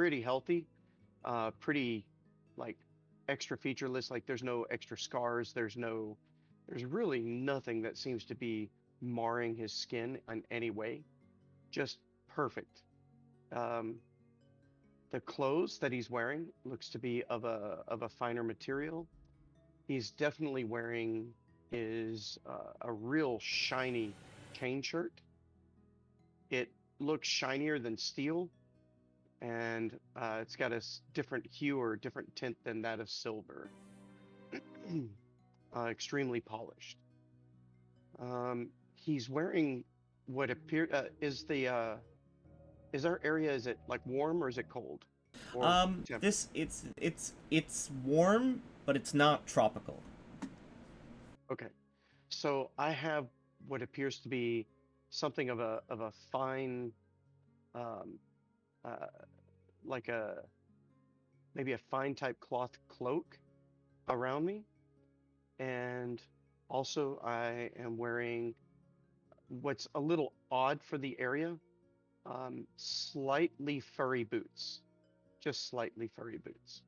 pretty healthy, pretty like extra featureless. Like there's no extra scars. There's really nothing that seems to be marring his skin in any way. Just perfect. Um, the clothes that he's wearing looks to be of a finer material. He's definitely wearing is a real shiny chain shirt. It looks shinier than steel, and it's got a different hue or different tint than that of silver. Extremely polished. He's wearing what appear is our area, is it like warm or is it cold or temperate? This it's warm, but it's not tropical. Okay, so I have what appears to be something of a fine, um, uh, like a maybe a fine type cloth cloak around me, and also I am wearing what's a little odd for the area, slightly furry boots, just slightly furry boots.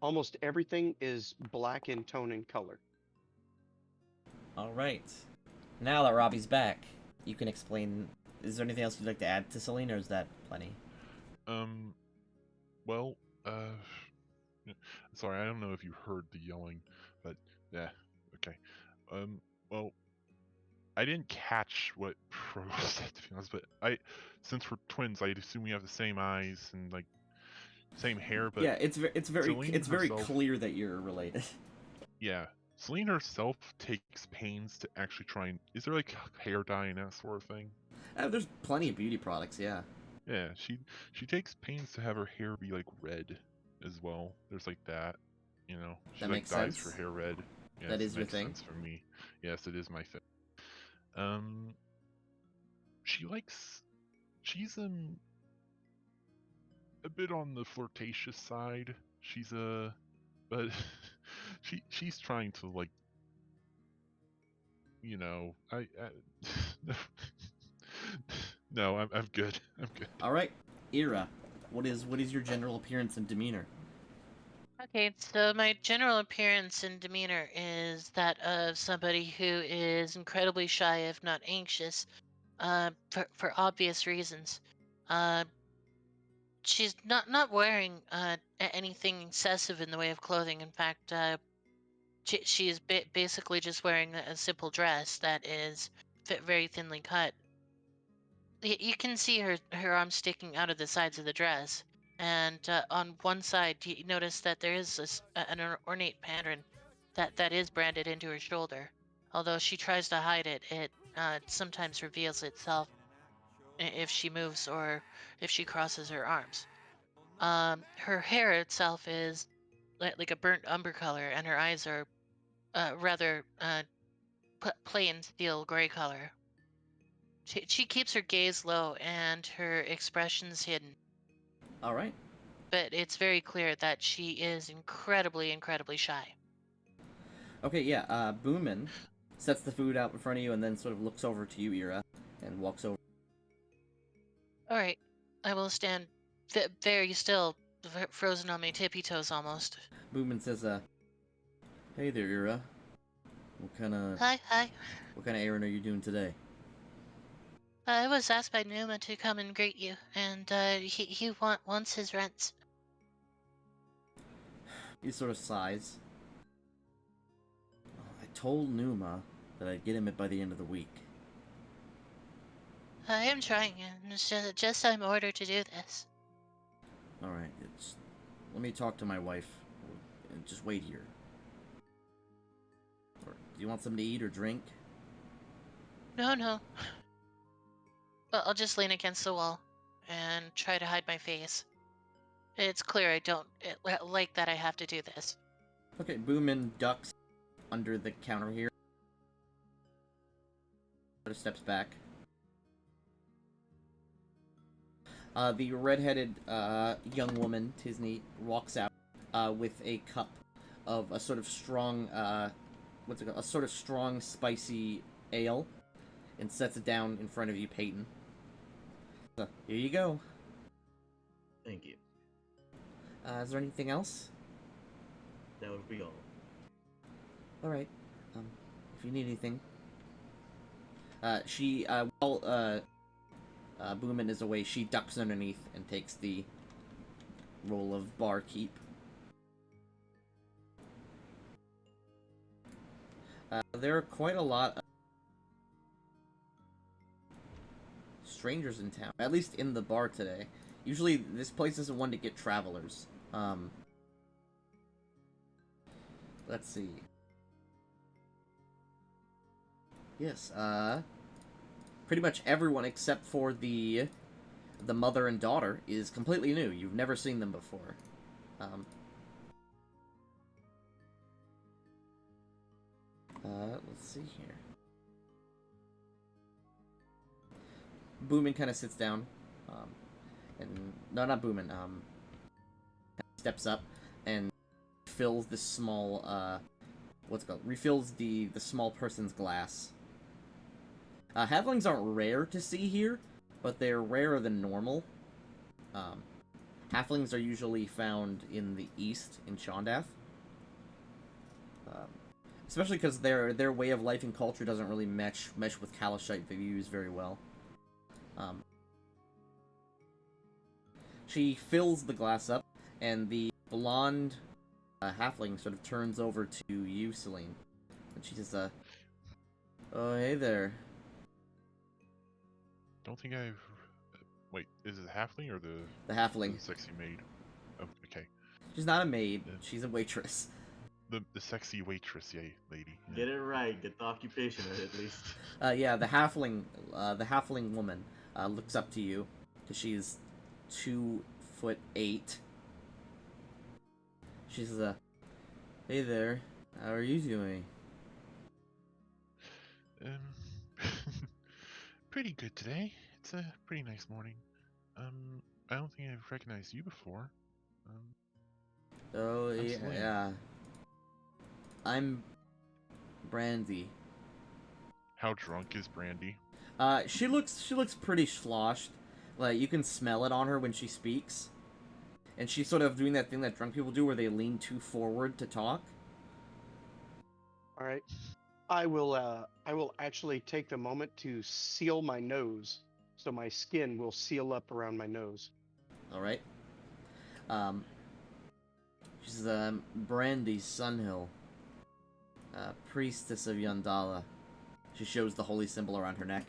Almost everything is black in tone and color. All right. Now that Robbie's back, you can explain. Is there anything else you'd like to add to Celine, or is that plenty? Um, well, yeah, sorry, I don't know if you heard the yelling, but yeah, okay. Well, I didn't catch what Pro said, to be honest, but since we're twins, I assume we have the same eyes and like same hair. But Yeah, Celine it's very herself, clear that you're related. yeah, Celine herself takes pains to actually try and. Is there like hair dye and that sort of thing? There's plenty of beauty products. Yeah, Yeah, she takes pains to have her hair be like red as well. There's like that, She that like makes dyes her sense. hair red. That Yes, it is your makes thing. sense for me. Yes, it is my thing. Um, she likes. She's a bit on the flirtatious side. She's but she's trying to like, I no, I'm good. I'm good. All right, Ira, what is your general appearance and demeanor? Okay, so my general appearance and demeanor is that of somebody who is incredibly shy, if not anxious, for obvious reasons. Uh, she's not wearing anything excessive in the way of clothing. In fact, she is basically just wearing a simple dress that is very thinly cut. You can see her arms sticking out of the sides of the dress, and on one side you notice that there is an ornate pattern that is branded into her shoulder. Although she tries to hide it, it sometimes reveals itself if she moves or if she crosses her arms. Her hair itself is like a burnt umber color, and her eyes are rather plain steel gray color. She keeps her gaze low and her expressions hidden, All right. but it's very clear that she is incredibly shy. Okay, yeah. Boomin sets the food out in front of you and then sort of looks over to you, Ira, and walks over. All right, I will stand very still, frozen on my tippy toes almost. Boomin says, "Hey there, Ira. What kind of Hi, hi. what kind of errand are you doing today?" I was asked by Numa to come and greet you, and he wants his rents. He sort of sighs. I told Numa that I'd get him it by the end of the week. I am trying, and it's just I'm ordered to do this. All right, it's. Let me talk to my wife. And just wait here. Or, do you want something to eat or drink? No, no. I'll just lean against the wall and try to hide my face. It's clear I don't like that I have to do this. Okay, Boomin ducks under the counter here. Sort of steps back. The redheaded young woman, Tisney, walks out with a cup of a sort of strong, what's it called? A sort of strong, spicy ale, and sets it down in front of you, Peyton. So, here you go. Thank you. Is there anything else? That would be all. All right. If you need anything. While Boomin is away, she ducks underneath and takes the role of barkeep. There are quite a lot of strangers in town, at least in the bar today. Usually, this place isn't one to get travelers. Let's see. Yes, pretty much everyone except for the mother and daughter is completely new. You've never seen them before. Let's see here. Boomin kind of sits down, and no, not Boomin. Steps up and fills this small what's it called? Refills the small person's glass. Halflings aren't rare to see here, but they're rarer than normal. Halflings are usually found in the east, in Shondath. Especially because their way of life and culture doesn't really mesh with Kalashite views very well. She fills the glass up, and the blonde halfling sort of turns over to you, Celine. And she says, oh, hey there. Don't think I've. Wait, is it the halfling or the halfling. the sexy maid? Oh, okay. She's not a maid, Yeah. she's a waitress. The sexy waitress, yay, lady. Yeah. Get it right. Get the occupation right, at least. Yeah, the halfling woman looks up to you, because she's 2'8". She says, hey there, how are you doing? Pretty good today. It's a pretty nice morning. I don't think I've recognized you before. Oh, I'm yeah, Celine. yeah. I'm Brandy. How drunk is Brandy? She looks pretty sloshed. Like, you can smell it on her when she speaks. And she's sort of doing that thing that drunk people do where they lean too forward to talk. All right. I will actually take the moment to seal my nose, so my skin will seal up around my nose. Alright. She's Brandy Sunhill, priestess of Yandala. She shows the holy symbol around her neck.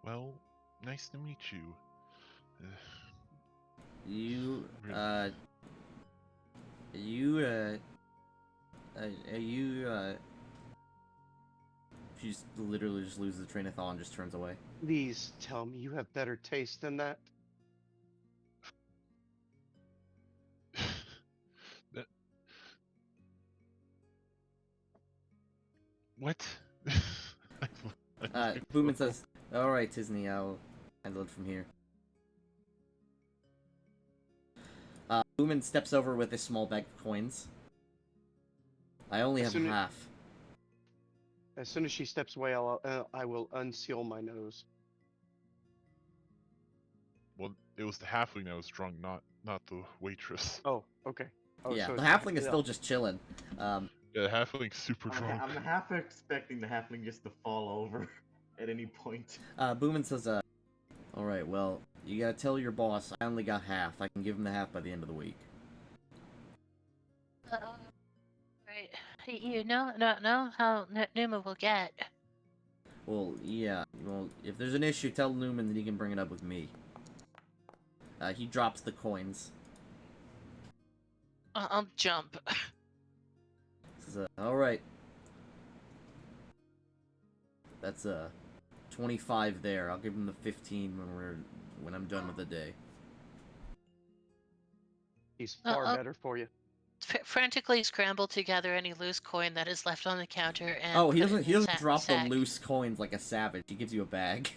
Well, nice to meet you. You, Really? She just literally just loses the train of thought and just turns away. Please tell me you have better taste than that. That... What? Boomin says, alright, Tisney, I'll handle it from here. Boomin steps over with a small bag of coins. I only have half. As soon as she steps away, I will unseal my nose. Well, it was the halfling that was drunk, not the waitress. Oh, okay. Oh, Yeah, so the it's- halfling is yeah. still just chilling. Yeah, the halfling's super I'm, drunk. I'm half expecting the halfling just to fall over at any point. Boomin says, alright, well, you gotta tell your boss I only got half. I can give him the half by the end of the week. Right. You know how Numa will get. Well, yeah. Well, if there's an issue, tell Newman that he can bring it up with me. He drops the coins. I'll jump. Says, alright. That's 25 there. I'll give him the 15 when I'm done with the day. He's far I'll better for you. Frantically scramble together any loose coin that is left on the counter and Oh, he put it doesn't in his drop sack. the loose coins like a savage. He gives you a bag.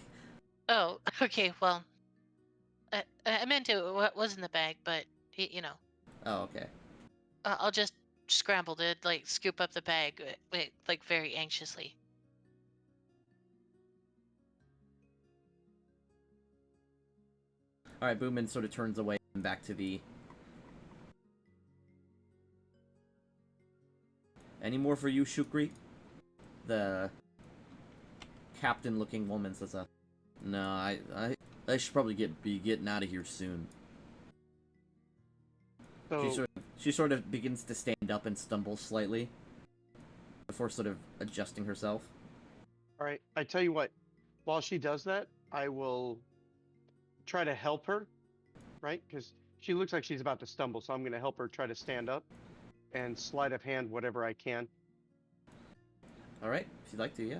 Oh, okay. Well, I meant it was in the bag, but you know, Oh, okay. I'll just scramble to like scoop up the bag, like very anxiously. All right, Boomin sort of turns away and back to the. Any more for you, Shukri? The captain-looking woman says, "No, I should probably be getting out of here soon." So She sort of begins to stand up and stumble slightly before sort of adjusting herself. all right, I tell you what. While she does that, I will try to help her, right? Because she looks like she's about to stumble, so I'm going to help her try to stand up and sleight of hand whatever I can. All right, if you'd like to, yeah.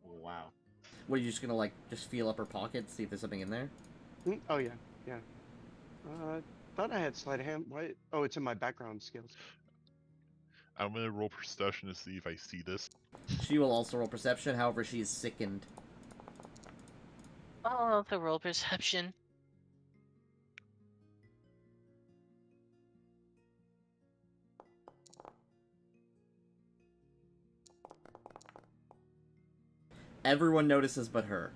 Wow. What, are you just gonna like just feel up her pocket, see if there's something in there? Oh yeah, yeah. Thought I had sleight of hand. Why? Oh, it's in my background skills. I'm gonna roll perception to see if I see this. She will also roll perception. However, she is sickened. I'll also roll perception. Everyone notices but her.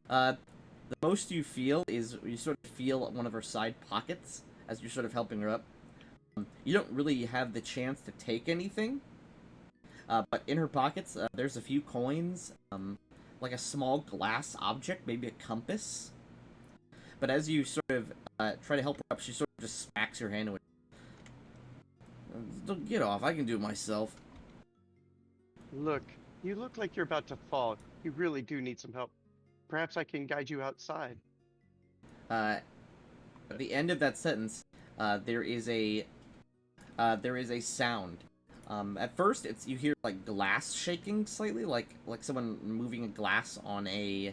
The most you feel is you sort of feel one of her side pockets as you're sort of helping her up. You don't really have the chance to take anything, but in her pockets, there's a few coins, like a small glass object, maybe a compass. But as you sort of try to help her up, she sort of just smacks your hand away. Get off, I can do it myself. Look, you look like you're about to fall. You really do need some help. Perhaps I can guide you outside. At the end of that sentence, there is a sound. At first, you hear like glass shaking slightly, like someone moving a glass on a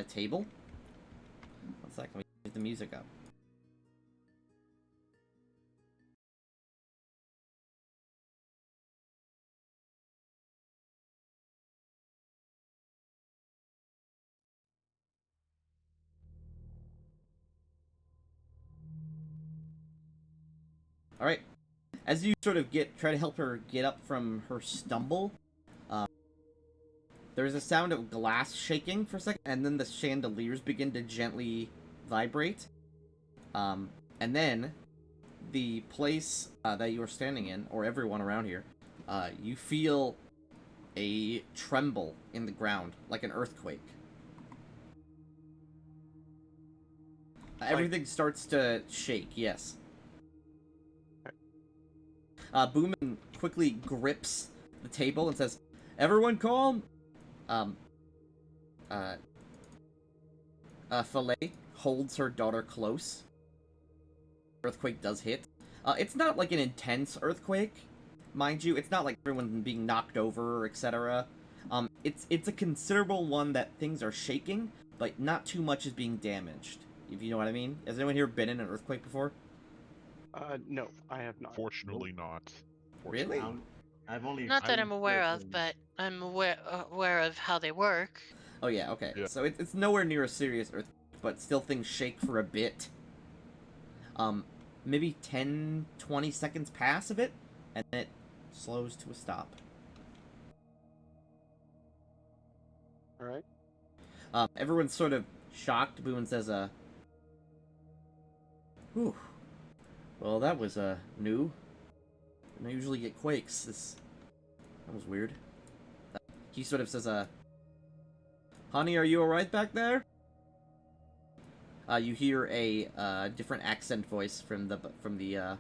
table. One second, we get the music up. All right. As you sort of try to help her get up from her stumble, there's a sound of glass shaking for a second, and then the chandeliers begin to gently vibrate. And then the place that you are standing in, or everyone around here, you feel a tremble in the ground, like an earthquake. Everything starts to shake, yes. Boomin quickly grips the table and says, "Everyone calm!" Filet holds her daughter close. Earthquake does hit. It's not like an intense earthquake, mind you. It's not like everyone being knocked over, etc. It's a considerable one that things are shaking, but not too much is being damaged. If you know what I mean. Has anyone here been in an earthquake before? No, I have not. Fortunately, not. Really? I've only. Not that I'm aware of, personally- but I'm aware of how they work. Oh yeah, okay. Yeah. So it's nowhere near a serious earthquake, but still things shake for a bit. Maybe 10, 20 seconds pass of it, and then it slows to a stop. All right. Everyone's sort of shocked. Boomin says, whew. Well, that was, new. I don't usually get quakes. That was weird. He sort of says, Honey, are you alright back there? You hear a different accent voice from the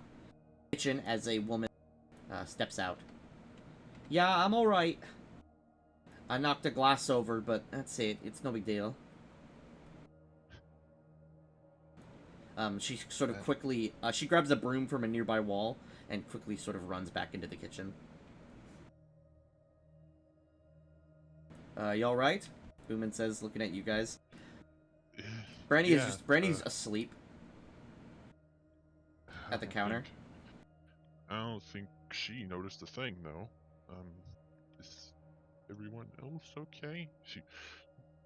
kitchen as a woman steps out. Yeah, I'm alright. I knocked a glass over, but that's it. It's no big deal. She sort of quickly she grabs a broom from a nearby wall and quickly sort of runs back into the kitchen. You all right? Boomin says, looking at you guys. Brandy is just Brandy's asleep I at the don't counter. I don't think she noticed a thing though. Is everyone else okay? She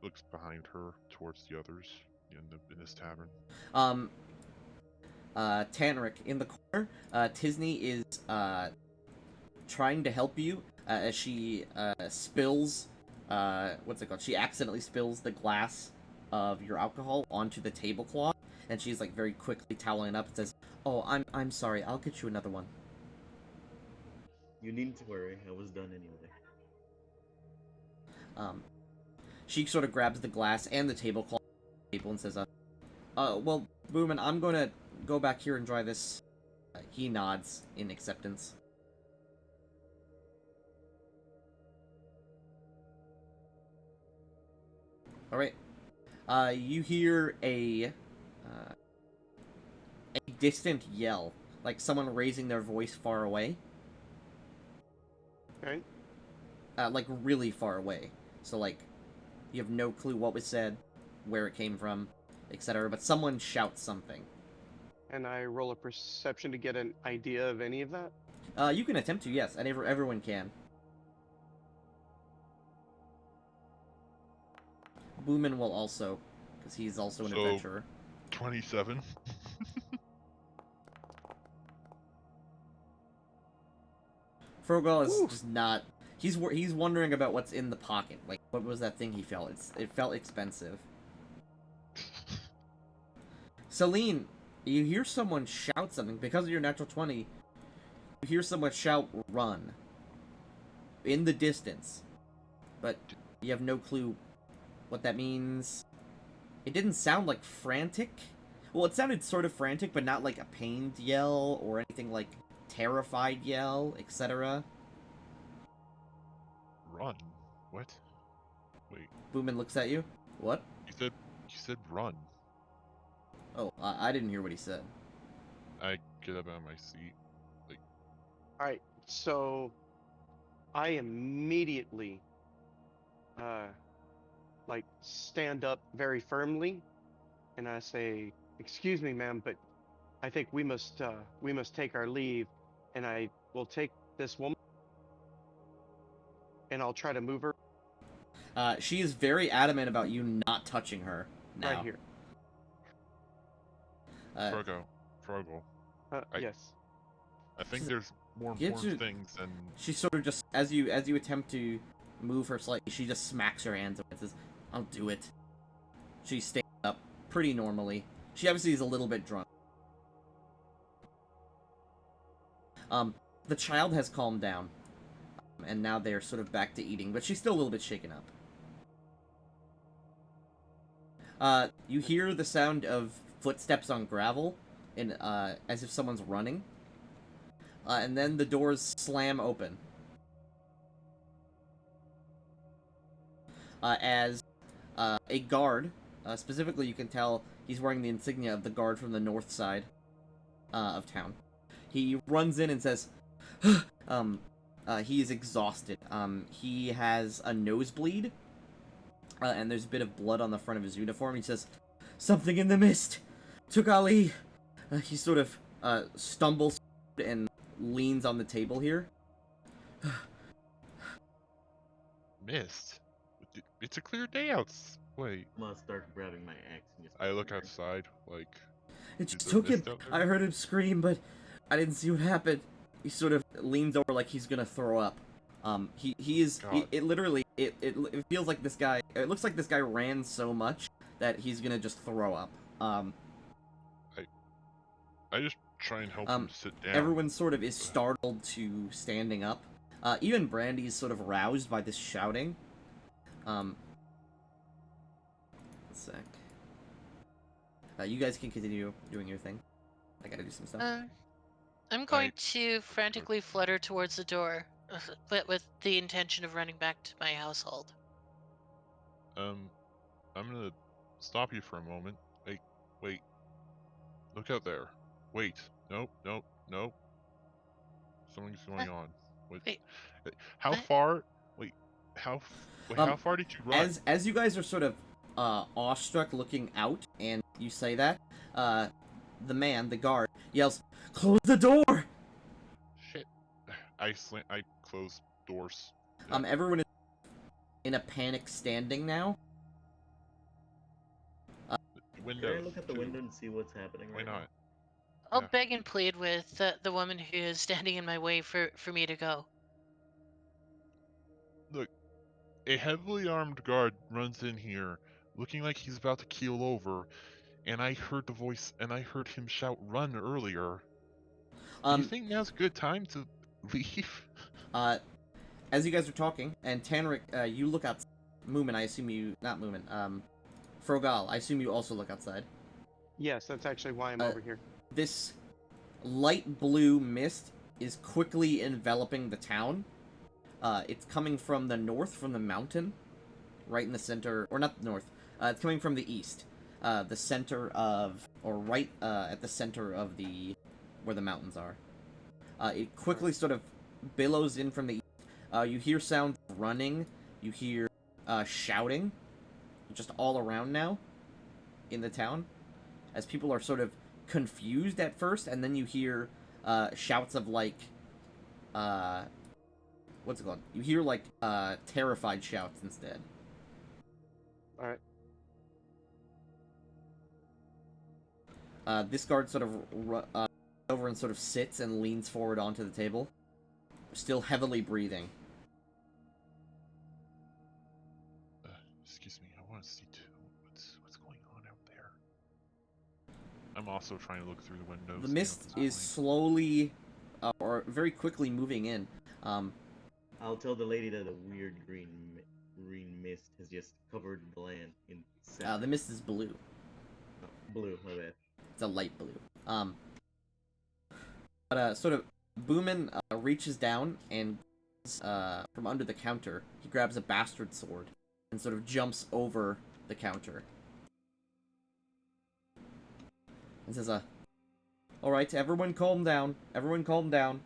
looks behind her towards the others in this tavern. Tanric in the corner. Tisney is trying to help you as she spills what's it called? She accidentally spills the glass of your alcohol onto the tablecloth, and she's like very quickly toweling up and says, "Oh, I'm sorry. I'll get you another one." You needn't to worry. I was done anyway. She sort of grabs the glass and the tablecloth and says, well, Boomin, I'm going to go back here and dry this." He nods in acceptance. All right. You hear a distant yell, like someone raising their voice far away. Okay. Like really far away. So like, you have no clue what was said, where it came from, etc. But someone shouts something. And I roll a perception to get an idea of any of that. You can attempt to, yes, and everyone can. Boomin will also, because he's also an So- adventurer. 27. Frogol is Woo. just not. He's wondering about what's in the pocket. Like, what was that thing he felt? It felt expensive. Celine, you hear someone shout something because of your natural 20. You hear someone shout "run" in the distance, but you have no clue what that means. It didn't sound like frantic. Well, it sounded sort of frantic, but not like a pained yell or anything like terrified yell, etc. Run. What? Wait. Boomin looks at you. What? You said run. Oh, I didn't hear what he said. I get up out of my seat. All right. So I immediately, like, stand up very firmly, and I say, "Excuse me, ma'am, but I think we must take our leave." And I will take this woman, and I'll try to move her She is very adamant about you not touching her now. right here. Frogo. I- Yes. I think there's more Get important you- things than She sort of just, as you attempt to move her slightly, she just smacks her hands away and says, "I'll do it." She stands up pretty normally. She obviously is a little bit drunk. The child has calmed down, and now they're sort of back to eating, but she's still a little bit shaken up. You hear the sound of footsteps on gravel, in as if someone's running. And then the doors slam open. As a guard, specifically you can tell he's wearing the insignia of the guard from the north side of town. He runs in and says, he is exhausted. He has a nosebleed, and there's a bit of blood on the front of his uniform. He says, "Something in the mist took Ali." He sort of stumbles and leans on the table here. mist. It's a clear day out. Wait. I'm gonna start grabbing my axe and just. I look there. outside, like, It Is just there took him. mist out there? I heard him scream, but I didn't see what happened. He sort of leans over like he's gonna throw up. He is. God. It literally. It feels like this guy. It looks like this guy ran so much that he's gonna just throw up. I just try and help him sit down. Everyone sort of is startled to standing up. Even Brandy's sort of roused by this shouting. A sec. You guys can continue doing your thing. I gotta do some stuff. I'm going to frantically flutter towards the door, but with the intention of running back to my household. I'm gonna stop you for a moment. Wait. Look out there. Wait. Nope. Something's going on. wait, How what? far? How far did you run? As you guys are sort of awestruck looking out, and you say that, the man, the guard, yells, "Close the door!" Shit. I close doors. Everyone is in a panic standing now. Window. Can I look at the window and see what's happening Why right not? I'll Yeah. beg and plead with the woman who is standing in my way for me to go. A heavily armed guard runs in here, looking like he's about to keel over, and I heard him shout "run" earlier. Do you think now's a good time to leave? As you guys are talking, and Tanric, you look outside. Moomin, I assume you... Not Moomin, Frogal, I assume you also look outside. Yes, that's actually why I'm over here. This light blue mist is quickly enveloping the town. It's coming from the north, from the mountain, right in the center, or not the north. It's coming from the east, the center of, or right at the center of where the mountains are. It quickly sort of billows in from the east. You hear sounds of running. You hear shouting, just all around now, in the town, as people are sort of confused at first, and then you hear shouts of like, what's it called? You hear like terrified shouts instead. All right. This guard sort of over and sort of sits and leans forward onto the table, still heavily breathing. Excuse me, I want to see too. What's going on out there? I'm also trying to look through the windows. The mist is slowly, or very quickly moving in. I'll tell the lady that a weird green mist has just covered the land in sand. The mist is blue. Oh, blue, my bad. It's a light blue. But sort of, Boomin reaches down and from under the counter, he grabs a bastard sword and sort of jumps over the counter. And says, "Alright, everyone calm down. Everyone calm down."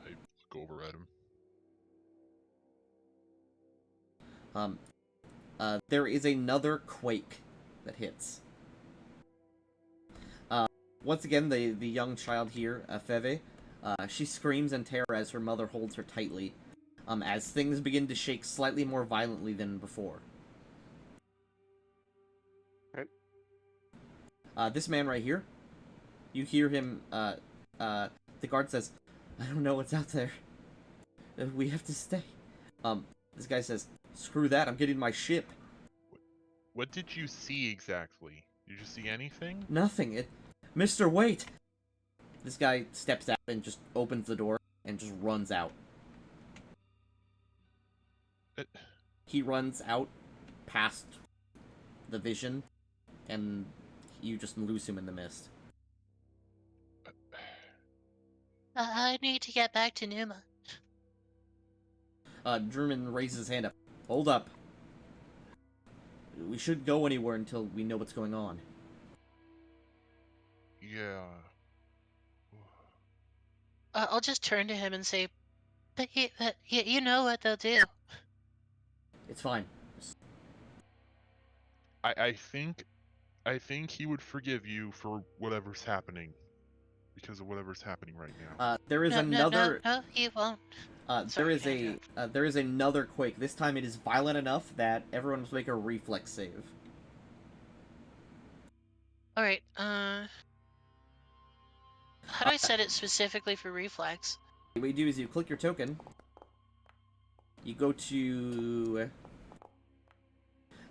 I look over at him. There is another quake that hits. Once again, the young child here, Feve, she screams in terror as her mother holds her tightly, as things begin to shake slightly more violently than before. Right. This man right here, you hear him, the guard says, "I don't know what's out there. We have to stay." This guy says, "Screw that, I'm getting my ship." What did you see exactly? Did you see anything? Nothing. Mister, wait! This guy steps out and just opens the door and just runs out. He runs out past the vision, and you just lose him in the mist. I need to get back to Numa. Drummond raises his hand up. "Hold up. We shouldn't go anywhere until we know what's going on." Yeah. I'll just turn to him and say, but you know what they'll do. It's fine. I think he would forgive you for whatever's happening, because of whatever's happening right now. There is No, another. No, he won't. There Sorry, is there is another quake. This time it is violent enough that everyone must make a reflex save. Alright, how do I set it specifically for reflex? What you do is you click your token. You go to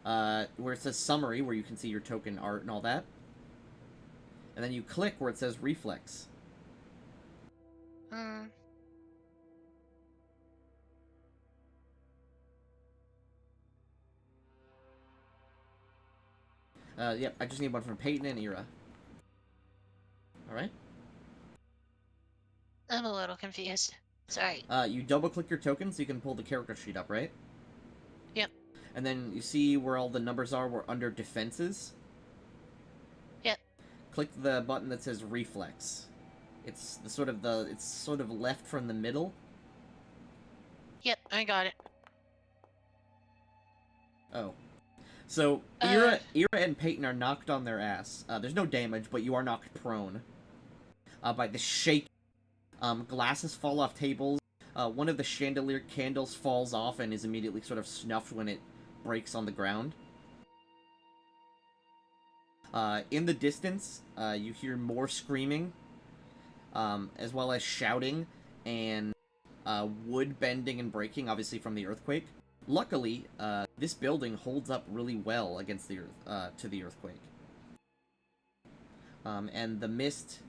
where it says summary, where you can see your token art and all that. And then you click where it says reflex. Yep, I just need one from Peyton and Ira. Alright? I'm a little confused. Sorry. You double click your token so you can pull the character sheet up, right? Yep. And then you see where all the numbers are, we're under defenses. Yep. Click the button that says reflex. It's sort of left from the middle. Yep, I got it. Oh. So, Ira and Peyton are knocked on their ass. There's no damage, but you are knocked prone. By the shake. Glasses fall off tables. One of the chandelier candles falls off and is immediately sort of snuffed when it breaks on the ground. In the distance, you hear more screaming, as well as shouting, and wood bending and breaking, obviously from the earthquake. Luckily, this building holds up really well against the to the earthquake. And the mist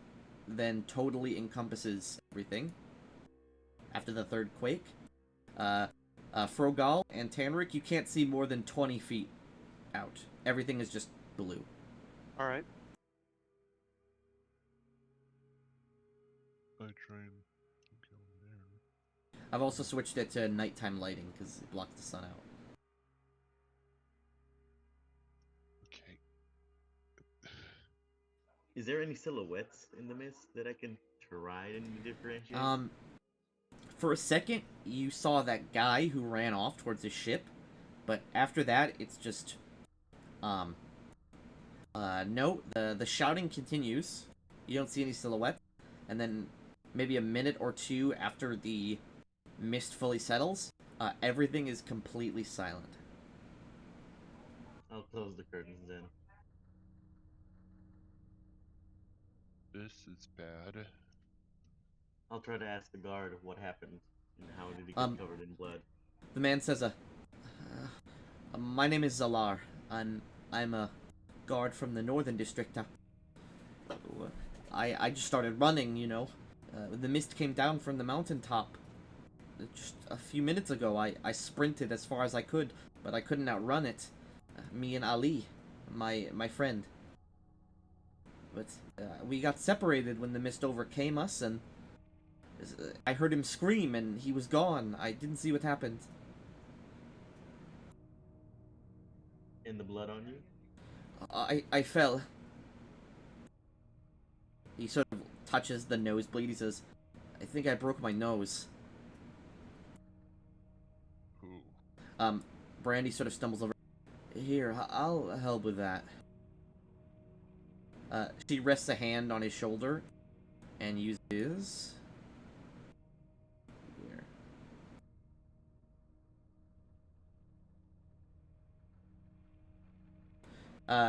then totally encompasses everything after the third quake. Frogal and Tanric, you can't see more than 20 feet out. Everything is just blue. All right. I try and go there. I've also switched it to nighttime lighting because it blocks the sun out. Okay. Is there any silhouettes in the mist that I can try and differentiate? For a second, you saw that guy who ran off towards his ship, but after that, it's just, no, the shouting continues. You don't see any silhouettes, and then maybe a minute or two after the mist fully settles, everything is completely silent. I'll close the curtains then. This is bad. I'll try to ask the guard what happened and how did he get covered in blood. The man says, my name is Zalar. I'm a guard from the Northern District. I just started running, you know. The mist came down from the mountaintop. Just a few minutes ago, I sprinted as far as I could, but I couldn't outrun it. Me and Ali, my friend. But we got separated when the mist overcame us, and I heard him scream, and he was gone. I didn't see what happened. And the blood on you? I fell. He sort of touches the nosebleed. He says, I think I broke my nose. Ooh. Brandy sort of stumbles over. Here, I'll help with that. She rests a hand on his shoulder and uses...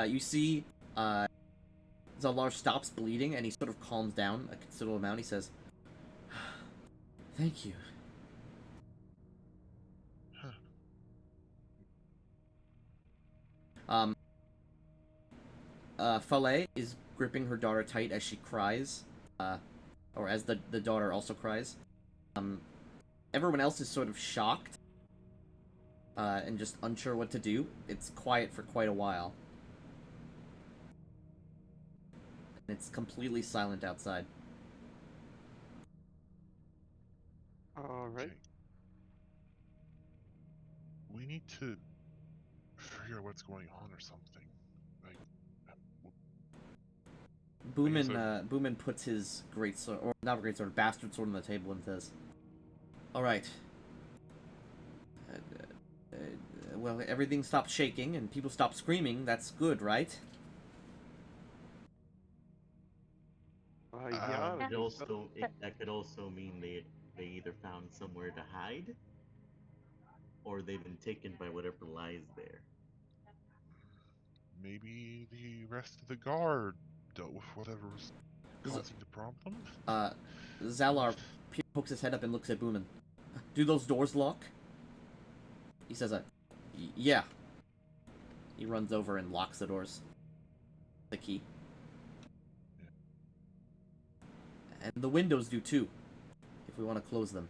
you see, Zalar stops bleeding and he sort of calms down a considerable amount. He says, thank you. Fallet is gripping her daughter tight as she cries, or as the daughter also cries. Everyone else is sort of shocked, and just unsure what to do. It's quiet for quite a while. And it's completely silent outside. All right. Okay. We need to figure out what's going on or something. Like, Boomin puts his greatsword, or not greatsword, bastard sword on the table and says, "Alright. Well, everything stopped shaking and people stopped screaming. That's good, right?" Yeah. I It think so. that could also mean they either found somewhere to hide, or they've been taken by whatever lies there. maybe the rest of the guard dealt with whatever was causing the problem. Zalar pokes his head up and looks at Boomin. Do those doors lock? He says, yeah. He runs over and locks the doors. The key. And the windows do too, if we want to close them.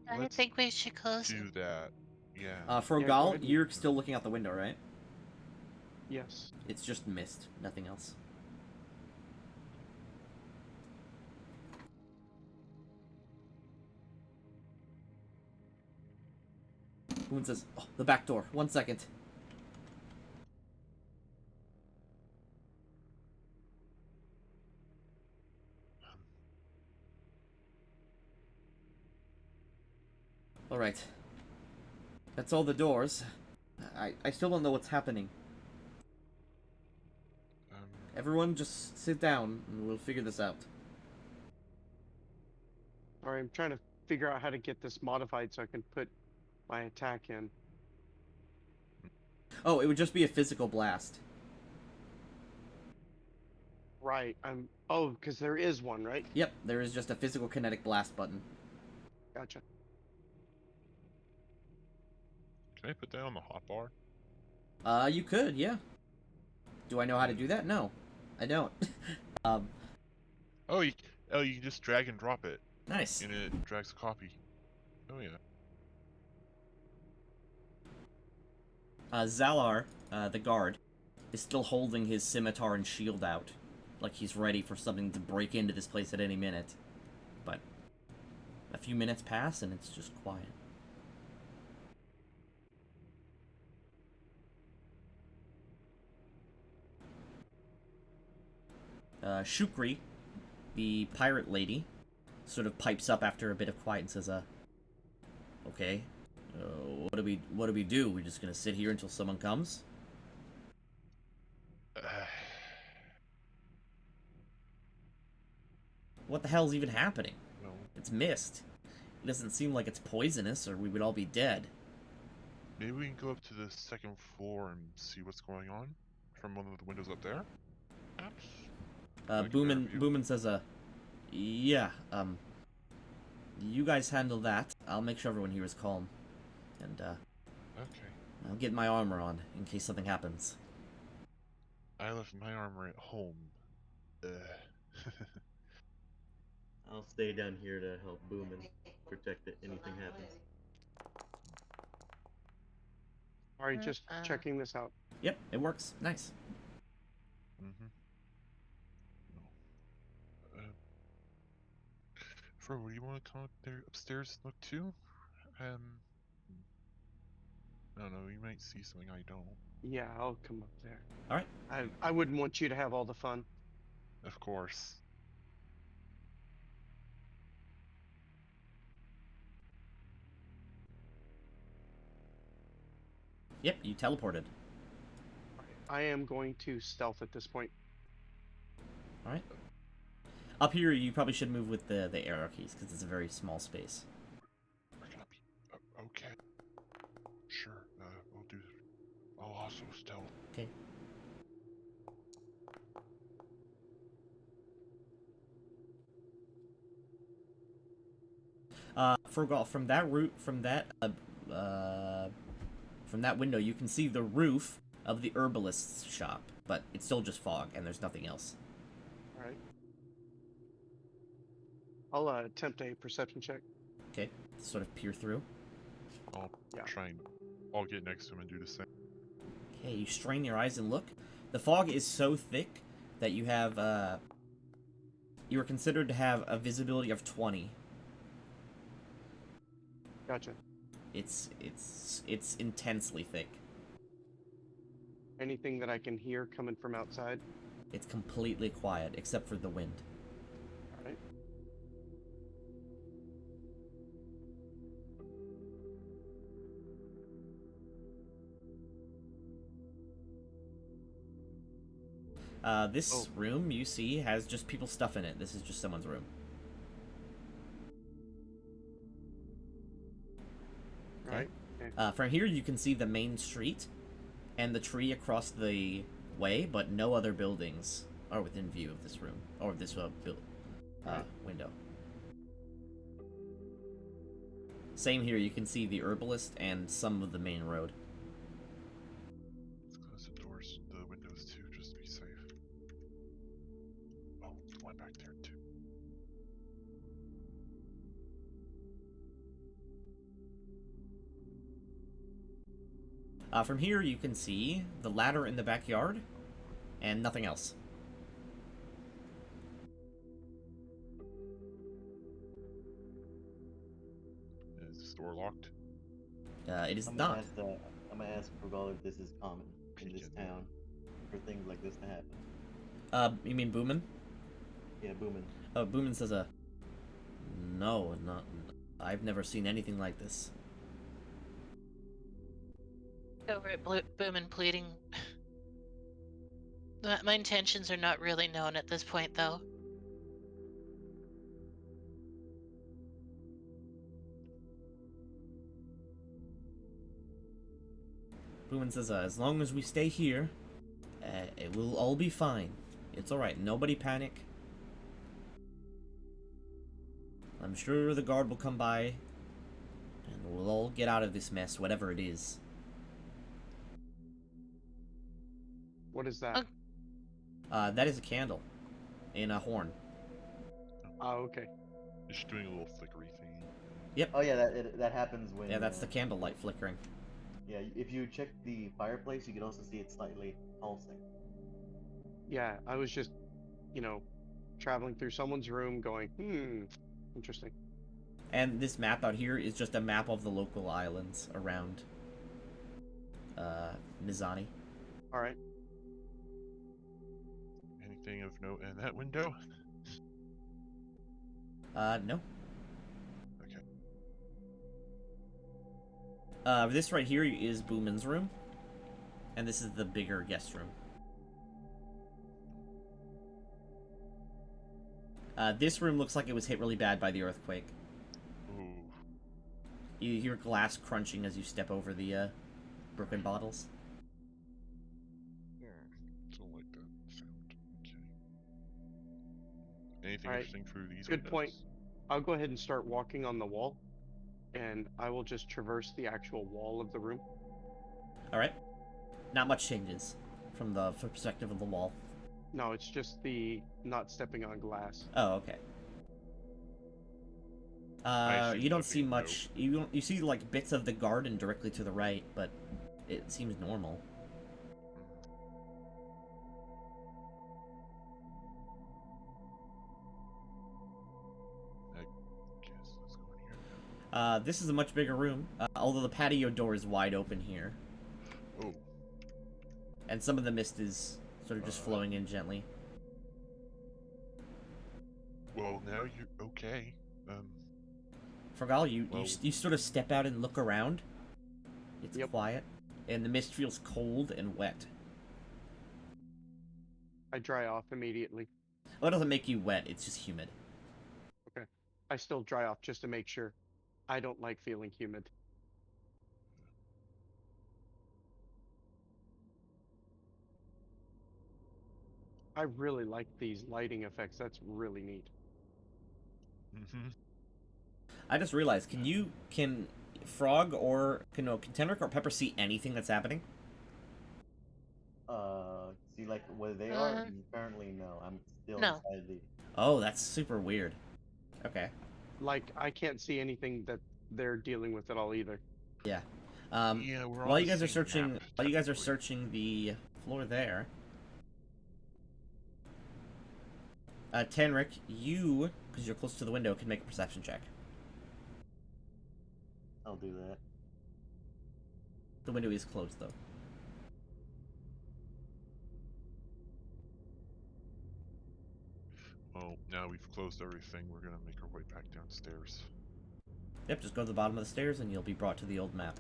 I Let's think we should close Do it. that. Yeah. Yeah, go Frogal, ahead. you're still looking out the window, right? Yes. It's just mist, nothing else. Boone says, oh, the back door. 1 second. Alright. That's all the doors. I still don't know what's happening. Everyone just sit down and we'll figure this out. Sorry, I'm trying to figure out how to get this modified so I can put my attack in. Oh, it would just be a physical blast. Right. Oh, because there is one, right? Yep, there is just a physical kinetic blast button. Gotcha. Can I put that on the hotbar? You could, yeah. Do I know how to do that? No, I don't. um, Oh, you can just drag and drop it, nice. and it drags a copy. Oh yeah. Zalar, the guard, is still holding his scimitar and shield out, like he's ready for something to break into this place at any minute. But a few minutes pass and it's just quiet. Shukri, the pirate lady, sort of pipes up after a bit of quiet and says, okay, what do we do? We're just gonna sit here until someone comes? What the hell's even happening? Well, It's mist. It doesn't seem like it's poisonous, or we would all be dead. maybe we can go up to the second floor and see what's going on from one of the windows up there. Perhaps. Like Boomin says, yeah, you guys handle that. I'll make sure everyone here is calm. And, Okay. I'll get my armor on, in case something happens. I left my armor at home. I'll stay down here to help Boom and protect it. Anything happens. Alright, just checking this out. Yep, it works. Nice. Mm-hmm. No. Fro, do you want to come up there upstairs and look too? I don't know, you might see something I don't. Yeah, I'll come up there. Alright. I wouldn't want you to have all the fun. Of course. Yep, you teleported. I am going to stealth at this point. Alright. Up here, you probably should move with the arrow keys, because it's a very small space. We're gonna be okay. Sure. I'll also stealth. Okay. Frogol, from that from that window, you can see the roof of the herbalist's shop, but it's still just fog, and there's nothing else. Alright. I'll attempt a perception check. Okay, sort of peer through. I'll Yeah. try and I'll get next to him and do the same. Okay, you strain your eyes and look. The fog is so thick that you have, you are considered to have a visibility of 20. Gotcha. It's intensely thick. Anything that I can hear coming from outside? It's completely quiet, except for the wind. Alright. This room, you see, has just people's stuff in it. This is just someone's room. Right. From here, you can see the main street and the tree across the way, but no other buildings are within view of this room, or this window. Same here, you can see the herbalist and some of the main road. Let's close the doors, the windows too, just to be safe. Oh, one back there too. From here, you can see the ladder in the backyard, and nothing else. Is this door locked? It is I'm not. gonna ask Progal if this is common in this town for things like this to happen. You mean Boomin? Yeah, Boomin. Boomin says, no, not. I've never seen anything like this. Over at Boomin pleading. My intentions are not really known at this point, though. Boomin says, as long as we stay here, it will all be fine. It's alright. Nobody panic. I'm sure the guard will come by, and we'll all get out of this mess, whatever it is. What is that? That is a candle. In a horn. Oh, okay. Just doing a little flickery thing. Oh yeah, that happens when. Yeah, that's the candlelight flickering. Yeah, if you check the fireplace, you can also see it slightly pulsing. Yeah, I was just, traveling through someone's room going, interesting. And this map out here is just a map of the local islands around Mizani. Alright. Anything of note in that window? No. Okay. This right here is Boomin's room. And this is the bigger guest room. This room looks like it was hit really bad by the earthquake. Ooh. You hear glass crunching as you step over the broken bottles. Don't like that sound. Okay. Anything Alright, interesting through these good point. windows? I'll go ahead and start walking on the wall, and I will just traverse the actual wall of the room. Alright. Not much changes from the perspective of the wall. No, it's just the not stepping on glass. Oh, okay. I see You don't see nothing, much. You see like bits of the garden directly to the right, but it seems normal. I guess let's go in here now. This is a much bigger room, although the patio door is wide open here, Oh, and some of the mist is sort of just flowing in gently. well now you're okay. Forgal, you Well- you sort of step out and look around. It's Yep. quiet, and the mist feels cold and wet. I dry off immediately. Well, it doesn't make you wet; it's just humid. I still dry off just to make sure. I don't like feeling humid. I really like these lighting effects. That's really neat. Mm-hmm. I just realized, can Frog or can Tenric or Pepper see anything that's happening? See like where they are? Uh, Apparently no. I'm still no. inside the. Oh, that's super weird. Okay. Like, I can't see anything that they're dealing with at all either. Yeah. Yeah, we're on While the you guys are same searching, map, while you guys are technically. searching the floor there, Tenric, you, because you're close to the window, can make a perception check. I'll do that. The window is closed, though. Well, now we've closed everything, we're gonna make our way back downstairs. Yep, just go to the bottom of the stairs and you'll be brought to the old map.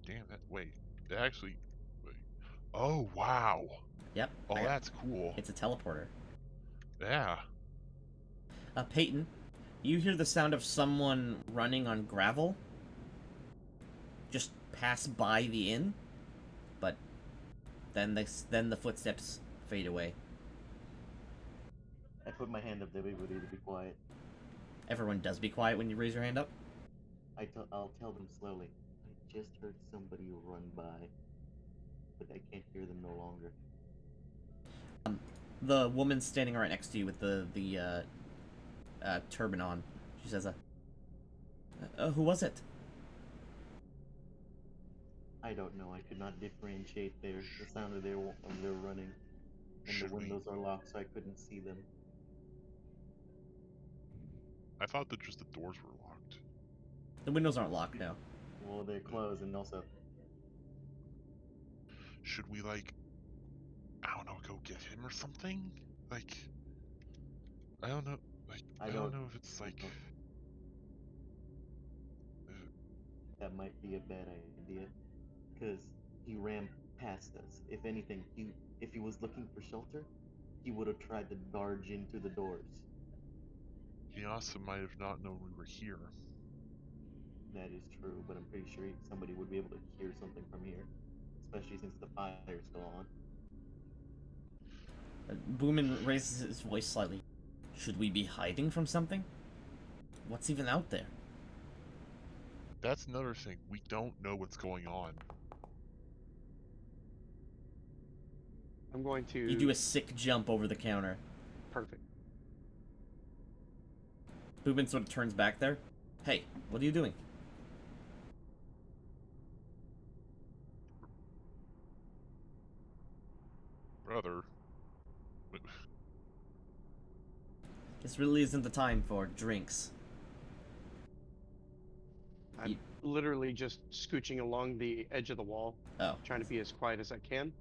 Damn, that wait. That actually wait. Oh wow. Yep. Oh, I got- that's cool. It's a teleporter. Yeah. Peyton, you hear the sound of someone running on gravel. Just pass by the inn, but then the footsteps fade away. I put my hand up to everybody to be quiet. Everyone does be quiet when you raise your hand up. I'll tell them slowly. I just heard somebody run by, but I can't hear them no longer. The woman standing right next to you with the turban on. She says, who was it?" I don't know. I could not differentiate the sound of their running, and Should the we? windows are locked, so I couldn't see them. I thought that just the doors were locked. The windows aren't locked now. Well, they're closed, and also Should we like I don't know, go get him or something? Like I don't know like I don't know if it's like that might be a bad idea, because he ran past us. If anything, if he was looking for shelter, he would have tried to barge into the doors. he also might have not known we were here. That is true, but I'm pretty sure somebody would be able to hear something from here, especially since the fire's still on. Boomin raises his voice slightly. Should we be hiding from something? What's even out there? That's another thing. We don't know what's going on. I'm going to. You do a sick jump over the counter. Perfect. Boomin sort of turns back there. Hey, what are you doing? Brother. This really isn't the time for drinks. I'm literally just scooching along the edge of the wall, Oh. trying to be as quiet as I can.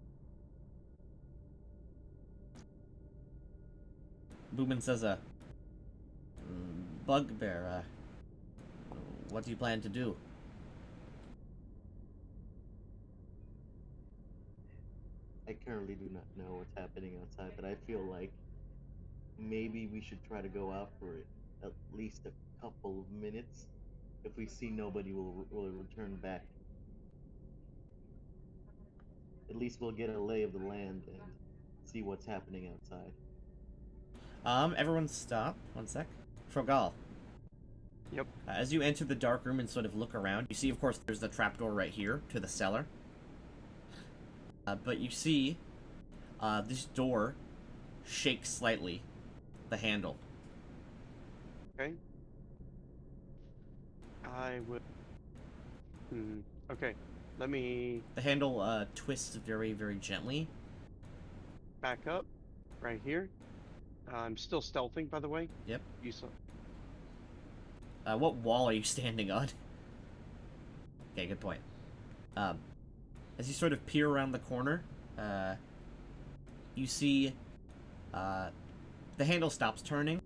Boomin says, Bugbear, what do you plan to do? I currently do not know what's happening outside, but I feel like maybe we should try to go out for at least a couple of minutes. If we see nobody, we'll return back. At least we'll get a lay of the land and see what's happening outside. Everyone stop. 1 sec. Frogal. Yep. As you enter the dark room and sort of look around, you see, of course, there's the trapdoor right here to the cellar. But you see, this door shakes slightly, the handle. Okay. I would. Okay. Let me The handle, twists very, very gently. back up right here. I'm still stealthing, by the way. Yep. You saw. What wall are you standing on? Okay, good point. As you sort of peer around the corner, you see, the handle stops turning,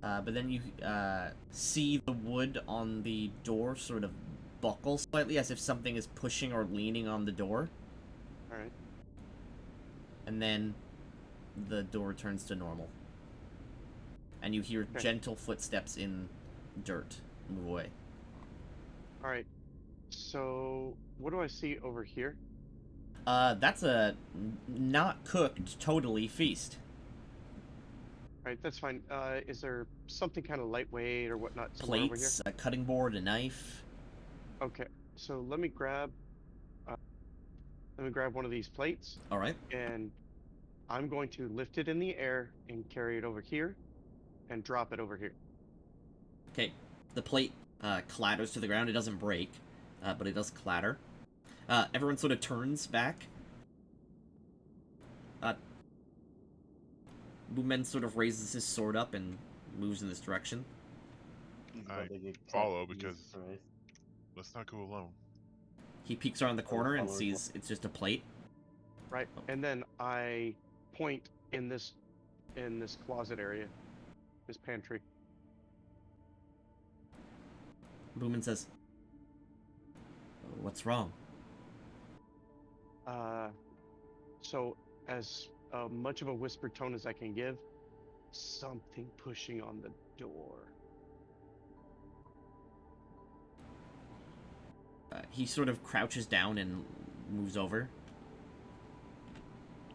but then you, see the wood on the door sort of buckle slightly, as if something is pushing or leaning on the door, All right. and then the door returns to normal. And you hear Okay. gentle footsteps in dirt move away. All right. So, what do I see over here? That's a not cooked totally feast. All right, that's fine. Is there something kind of lightweight or whatnot somewhere over here? Plates, a cutting board, a knife. Okay. So let me grab. Let me grab one of these plates, All right. and I'm going to lift it in the air and carry it over here, and drop it over here. Okay. The plate clatters to the ground. It doesn't break, but it does clatter. Everyone sort of turns back. Boomen sort of raises his sword up and moves in this direction. He's I about to get follow caught, Jesus because- Christ. Let's not go alone. He peeks around the corner and follow as sees it's just a plate. Right, and then I point in this closet area, this pantry. Boomen says, "What's wrong?" So as much of a whispered tone as I can give, something pushing on the door. He sort of crouches down and moves over.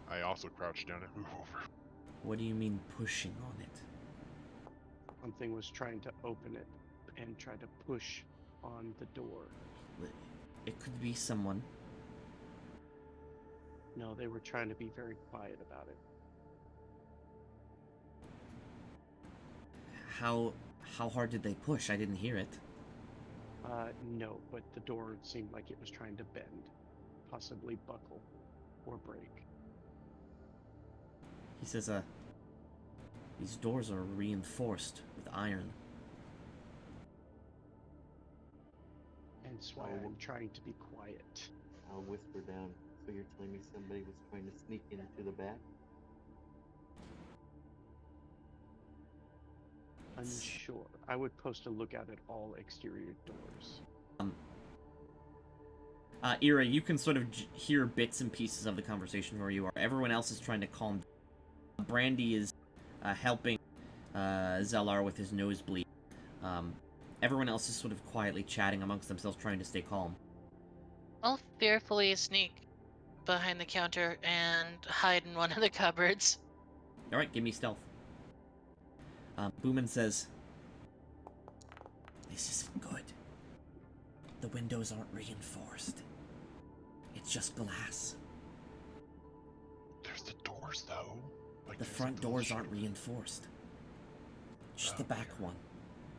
I also crouch down and move over. What do you mean pushing on it? Something was trying to open it and try to push on the door. It could be someone. No, they were trying to be very quiet about it. How hard did they push? I didn't hear it. No, but the door seemed like it was trying to bend, possibly buckle or break. He says, these doors are reinforced with iron. Hence why Oh. I'm trying to be quiet. I'll whisper down. So you're telling me somebody was trying to sneak into the back? Unsure. I would post a lookout at all exterior doors. Ira, you can sort of hear bits and pieces of the conversation where you are. Everyone else is trying to calm down. Brandy is helping Zellar with his nosebleed. Everyone else is sort of quietly chatting amongst themselves, trying to stay calm. I'll fearfully sneak behind the counter and hide in one of the cupboards. All right, give me stealth. Boomin says, "This isn't good. The windows aren't reinforced. It's just glass. There's the doors though. Like The there's front those doors sh- aren't reinforced. Just the back one."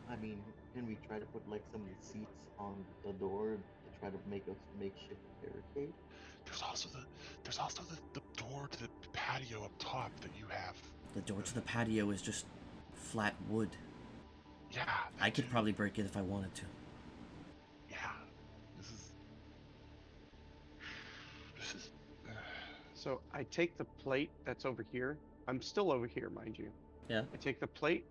I mean, can we try to put like some seats on the door to try to make a makeshift barricade? There's also the door to the patio up top that you have. The door to the patio is just flat wood. Yeah. I that could too. probably break it if I wanted to. Yeah. This is. So I take the plate that's over here. I'm still over here, mind you. Yeah. I take the plate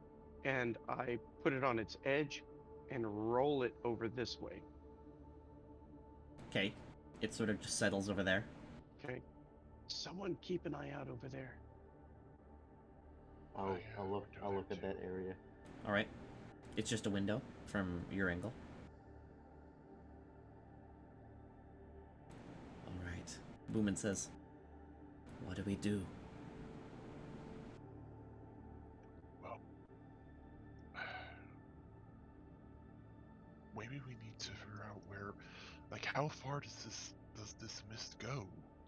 and I put it on its edge and roll it over this way. Okay. It sort of just settles over there. Okay. Someone keep an eye out over there. I'll yeah, I'll look we're I'll doing look that at that area. All right. It's just a window from your angle. All right. Boomin says, "What do we do?" Well, maybe we need to figure out where, like, how far does this mist go?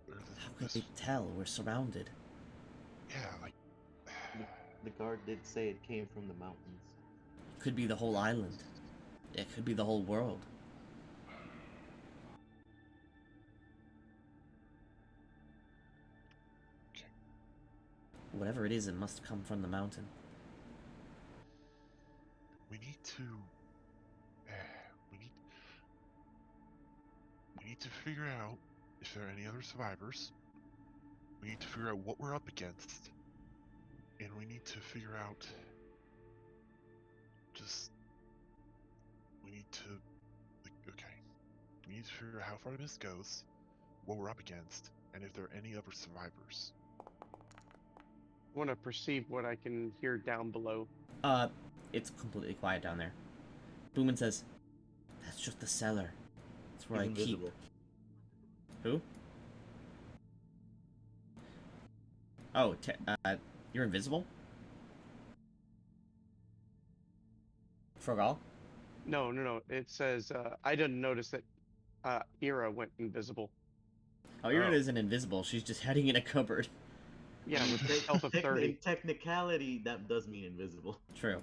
Or How could this, they tell? We're surrounded. yeah, like. The guard did say it came from the mountains. It could be the whole island. It could be the whole world. Okay. Whatever it is, it must come from the mountain. We need to. We need to figure out if there are any other survivors. We need to figure out what we're up against, and we need to figure out. We need to. Okay. We need to figure out how far the mist goes, what we're up against, and if there are any other survivors. I want to perceive what I can hear down below. It's completely quiet down there. Boomin says, "That's just the cellar. That's where He's I keep." invisible. Who? Oh, you're invisible? Frogal? No. It says I didn't notice that Ira went invisible. Oh, Ira isn't invisible. She's just hiding in a cupboard. Yeah, with the health of 30. In technicality, that does mean invisible. True.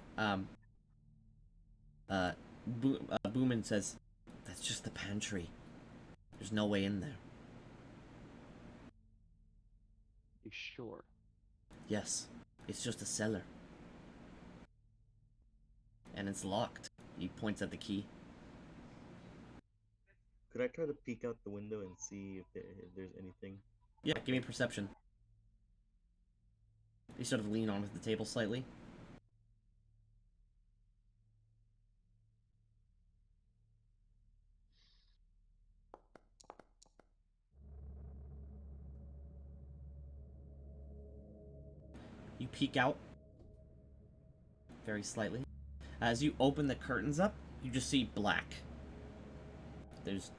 Boomin says, "That's just the pantry. There's no way in there." You sure? Yes, it's just a cellar. And it's locked. He points at the key. Could I try to peek out the window and see if there's anything? Yeah, give me perception. You sort of lean onto the table slightly. You peek out very slightly. As you open the curtains up, you just see black. It's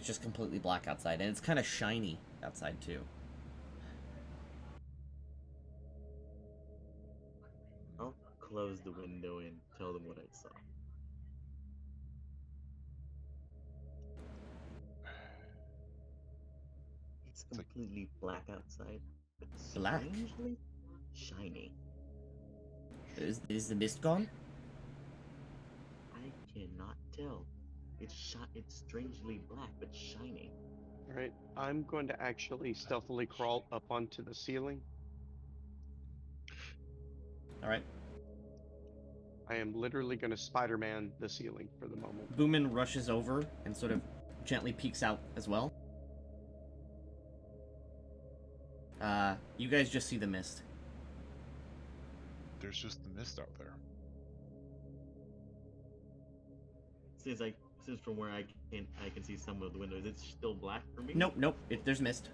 just completely black outside, and it's kind of shiny outside too. I'll close the window and tell them what I saw. It's like- completely black outside, but Black? strangely shiny. Is the mist gone? I cannot tell. It's strangely black but shiny. All right. I'm going to actually stealthily crawl up onto the ceiling. All right. I am literally going to Spider-Man the ceiling for the moment. Boomin rushes over and sort of gently peeks out as well. You guys just see the mist. There's just the mist out there. Since from where I can see some of the windows, it's still black for me. Nope. There's mist.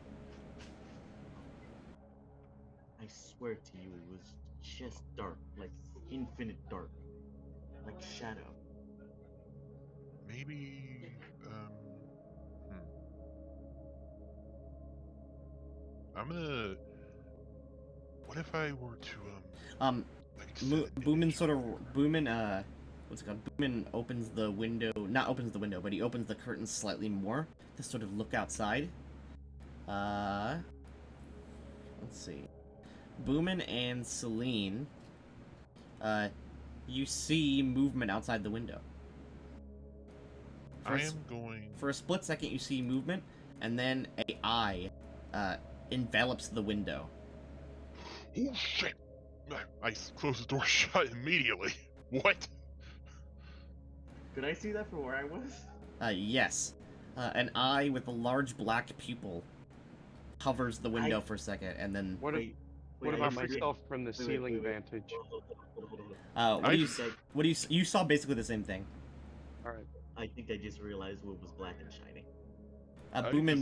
I swear to you, it was just dark, like infinite dark, like shadow. Maybe. I'm gonna. What if I were to like set an Boomin image sort of over there? Boomin what's it called? Boomin opens the window, not opens the window, but he opens the curtains slightly more to sort of look outside. Let's see. Boomin and Celine, you see movement outside the window. I am going. For a split second, you see movement, and then a eye envelops the window. Oh shit! I closed the door shut immediately. What? Could I see that from where I was? Yes. An eye with a large black pupil hovers the window for a second, and then What, Wait, what I about forget- myself from the wait, ceiling wait. vantage? what do you think what do you saw basically the same thing. All right. I think I just realized what was black and shiny.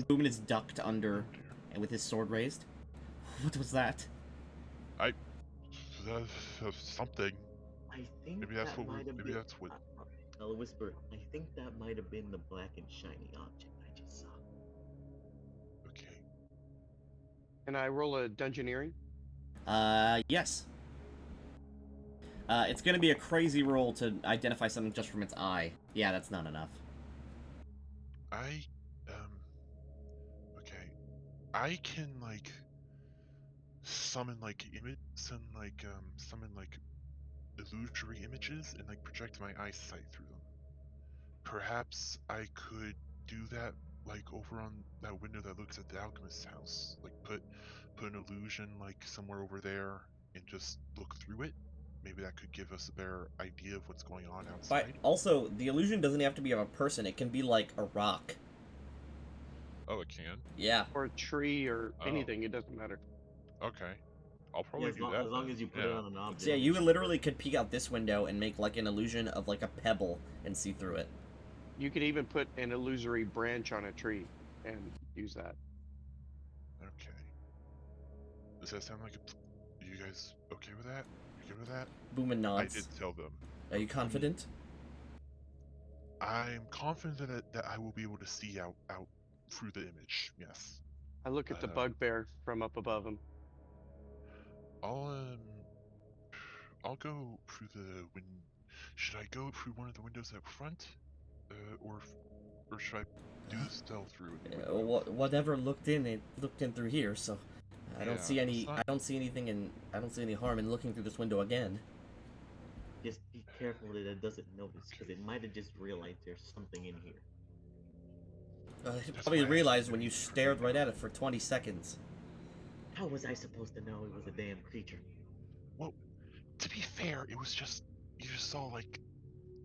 Boomin is ducked under and with his sword raised. What was that? Something. I think Maybe that's that what. might have Maybe been. that's what. I'll whisper. I think that might have been the black and shiny object I just saw. Okay. Can I roll a dungeoneering? Yes. It's gonna be a crazy roll to identify something just from its eye. Yeah, that's not enough. I Okay. I can like summon like summon like illusory images and like project my eyesight through them. Perhaps I could do that like over on that window that looks at the alchemist's house. Like put an illusion like somewhere over there and just look through it. Maybe that could give us a better idea of what's going on But outside. also, the illusion doesn't have to be of a person. It can be like a rock. Oh, it can? Yeah. Or a tree or Oh. anything, it doesn't matter. Okay. I'll Yeah, probably as, do long, that. as long then. as you put Yeah. it on an object. So yeah, you literally could peek out this window and make like an illusion of like a pebble and see through it. You could even put an illusory branch on a tree and use that. Okay. Does that sound like Are you guys okay with that? You good with that? Boomin I nods. did tell them. Are you confident? I'm confident that I will be able to see out through the image. Yes. I look at the bugbear from up above him. I'll go through the win. Should I go through one of the windows up front, or should I do the stealth through the window? Whatever looked in through here, so I don't Yeah, see any. it's not- I don't see anything, and I don't see any harm in looking through this window again. Just be careful that it doesn't notice, because it might have just realized there's something in here. You That's probably why I realized said when you stared right at it for 20 seconds. How was I supposed to know it was a damn creature? Well, to be fair, it was just you just saw like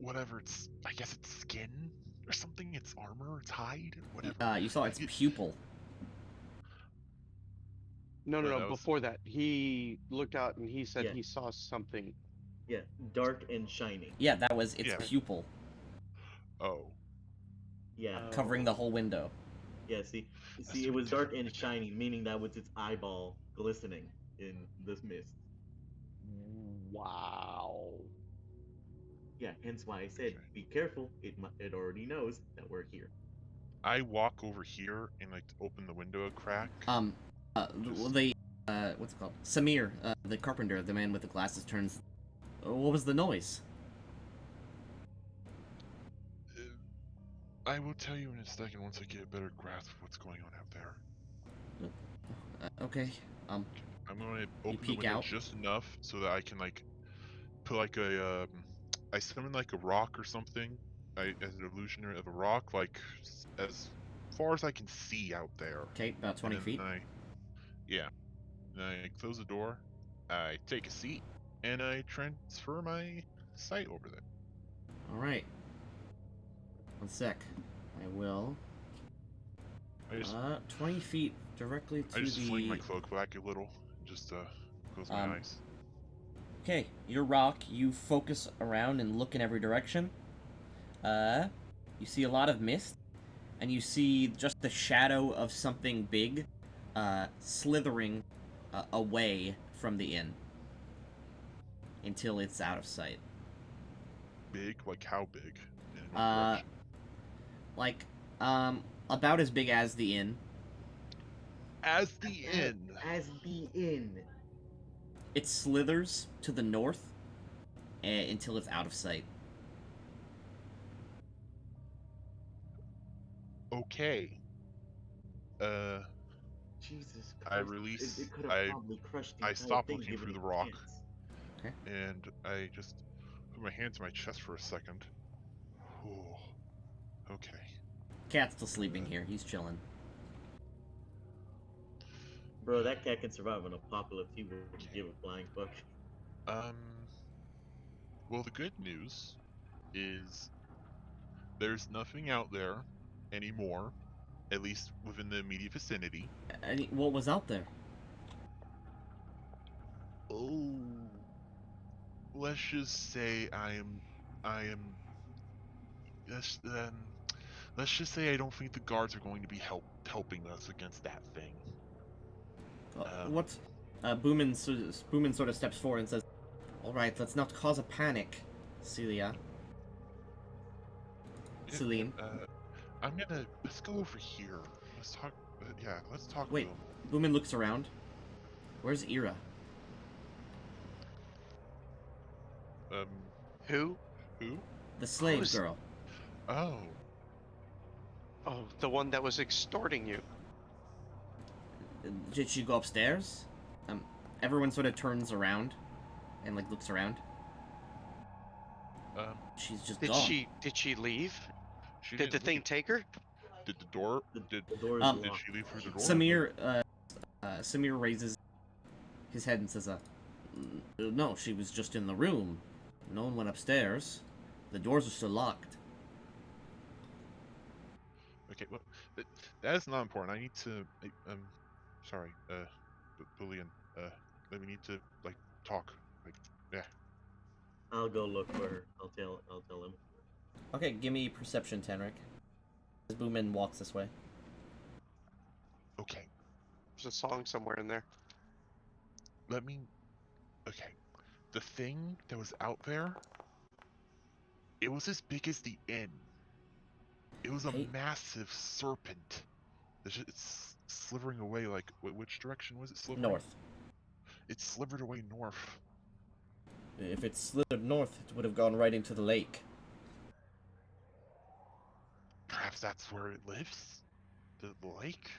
whatever it's. I guess it's skin or something. It's armor. It's hide. Whatever. You saw its You- pupil. No, Oh, that was- before that, he looked out and he said Yeah. he saw something. Yeah, dark and shiny. Yeah, that was its Yeah. pupil Oh. Yeah, covering the whole window. yeah. See, That's it was dark and ridiculous. shiny, meaning that was its eyeball glistening in this mist. Wow. Yeah, hence why I said, Okay. be careful. It already knows that we're here. I walk over here and like open the window a crack. What's it called? Samir, the carpenter, the man with the glasses, turns. What was the noise? I will tell you in a second once I get a better grasp of what's going on out there. Okay. I'm going to open the peek window out? just enough so that I can like put like a I summon like a rock or something. As an illusionary of a rock, like as far as I can see out there. Okay, about 20 And feet. then I close the door. I take a seat and I transfer my sight over there. All right. 1 sec. I will. I just 20 feet directly to I just the. fling my cloak back a little, just close my eyes. Okay, your rock. You focus around and look in every direction. You see a lot of mist, and you see just the shadow of something big, slithering away from the inn until it's out of sight. Big, like how big? In what Uh, direction? Like, about as big as the inn. As the inn. As the inn. It slithers to the north until it's out of sight. Okay. Jesus I Christ. release. It could have I probably crushed the I entire stop thing looking given through the it a rock. chance. And I just put my hand to my chest for a second. Ooh. Okay. Cat's still sleeping here. He's chilling. Bro, that cat can survive an apocalypse. He would give a flying fuck. Well, the good news is there's nothing out there anymore, at least within the immediate vicinity. What was out there? Oh, let's just say let's just say I don't think the guards are going to be helping us against that thing. What? Boomin sort of steps forward and says, "All right, let's not cause a panic, Celia." Celine. Let's go over here. Let's talk. Let's talk. Wait. To them. Boomin looks around. Where's Ira? Who? Who? The slave Who's- girl. Oh, Oh, the one that was extorting you. Did she go upstairs? Everyone sort of turns around and like looks around. She's just Did gone. did she leave? she Did the didn't thing leave. take her? Did the door? The Did door is Um, did locked. she leave through the door? Samir raises his head and says, "No, she was just in the room. No one went upstairs. The doors are still locked." Okay, well, that is not important. I need to. Sorry, Bullion. We need to like talk. Like, yeah. I'll go look for her. I'll tell him. Okay, give me perception, Tenric. As Boomin walks this way. Okay, There's a song somewhere in there. let me. Okay, the thing that was out there. It was as big as the inn. It was a Hey. massive serpent. It's slithering away. Like, which direction was it slithering? North. It slivered away north. If it slithered north, it would have gone right into the lake. Perhaps that's where it lives. The lake.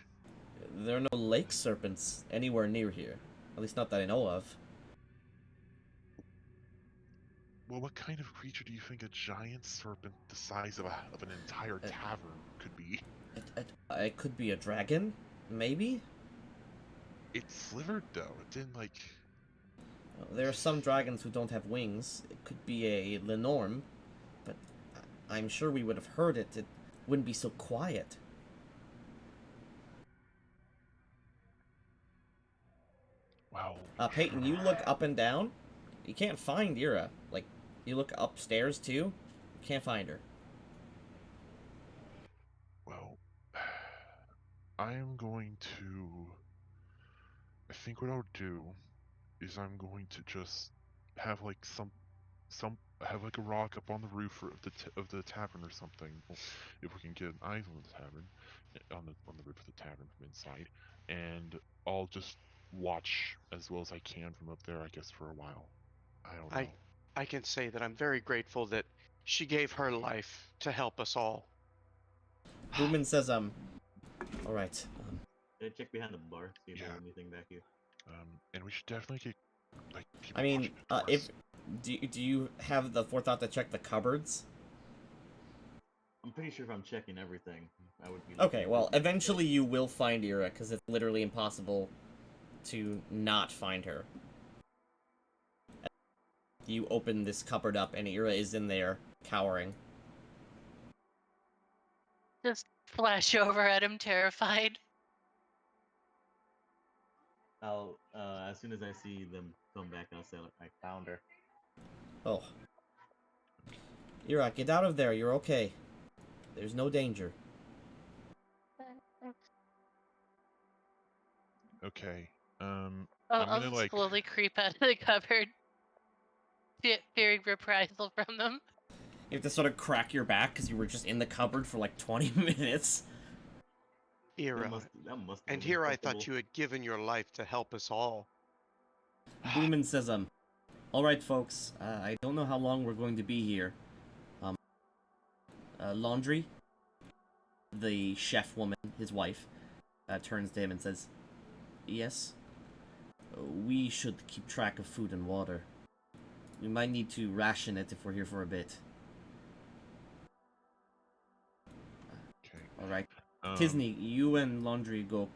There are no lake serpents anywhere near here. At least not that I know of. Well, what kind of creature do you think a giant serpent the size of an entire tavern could be? It could be a dragon, maybe? It slivered though. It didn't like. There are some dragons who don't have wings. It could be a Lenorm, but I'm sure we would have heard it. It wouldn't be so quiet. Wow. Peyton, you look up and down. You can't find Ira. Like, you look upstairs too. You can't find her. Well, I am going to. I think what I'll do is I'm going to just have like have like a rock up on the roof of the tavern or something. If we can get eyes on the tavern, on the roof of the tavern from inside, and I'll just watch as well as I can from up there. I guess for a while. I don't know. I can say that I'm very grateful that she gave her life to help us all. Boomin says, alright. Check behind the bar, see if Yeah. there's anything back here. And we should definitely get like. People I mean, watching the doors. do you have the forethought to check the cupboards? I'm pretty sure if I'm checking everything, I would be. Okay, looking well, for- eventually you will find Ira, because it's literally impossible to not find her. You open this cupboard up, and Ira is in there, cowering. Just flash over at him, terrified. I'll as soon as I see them come back, I'll say I found her. Oh. Ira, get out of there, you're okay. There's no danger. Okay. I'll I'm gonna just like. slowly creep out of the cupboard, fearing reprisal from them. You have to sort of crack your back, because you were just in the cupboard for like 20 minutes. Era. That must have And been here I thought uncomfortable. you had given your life to help us all. Boomin says, alright folks, I don't know how long we're going to be here. Laundry, the chef woman, his wife, turns to him and says, yes, we should keep track of food and water. We might need to ration it if we're here for a bit. Okay. Alright. Um, Tisney, you and Laundry go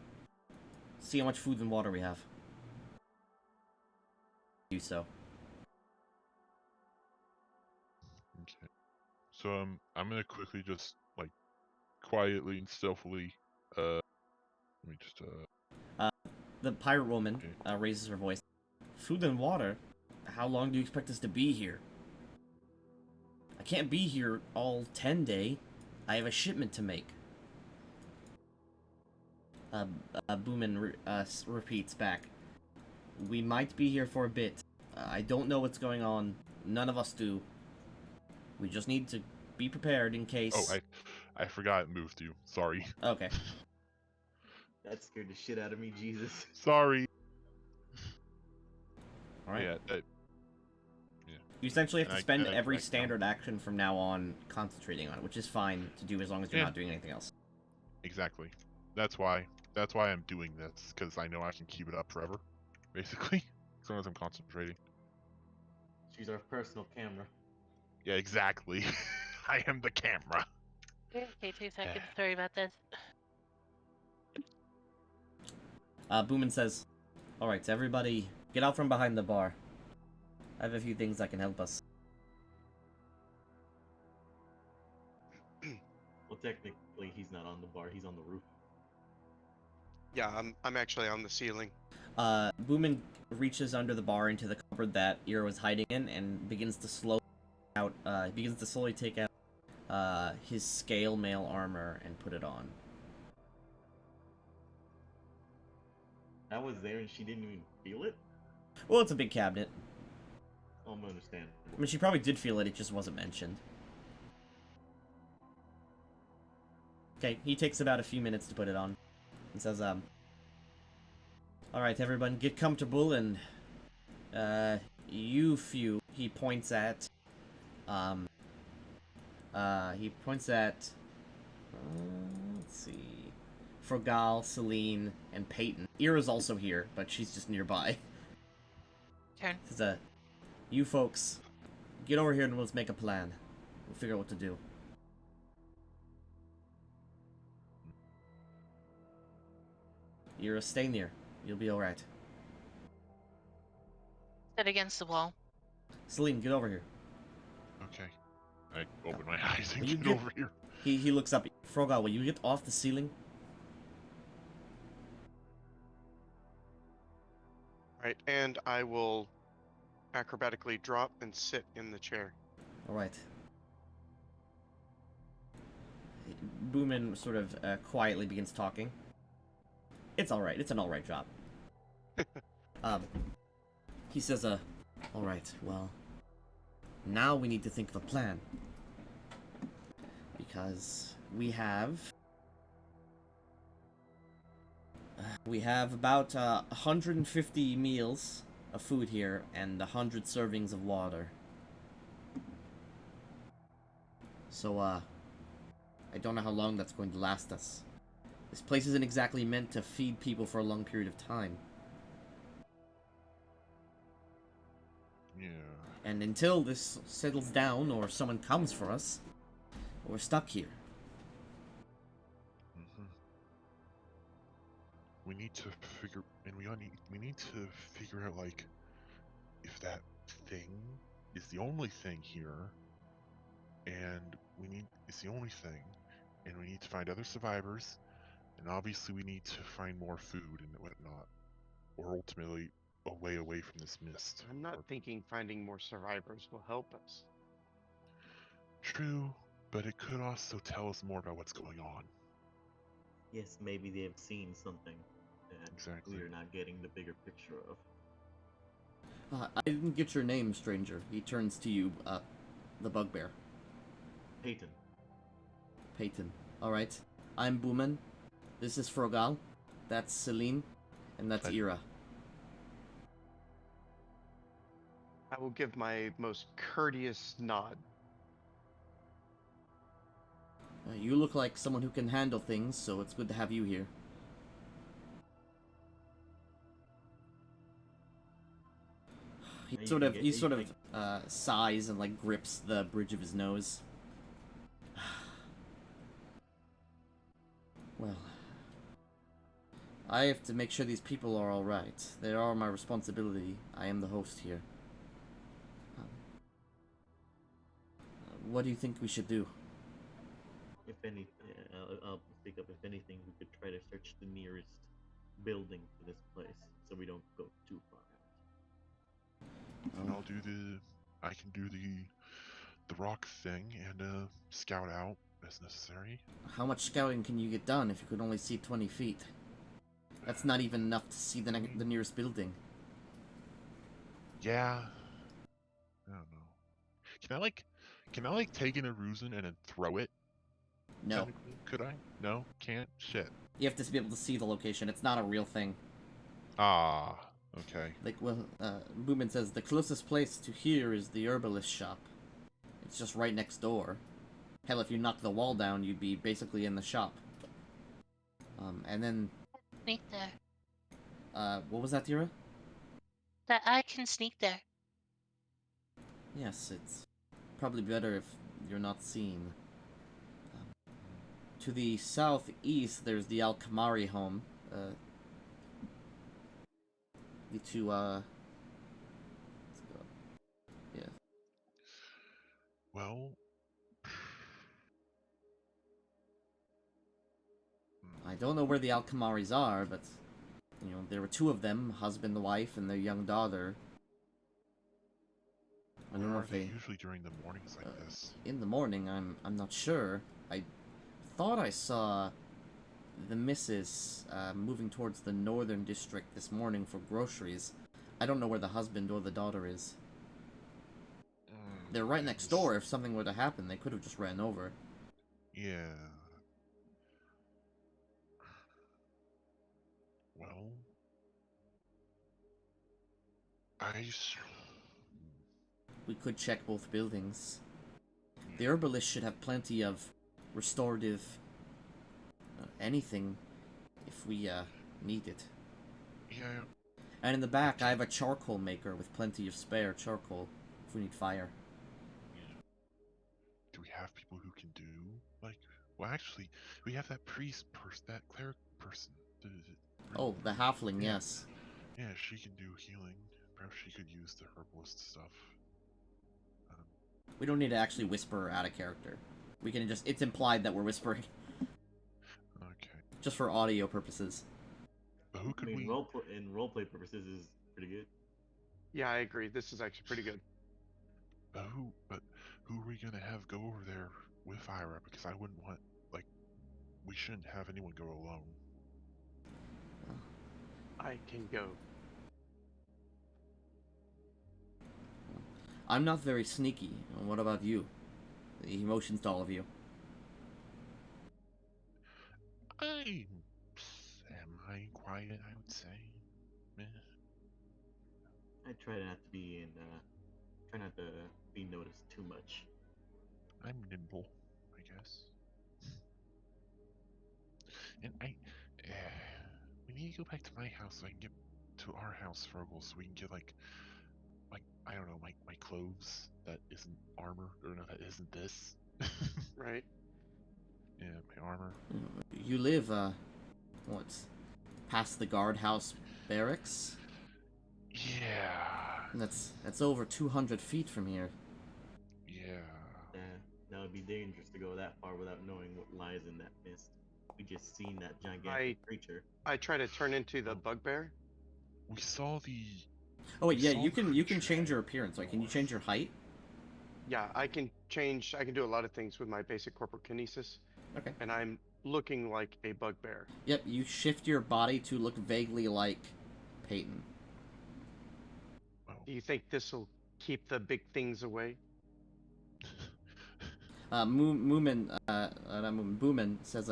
see how much food and water we have. Do so. Okay. So I'm gonna quickly just like quietly and stealthily let me just The pirate woman Okay. raises her voice. Food and water? How long do you expect us to be here? I can't be here all 10 day. I have a shipment to make. Boomin repeats back. We might be here for a bit. I don't know what's going on. None of us do. We just need to be prepared in case. Oh, I forgot it moved you. Sorry. Okay. That scared the shit out of me, Jesus. Sorry. Alright. Yeah. You essentially have to And I- spend and I every connect now. standard action from now on concentrating on it, which is fine to do as long as you're Yeah. not doing anything else. Exactly. That's why I'm doing this, because I know I can keep it up forever, basically, as long as I'm concentrating. She's our personal camera. Yeah, exactly. I am the camera. Okay, 2 seconds. Sorry about this. Boomin says, alright, everybody, get out from behind the bar. I have a few things that can help us. Well, technically, he's not on the bar. He's on the roof. Yeah, I'm actually on the ceiling. Boomin reaches under the bar into the cupboard that Ira was hiding in and begins to slowly take out his scale mail armor and put it on. I was there and she didn't even feel it. Well, it's a big cabinet. I'm gonna understand. I mean, she probably did feel it, it just wasn't mentioned. Okay, he takes about a few minutes to put it on. And says, alright, everyone, get comfortable and, you few, he points at, let's see, Frogal, Celine, and Peyton. Ira's also here, but she's just nearby. Turn. Says, you folks, get over here and let's make a plan. We'll figure out what to do. Ira, stay near. You'll be alright. Sit against the wall. Celine, get over here. Okay. I open my eyes and Will you get get- over here. He looks up. Frogal, will you get off the ceiling? Right, and I will acrobatically drop and sit in the chair. Alright. Boomin sort of quietly begins talking. It's alright. It's an alright job. He says, alright, well, now we need to think of a plan. Because we have about 150 meals of food here and 100 servings of water. So, I don't know how long that's going to last us. This place isn't exactly meant to feed people for a long period of time. Yeah. And until this settles down or someone comes for us, we're stuck here. hmm We need to figure, and we need to figure out like if that thing is the only thing here, and it's the only thing, and we need to find other survivors, and obviously we need to find more food and whatnot, or ultimately a way away from this mist. I'm not thinking finding more survivors will help us. True, but it could also tell us more about what's going on. Yes, maybe they have seen something that Exactly. we're not getting the bigger picture of. I didn't get your name, stranger. He turns to you, the bugbear. Peyton. Peyton. Alright. I'm Boomin. This is Frogal. That's Celine. And that's Hi. Ira. I will give my most courteous nod. You look like someone who can handle things, so it's good to have you here. He You sort can of, get- he you sort of can- sighs and like grips the bridge of his nose. Well, I have to make sure these people are all right. They are my responsibility. I am the host here. What do you think we should do? If any, I'll speak up. If anything, we could try to search the nearest building to this place, so we don't go too far out. And I can do the rock thing and scout out as necessary. How much scouting can you get done if you could only see 20 feet? That's not even enough to see the nearest building. Yeah. I don't know. Can I like take an Aruzen and then throw it? No. Technically? Could I? No, can't. Shit. You have to be able to see the location. It's not a real thing. Ah. Okay. Like, well, Boomin says the closest place to here is the herbalist shop. It's just right next door. Hell, if you knock the wall down, you'd be basically in the shop. And then, Sneak there. what was that, Tira? That I can sneak there. Yes, it's probably better if you're not seen. To the southeast, there's the Alkamari home. The two, let's go. Yeah. Well. I don't know where the Alkamaris are, but, you know, there were two of them, husband and wife, and their young daughter. I don't know Where if are they... usually during the mornings like this. In the morning, I'm not sure. I thought I saw the missus moving towards the northern district this morning for groceries. I don't know where the husband or the daughter is. They're right next door. If something were to happen, they could have just ran over. Yeah. Well, We could check both buildings. The herbalist should have plenty of restorative anything if we need it. Yeah. And in the back, I have a charcoal maker with plenty of spare charcoal if we need fire. Do we have people who can do like? Well, actually, we have that priest person, that cleric person. Oh, the halfling, Yeah. yes. Yeah, she can do healing. Perhaps she could use the herbalist stuff. We don't need to actually whisper out of character. We can just, it's implied that we're whispering, Okay. just for audio purposes. But who I could mean, we? roleplay purposes is pretty good. Yeah, I agree. This is actually pretty good. But who are we gonna have go over there with Ira? Because I wouldn't want we shouldn't have anyone go alone. I can go. I'm not very sneaky. What about you? He motions to all of you. I'm semi-quiet, I would say. Meh. I try not to be try not to be noticed too much. I'm nimble, I guess. And we need to go back to my house so I can get to our house, Frogel, so we can get like I don't know, my clothes that isn't armor, or no, that isn't this. Right? Yeah, my armor. You live, what, past the guardhouse barracks? Yeah. And that's over 200 feet from here. Yeah. That would be dangerous to go that far without knowing what lies in that mist. We just seen that gigantic I- creature. I try to turn into the bugbear. We saw the. Oh wait, We yeah, saw you can creature change your head appearance. Like, can you north. change your height? Yeah, I can change. I can do a lot of things with my basic corporal kinesis. Okay. And I'm looking like a bugbear. Yep, you shift your body to look vaguely like Peyton. Oh. Do you think this will keep the big things away? Moomin, not Moomin, Boomin says,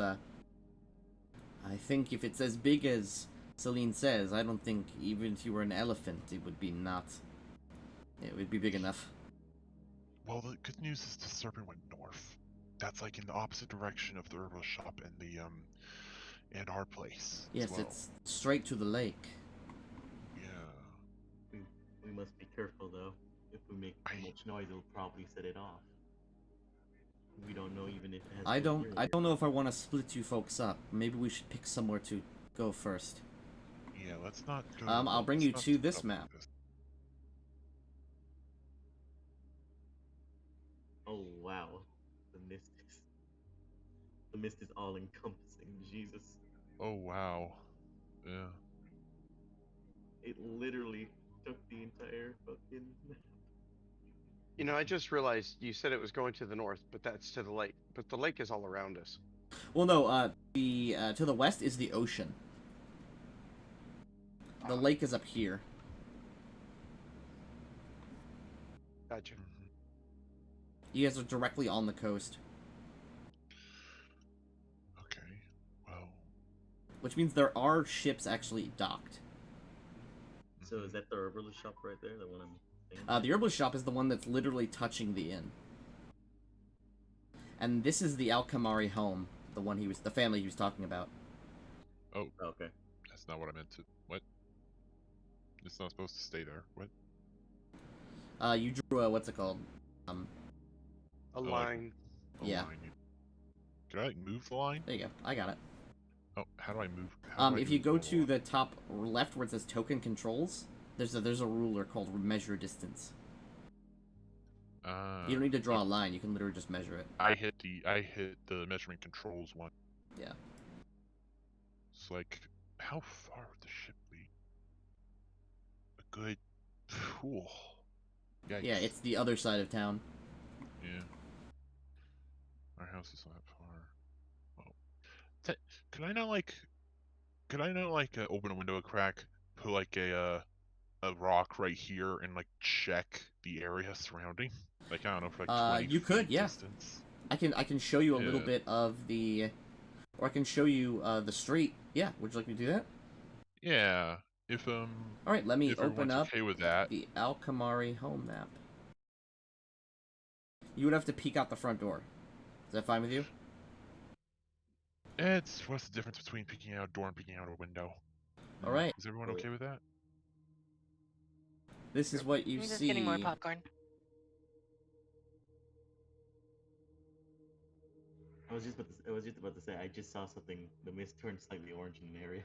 I think if it's as big as Celine says, I don't think even if you were an elephant, it would be not. It would be big enough. Well, the good news is the serpent went north. That's like in the opposite direction of the herbal shop and the and our place. Yes, as well. it's straight to the lake. Yeah. We must be careful though. If we make too much noise, it'll probably set it off. We don't know even if it has. I don't hearing. know if I want to split you folks up. Maybe we should pick somewhere to go first. Yeah. Let's not go. I'll bring let's you not to split this up map. like this. Oh wow, the mist is all encompassing. Jesus, Oh wow. Yeah. it literally took the entire fucking. You know, I just realized you said it was going to the north, but that's to the lake. But the lake is all around us. Well, no. The to the west is the ocean. The lake is up here. Gotcha. Mhm. You guys are directly on the coast, Okay. Well. which means there are ships actually docked. So is that the herbalist shop right there? The one I'm thinking? The herbalist shop is the one that's literally touching the inn. And this is the Alkamari home, the family he was talking about. Oh, Okay. that's not what I meant to. What? It's not supposed to stay there. What? You drew a, what's it called? A Oh, like- line. A Yeah. line. Can I like move the line? There you go. I got it. Oh, how do I move? How do I If you move go the to line? the top left where it says token controls, there's a ruler called measure distance. You don't need to draw a line. You can literally just measure it. I hit the measurement controls one. Yeah. It's like, how far would the ship be? A good. Cool. Yikes. Yeah, it's the other side of town. Yeah. Our house is not far. Oh. Could I not like? Could I not like open a window a crack, put like a rock right here, and like check the area surrounding? Like I don't know, for like 20 you could, feet yeah. distance. I can show you a little Yeah. bit of the, or I can show you the street. Yeah, would you like me to do that? Yeah. If All right, let me if open everyone's up okay with that. the Alkamari home map. You would have to peek out the front door. Is that fine with you? It's what's the difference between peeking out a door and peeking out a window? All right. Is everyone okay with that? This is what you I'm just see. getting more popcorn. I was just about to say I just saw something. The mist turned slightly orange in an area.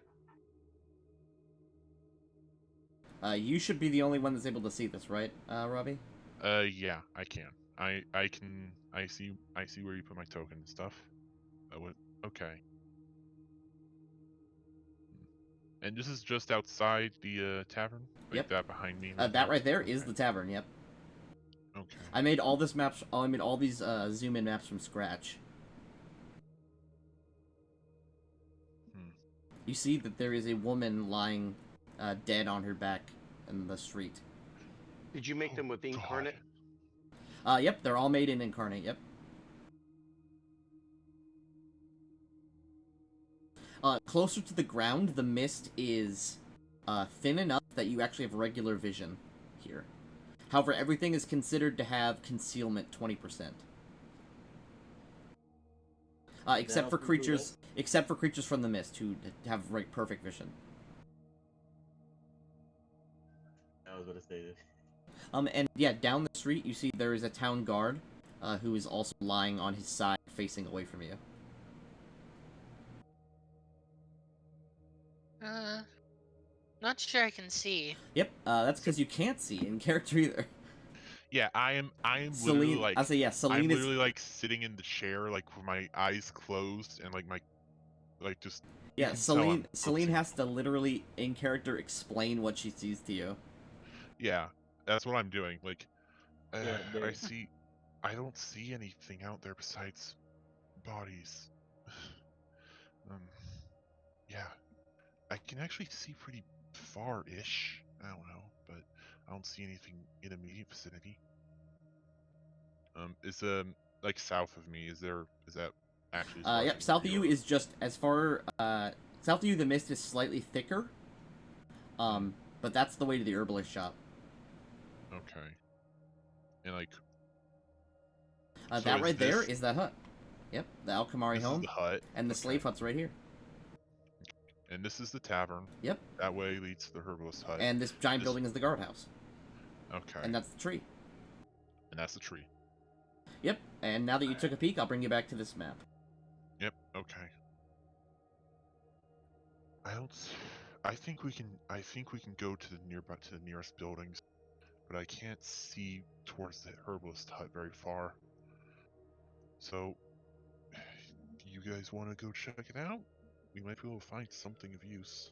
You should be the only one that's able to see this, right, Robbie? Yeah, I can. I can. I see where you put my token and stuff. Okay. And this is just outside the tavern. Like Yep. that behind me. That right there is the tavern. Yep. Okay. I made all this maps. I made all these zoom in maps from scratch. Hmm. You see that there is a woman lying dead on her back in the street. Did you make them with God. incarnate? Yep, they're all made in Incarnate. Yep. Closer to the ground, the mist is thin enough that you actually have regular vision here. However, everything is considered to have concealment 20%. Except for creatures, from the mist who have perfect vision. I was about to say this. And yeah, down the street you see there is a town guard, who is also lying on his side, facing away from you. Not sure I can see. Yep, that's because you can't see in character either. Yeah, I am literally Celine, like. I say yeah, I'm Celine is. literally like sitting in the chair, like with my eyes closed and like my, like just. you Yeah, can tell I'm Celine focusing. has to literally in character explain what she sees to you. Yeah, that's what I'm doing. Like, Yeah, I see. I don't see anything out there besides bodies. Yeah, I can actually see pretty far-ish. I don't know, but I don't see anything in immediate vicinity. Is like south of me? Is that actually? As far as I Yep, can south of see, you or- is just as far South of you, the mist is slightly thicker. But that's the way to the herbalist shop. Okay. And like, So That is right there this- is that hut. Yep, the Alkamari this is home, the hut, and the okay. slave hut's right here. and this is the tavern. Yep. That way leads to the herbalist hut. And this giant This- building is the guardhouse, Okay. and that's the tree. And that's the tree. Yep. And now that you took a peek, I'll bring you back to this map. Yep. Okay. I don't. I think we can. I think we can go to the nearest buildings, but I can't see towards the herbalist hut very far. So, do you guys want to go check it out? We might be able to find something of use.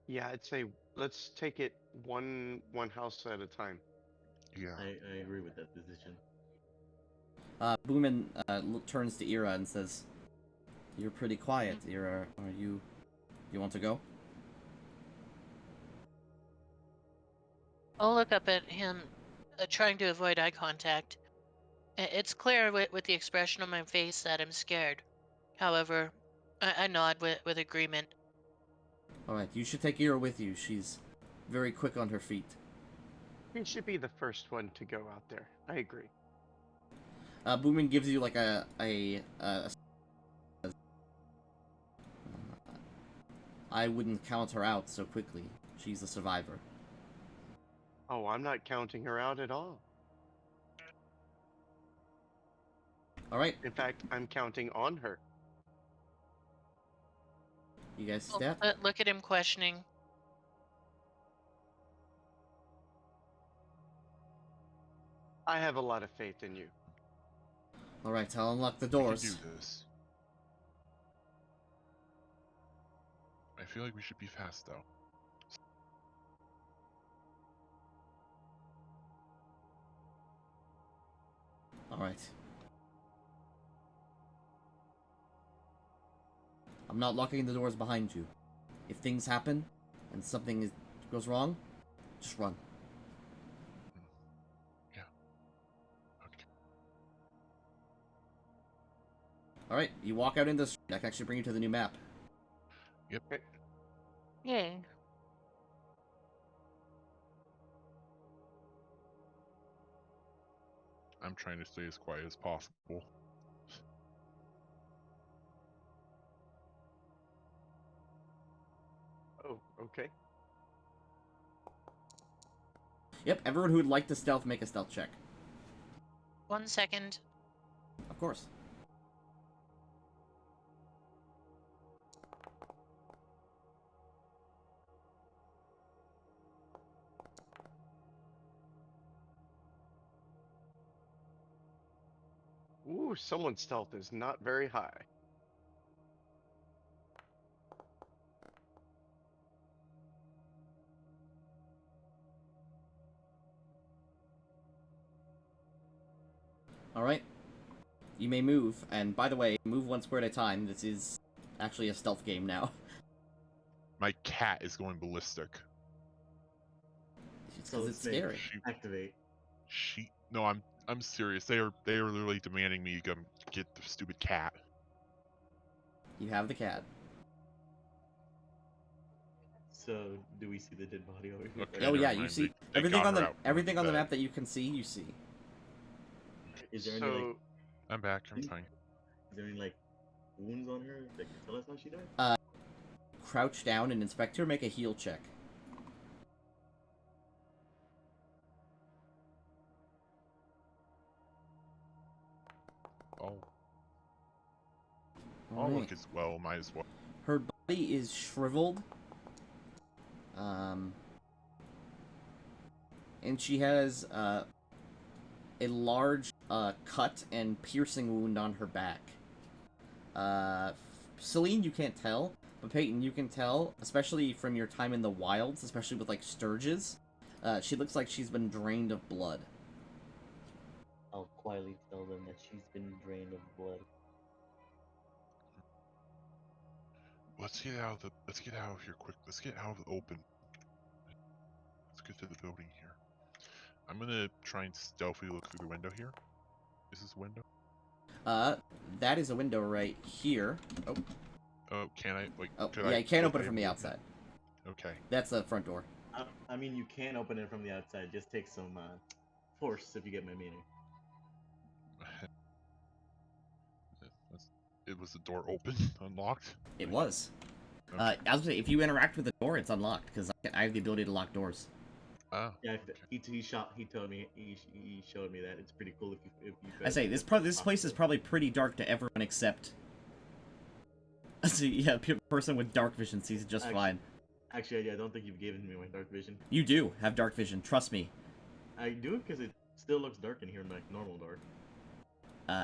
Yeah, I'd say let's take it one house at a time. Yeah. I agree with that decision. Boomin turns to Ira and says, "You're pretty quiet, Ira. Are you? You want to go?" I'll look up at him, trying to avoid eye contact. It's clear with the expression on my face that I'm scared. However, I nod with agreement. All right. You should take Ira with you. She's very quick on her feet. He should be the first one to go out there. I agree. Boomin gives you like I wouldn't count her out so quickly. She's a survivor. Oh, I'm not counting her out at all. All right. In fact, I'm counting on her. You guys Oh, step. look at him questioning. I have a lot of faith in you. All right. I'll unlock the We can doors. do this. I feel like we should be fast though. All right. I'm not locking the doors behind you. If things happen and something goes wrong, just run. Okay. All right. You walk out into the street. I can actually bring you to the new map. Yep. Yay. I'm trying to stay as quiet as possible. Oh, okay. Yep. Everyone who would like to stealth, make a stealth check. 1 second. Of course. Ooh, someone's stealth is not very high. All right. You may move, and by the way, move 1 square at a time. This is actually a stealth game now. My cat is going ballistic. It's So because let's it's make- scary. Activate. No, I'm serious. They are literally demanding me to get the stupid cat. You have the cat. So, do we see the dead body over here? Okay. Oh never yeah, you mind. see They everything got on her the out. everything on the Bad. map that you can see. You see. Is there So, any like I'm back. I'm fine. is there any like wounds on her that can tell us how she died? Crouch down and inspect her. Make a heal check. Oh, I'll Alright. look as well. Might as well. Her body is shriveled. And she has a large cut and piercing wound on her back. Celine, you can't tell, but Peyton, you can tell, especially from your time in the wilds, especially with like sturges. She looks like she's been drained of blood. I'll quietly tell them that she's been drained of blood. Let's get out of here quick. Let's get out of the open. Let's get to the building here. I'm gonna try and stealthily look through the window here. Is this a window? That is a window right here. Oh, Oh, can I like? Oh, could yeah, I you can't was open it from the able- outside. Okay. That's the front door. I mean, you can open it from the outside. Just take some force, if you get my meaning. It was the door open, unlocked. It was. Okay. I was gonna say, if you interact with the door, it's unlocked, because I have the ability to lock doors. Ah. Yeah, okay. he told me he showed me that. It's pretty cool if you. I say, this place is probably pretty dark to everyone except... So, yeah, person with dark vision sees it just fine. Actually, I don't think you've given me my dark vision. You do have dark vision, trust me. I do it because it still looks dark in here, like normal dark.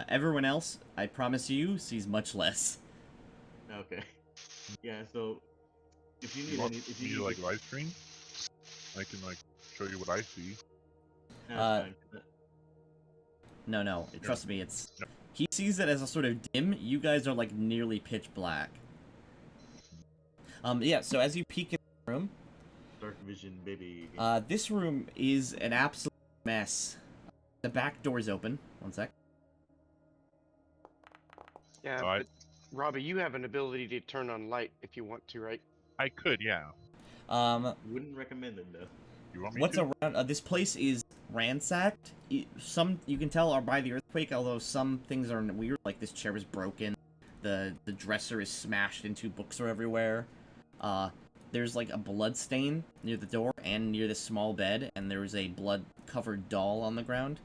Everyone else, I promise you, sees much less. Okay. Yeah, so if you You need want any, if me you to need like live stream? I can like show you what I see. that's fine. No, trust me, it's... Yep. He sees it as a sort of dim, you guys are like nearly pitch black. Yeah, so as you peek in the room, Dark vision, baby. this room is an absolute mess. The back door's open. One sec. Yeah, Alright. but Robbie, you have an ability to turn on light if you want to, right? I could, yeah. Wouldn't recommend it though. You want me What's to? around? This place is ransacked. Some you can tell are by the earthquake, although some things are weird. Like this chair is broken. The dresser is smashed into. Books are everywhere. There's like a blood stain near the door and near the small bed, and there is a blood-covered doll on the ground.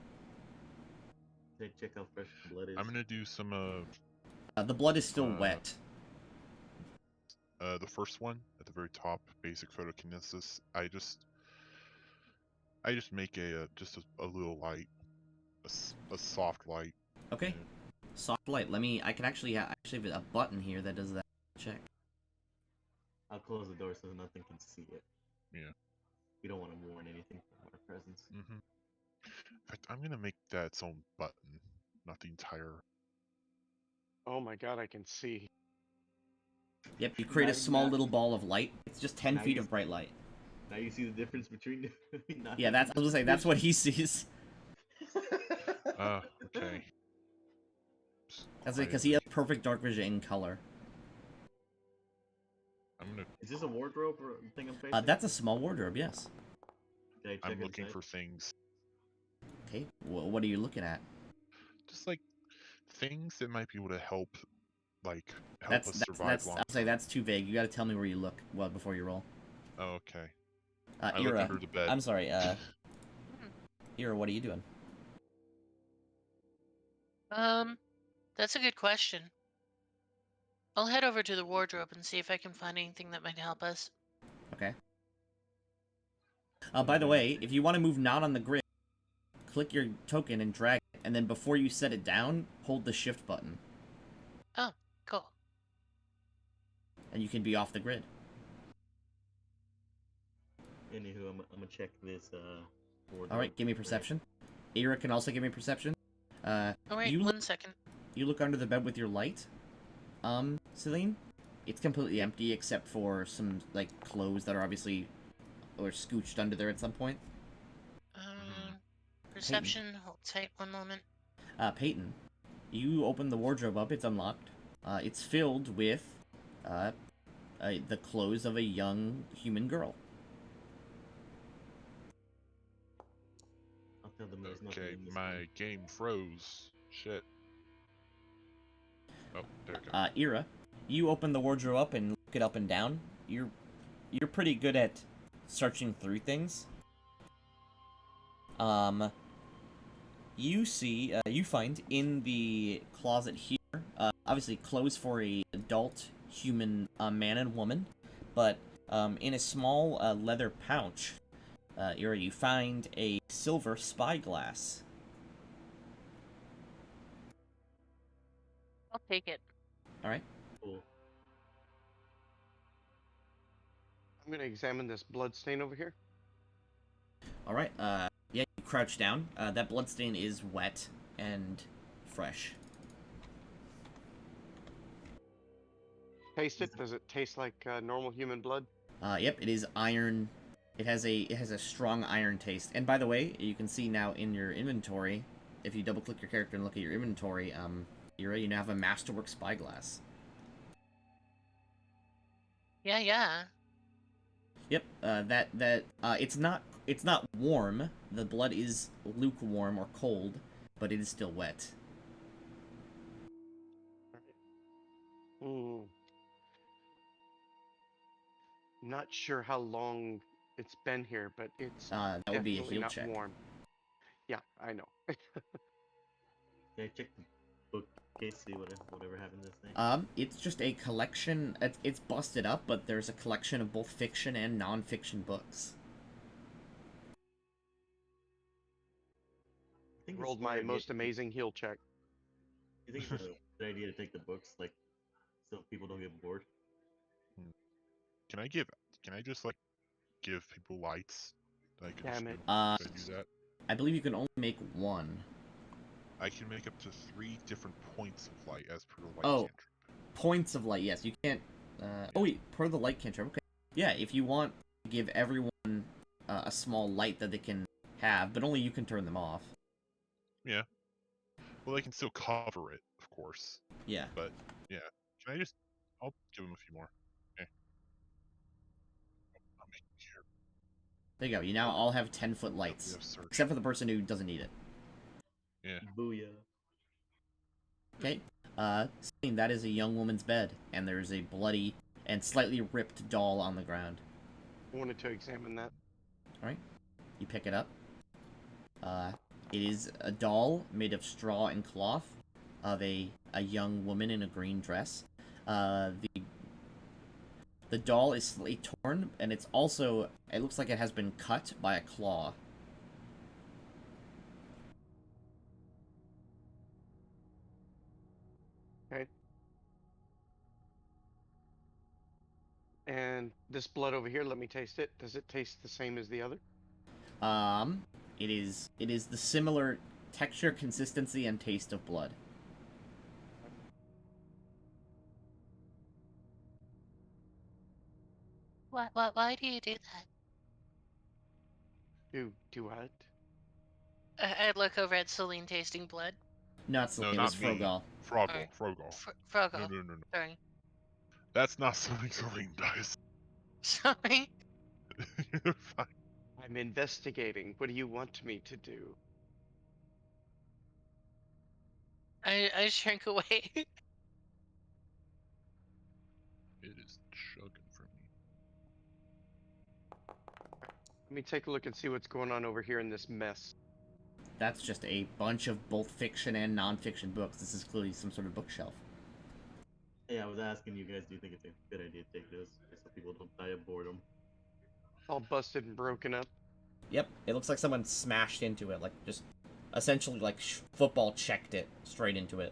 Check how fresh the blood is. I'm gonna do some The blood is still wet. the first one at the very top, basic photokinesis. I just make a just a little light, a soft light. Okay. Soft light. I can actually have a button here that does that. Check. I'll close the door so nothing can see it. Yeah. We don't want to warn anything from our presence. Mm-hmm. In fact, I'm gonna make that its own button, not the entire. Oh my god, I can see. Yep, you create a Now- small now- little ball of light. It's just 10 now feet you- of bright light. Now you see the difference between. Yeah, I was gonna say, that's what he sees. Okay. That's because he has perfect dark vision in color. I'm gonna. Is this a wardrobe or thing I'm facing? That's a small wardrobe, yes. Can I check I'm looking inside? for things, Okay, what are you looking at? just like things that might be able to help, like help That's us survive long. I'll say that's too vague. You gotta tell me where you look before you roll. Oh, okay. I look Ira, under the bed. I'm sorry, Ira, what are you doing? That's a good question. I'll head over to the wardrobe and see if I can find anything that might help us. Okay. By the way, if you want to move not on the grid, click your token and drag it, and then before you set it down, hold the shift button, Oh, cool. and you can be off the grid. Anywho, I'm gonna check this wardrobe. All right, give me perception. Ira can also give me perception. Oh, wait, you 1 second. You look under the bed with your light. Celine, it's completely empty except for some like clothes that are obviously or scooched under there at some point. Perception, hold tight 1 moment. Peyton, you open the wardrobe up. It's unlocked. It's filled with the clothes of a young human girl. I'll tell them there's nothing Okay, in this my room. game froze. Shit. Oh, there we go. Ira, you open the wardrobe up and look it up and down. You're pretty good at searching through things. You see, you find in the closet here, obviously clothes for a adult human man and woman, but in a small leather pouch, Ira, you find a silver spyglass. I'll take it. All right. Cool. I'm gonna examine this blood stain over here. All right. Yeah, you crouch down. That bloodstain is wet and fresh. Taste it. Does it taste like normal human blood? Yep, it is iron. It has a strong iron taste. And by the way, you can see now in your inventory, if you double click your character and look at your inventory, Ira, you now have a Masterwork spyglass. Yeah, yeah. Yep. It's not warm. The blood is lukewarm or cold, but it is still wet. Mm, not sure how long it's been here, but it's That would be a definitely heal not check. warm. Yeah, I know. Can I check the bookcase, see whatever happened to this thing? It's just a collection. It's busted up, but there's a collection of both fiction and non-fiction books. I think it's Rolled smart my idea most to take- amazing heal check. You think it's a good idea to take the books, like, so people don't get bored? Can I just like give people lights? Like, Damn it. can I do that? I believe you can only make one. I can make up to 3 different points of light as per the light Oh. cantrip. Points of light. Yes, you can't. Oh wait, per the light cantrip. Okay. Yeah, if you want to give everyone a small light that they can have, but only you can turn them off. Well, they can still cover it, of course. Yeah. But yeah, can I just? I'll give them a few more. Okay. I'll make here. There you go. You now all have 10-foot We lights, have search. except for the person who doesn't need it. Yeah. Booyah. Okay. Seeing that is a young woman's bed, and there's a bloody and slightly ripped doll on the ground. I wanted to examine that. You pick it up. It is a doll made of straw and cloth of a young woman in a green dress. The doll is slightly torn, and it looks like it has been cut by a claw. Okay. And this blood over here, let me taste it. Does it taste the same as the other? It is the similar texture, consistency, and taste of blood. Why do you do that? Do what? I look over at Celine tasting blood. No, it's, No, it not was me. Frogall. Froggle. Alright. Frogall. Froggle. No. Sorry. That's not something Celine does. Sorry. You're fine. I'm investigating. What do you want me to do? I shrink away. It is chugging from me. Let me take a look and see what's going on over here in this mess. That's just a bunch of both fiction and non-fiction books. This is clearly some sort of bookshelf. Yeah, I was asking you guys, do you think it's a good idea to take this, just so people don't die of boredom? All busted and broken up. Yep, it looks like someone smashed into it, like just essentially like football checked it straight into it.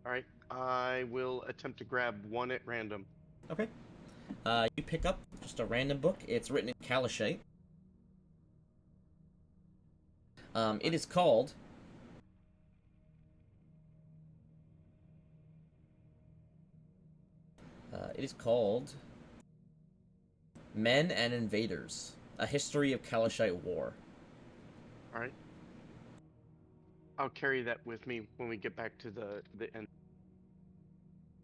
All right. I will attempt to grab one at random. Okay. You pick up just a random book. It's written in Kalashite. It is called Men and Invaders: A History of Kalashite War. All right. I'll carry that with me when we get back to the end.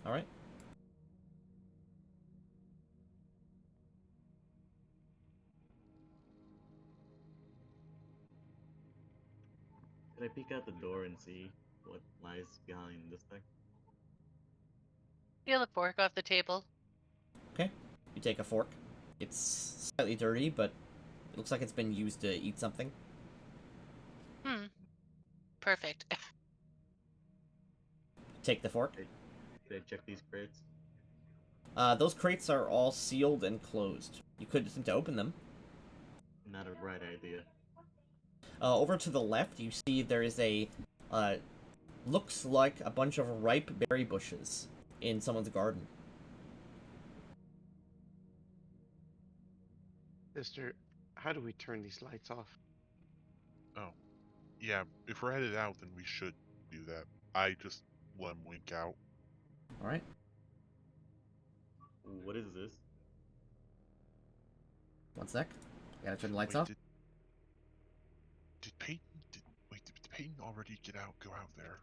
All right. Can I peek out the door and see what lies behind this thing? Peel the fork off the table. Okay. You take a fork. It's slightly dirty, but it looks like it's been used to eat something. Perfect. Take the fork. Can I check these crates? Those crates are all sealed and closed. You could attempt to open them. Not a bright idea. Over to the left, you see there is a, looks like a bunch of ripe berry bushes in someone's garden. Sister, how do we turn these lights off? Yeah, if we're headed out, then we should do that. I just let him wink out. Alright. What is this? One sec. Gotta turn the lights Wait, off. Did Peyton? Did Peyton already go out there?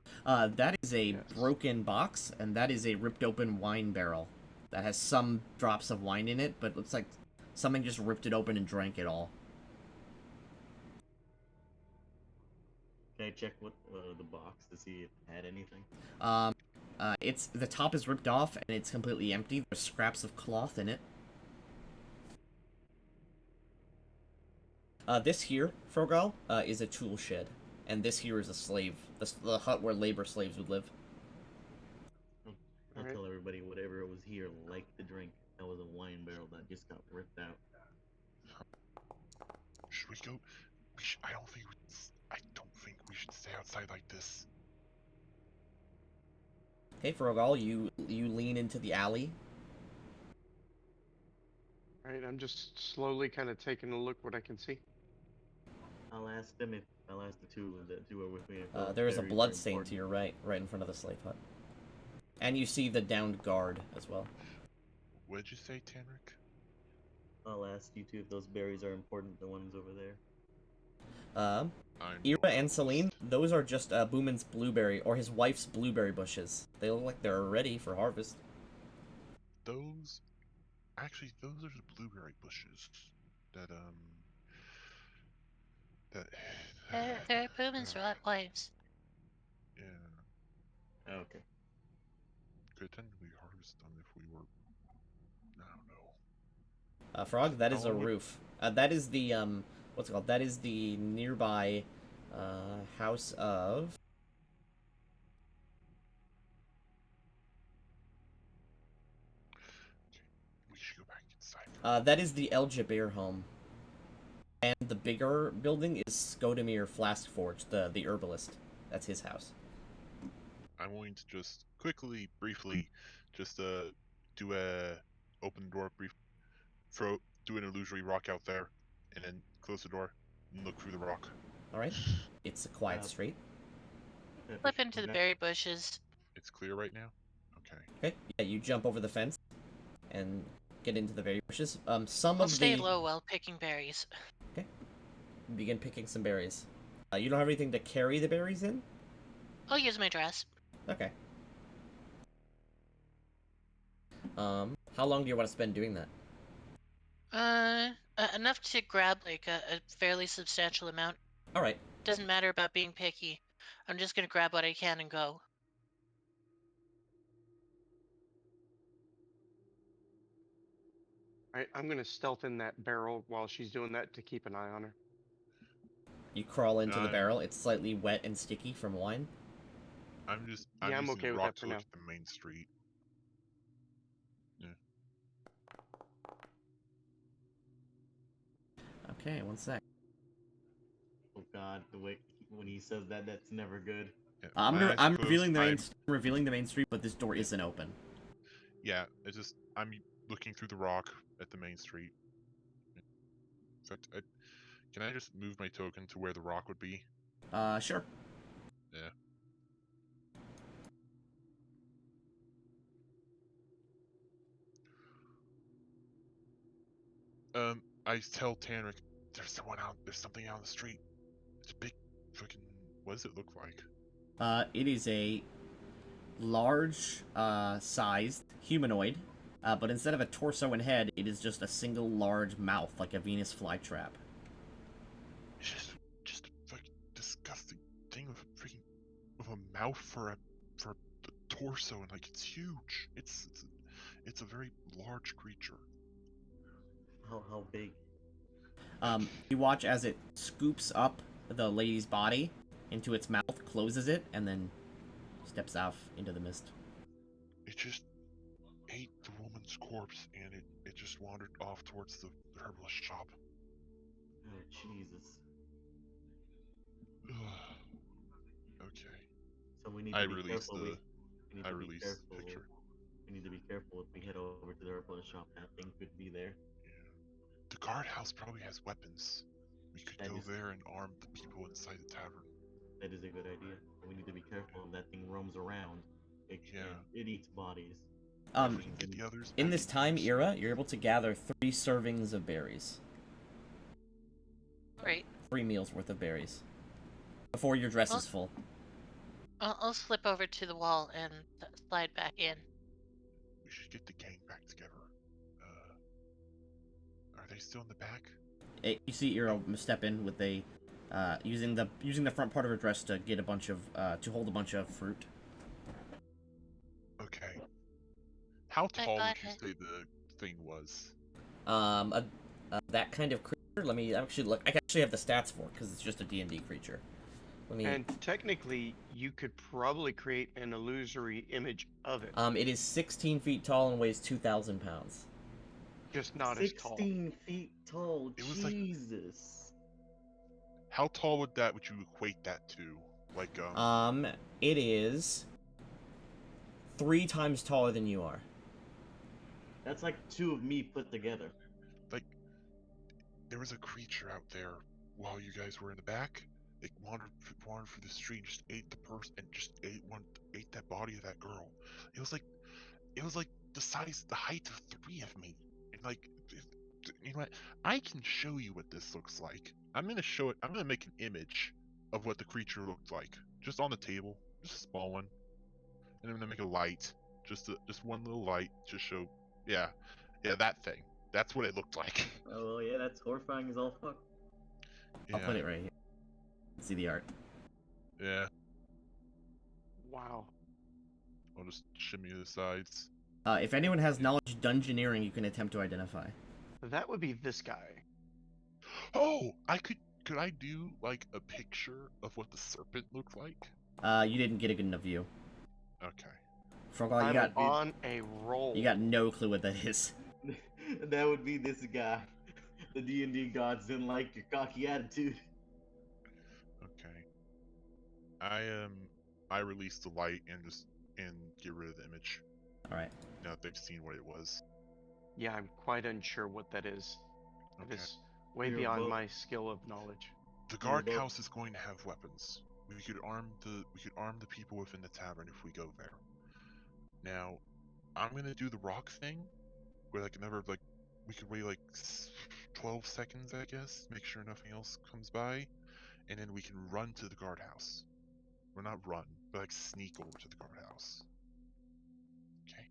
That is a Yes. broken box, and that is a ripped open wine barrel. that has some drops of wine in it, but looks like something just ripped it open and drank it all. Can I check what the box to see if it had anything? It's the top is ripped off and it's completely empty. There's scraps of cloth in it. This here, Frogal, is a tool shed, and this here is a slave, the hut where labor slaves would live. I'll Alright. tell everybody whatever was here liked the drink. That was a wine barrel that just got ripped out. Should we go? I don't think. I don't think we should stay outside like this. Okay, Frogal, you lean into the alley. Right, I'm just slowly kind of taking a look what I can see. I'll ask them if I'll ask the two that are with me. If There is a berries are blood stain to important. your right in front of the slave hut. And you see the downed guard as well. What did you say, Tanric? I'll ask you two if those berries are important. The ones over there. I'm Ira not and Celine, listening. those are just Boomin's blueberry, or his wife's blueberry bushes. They look like they're ready for harvest. Those, actually, those are the blueberry bushes that that. They're Boomin's wives. Yeah, Okay. good thing we harvest them if we were. I don't know. Frog, that is How a long would- roof. That is the what's it called? That is the nearby house of. We should go back inside. That is the El Jaber home. And the bigger building is Skodemir Flask Forge, the herbalist. That's his house. I'm going to just quickly, briefly, just do a open the door, do an illusory rock out there, and then close the door and look through the rock. All right, it's a quiet Uh, street. Flip into the berry bushes. It's clear right now. Okay. Okay, yeah, you jump over the fence and get into the berry bushes. Some I'll of stay the low while picking berries. begin picking some berries. You don't have anything to carry the berries in? I'll use my dress. Okay. How long do you want to spend doing that? Enough to grab like a fairly substantial amount. All right. Doesn't matter about being picky. I'm just gonna grab what I can and go. Alright, I'm gonna stealth in that barrel while she's doing that to keep an eye on her. You crawl into the Nice. barrel. It's slightly wet and sticky from wine. I'm Yeah, I'm using okay the with rock that for to look now. at the main street. Okay, one sec. Oh God, the way when he says that, that's never good. Yeah, I'm my gonna, eyes I'm closed, revealing the main revealing the main street, but this door isn't open. Yeah, I'm looking through the rock at the main street. In fact, can I just move my token to where the rock would be? Sure. Yeah. I tell Tanric, there's something out on the street. It's a big fucking. What does it look like? It is a large, sized humanoid, but instead of a torso and head, it is just a single large mouth, like a Venus flytrap. It's just a fucking disgusting thing with a mouth for a torso, and like it's huge. It's a very large creature. How big? You watch as it scoops up the lady's body into its mouth, closes it, and then steps off into the mist. It just ate the woman's corpse, and it just wandered off towards the herbalist shop. Oh Jesus! Okay. So we need I to be released careful. the We need I to be released careful. the picture. We need to be careful if we head over to the herbalist shop. That thing could be there. Yeah. The guardhouse probably has weapons. We could That go is- there and arm the people inside the tavern. That is a good idea. We need to be careful if that thing roams around. Yeah. It eats bodies. If we can get the others In back this into time the era, city. you're able to gather 3 servings of berries. Great. 3 meals worth of berries. Before your dress is full. I'll slip over to the wall and slide back in. We should get the gang back you still in the back? You see Ira step in with a using the front part of her dress to get a bunch of to hold a bunch of fruit. Okay. How I tall would got you it. say the thing was? That kind of creature. Let me actually look. I actually have the stats for it because it's just a D&D creature. Let me. And technically, you could probably create an illusory image of it, It is 16 feet tall and weighs 2,000 pounds. just not as tall. 16 feet tall. It was like- Jesus. How tall would you equate that to? Like, It is 3 times taller than you are. That's like 2 of me put together. like, there was a creature out there while you guys were in the back. It wandered through the street and just ate the person and just ate that body of that girl. It was like the height of 3 of me. And like, you know what? I can show you what this looks like. I'm gonna show it. I'm gonna make an image of what the creature looked like, just on the table, just a small one, and I'm gonna make a light, just one little light, just show. Yeah, that thing. That's what it looked like. Oh, well, yeah, that's horrifying as all fuck. I'll Yeah, put it right here. See the art. yeah. Wow. I'll just shimmy the sides. If anyone has knowledge dungeoneering, you can attempt to identify. That would be this guy. Oh, could I do like a picture of what the serpent looked like? You didn't get a good enough view. Okay. Frogall, I'm you got on a roll. you got no clue what that is. That would be this guy. The D&D gods didn't like your cocky attitude. Okay. I release the light and get rid of the image. All right. Now that they've seen what it was. Yeah, I'm quite unsure what that is. Okay. It is way You're beyond both- my skill of knowledge. The You're both- guardhouse is going to have weapons. We could arm the people within the tavern if we go there. Now, I'm gonna do the rock thing, where like we could wait like 12 seconds, I guess, make sure nothing else comes by, and then we can run to the guardhouse. Well, not run, but like sneak over to the guardhouse. Okay.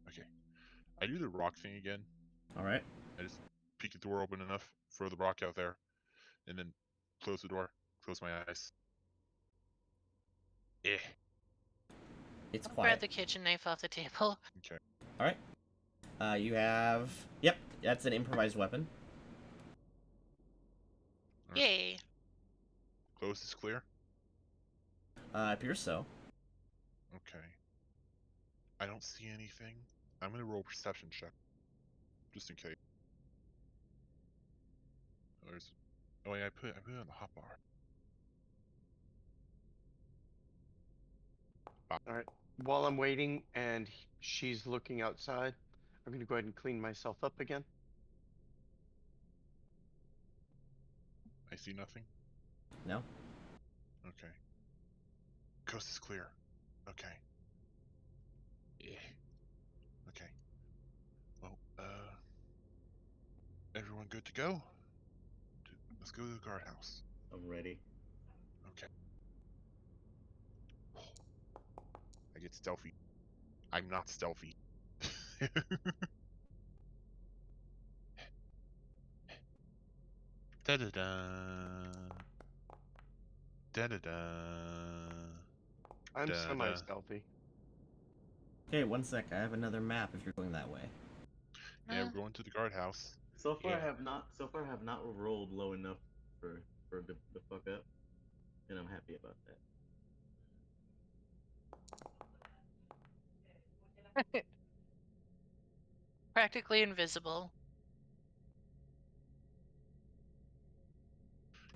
Okay. I do the rock thing again. All right. I just peek the door open enough, throw the rock out there, and then close the door, close my eyes. Eh. It's Grab quiet. the kitchen knife off the table. Okay. All right. You have. Yep. That's an improvised weapon. Alright. Yay. Close is clear? Appears so. Okay. I don't see anything. I'm gonna roll a perception check. Just in case. Oh yeah, I put it on the hotbar. While I'm waiting and she's looking outside, I'm gonna go ahead and clean myself up again. I see nothing. No. Okay. Coast is clear. Okay. Yeah. Okay. Well, everyone good to go? Let's go to the guardhouse. I'm ready. Okay. I get stealthy. I'm not stealthy. Da da da. Da da da. I'm Da-da. semi-stealthy. Okay, one sec. I have another map if you're going that way. Yeah, Uh, we're going to the guardhouse. So far, Yeah. I have not rolled low enough for the fuck up, and I'm happy about that. Practically invisible.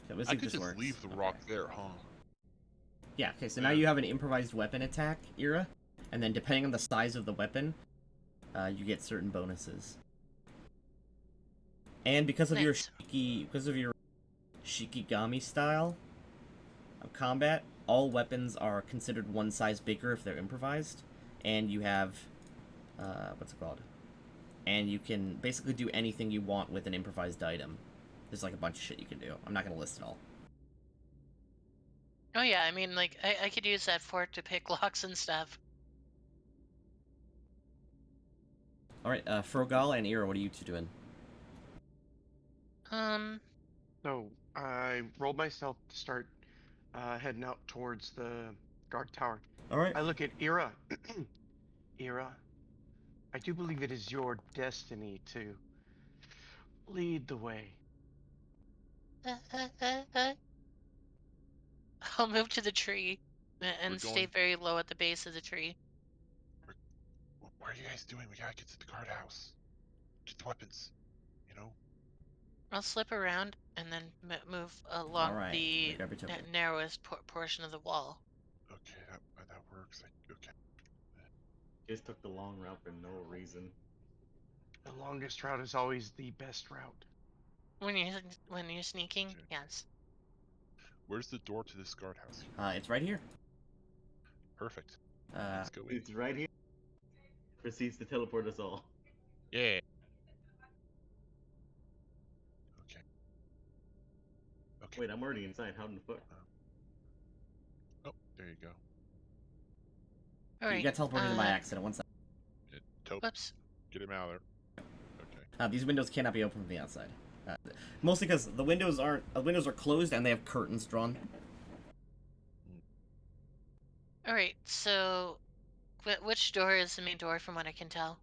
Okay, let's I see if could this just works. leave the Okay. rock there, huh? Yeah. Okay. So now Yeah. you have an improvised weapon attack, Ira, and then depending on the size of the weapon, you get certain bonuses. And because of Nice. your Shikigami style of combat, all weapons are considered one size bigger if they're improvised, and you have, what's it called? And you can basically do anything you want with an improvised item. There's like a bunch of shit you can do. I'm not gonna list it all. Oh yeah, I mean, like, I could use that fork to pick locks and stuff. All right, Frogal and Ira, what are you two doing? So I rolled myself to start heading out towards the guard tower. All right. I look at Ira. Ira, I do believe it is your destiny to lead the way. I'll move to the tree and We're stay going- very low at the base of the tree. What are you guys doing? We gotta get to the guardhouse. Get the weapons. You know? I'll slip around and then move along All right, the grab your token. narrowest portion of the wall. Okay, that works. Okay. Just took the long route for no reason. The longest route is always the best route. When you're sneaking, Okay. yes. Where's the door to this guardhouse? It's right here. Perfect. Uh, Let's go in. It's right here. Proceeds to teleport us all. Yeah. Okay. Okay. Wait, I'm already inside. How in the fuck? Oh, there you go. All right. you got teleported in by accident. One second. Taupe, Whoops. get him out of there. Okay. These windows cannot be opened from the outside. Mostly because the windows are closed and they have curtains drawn. All right. So, which door is the main door, from what I can tell?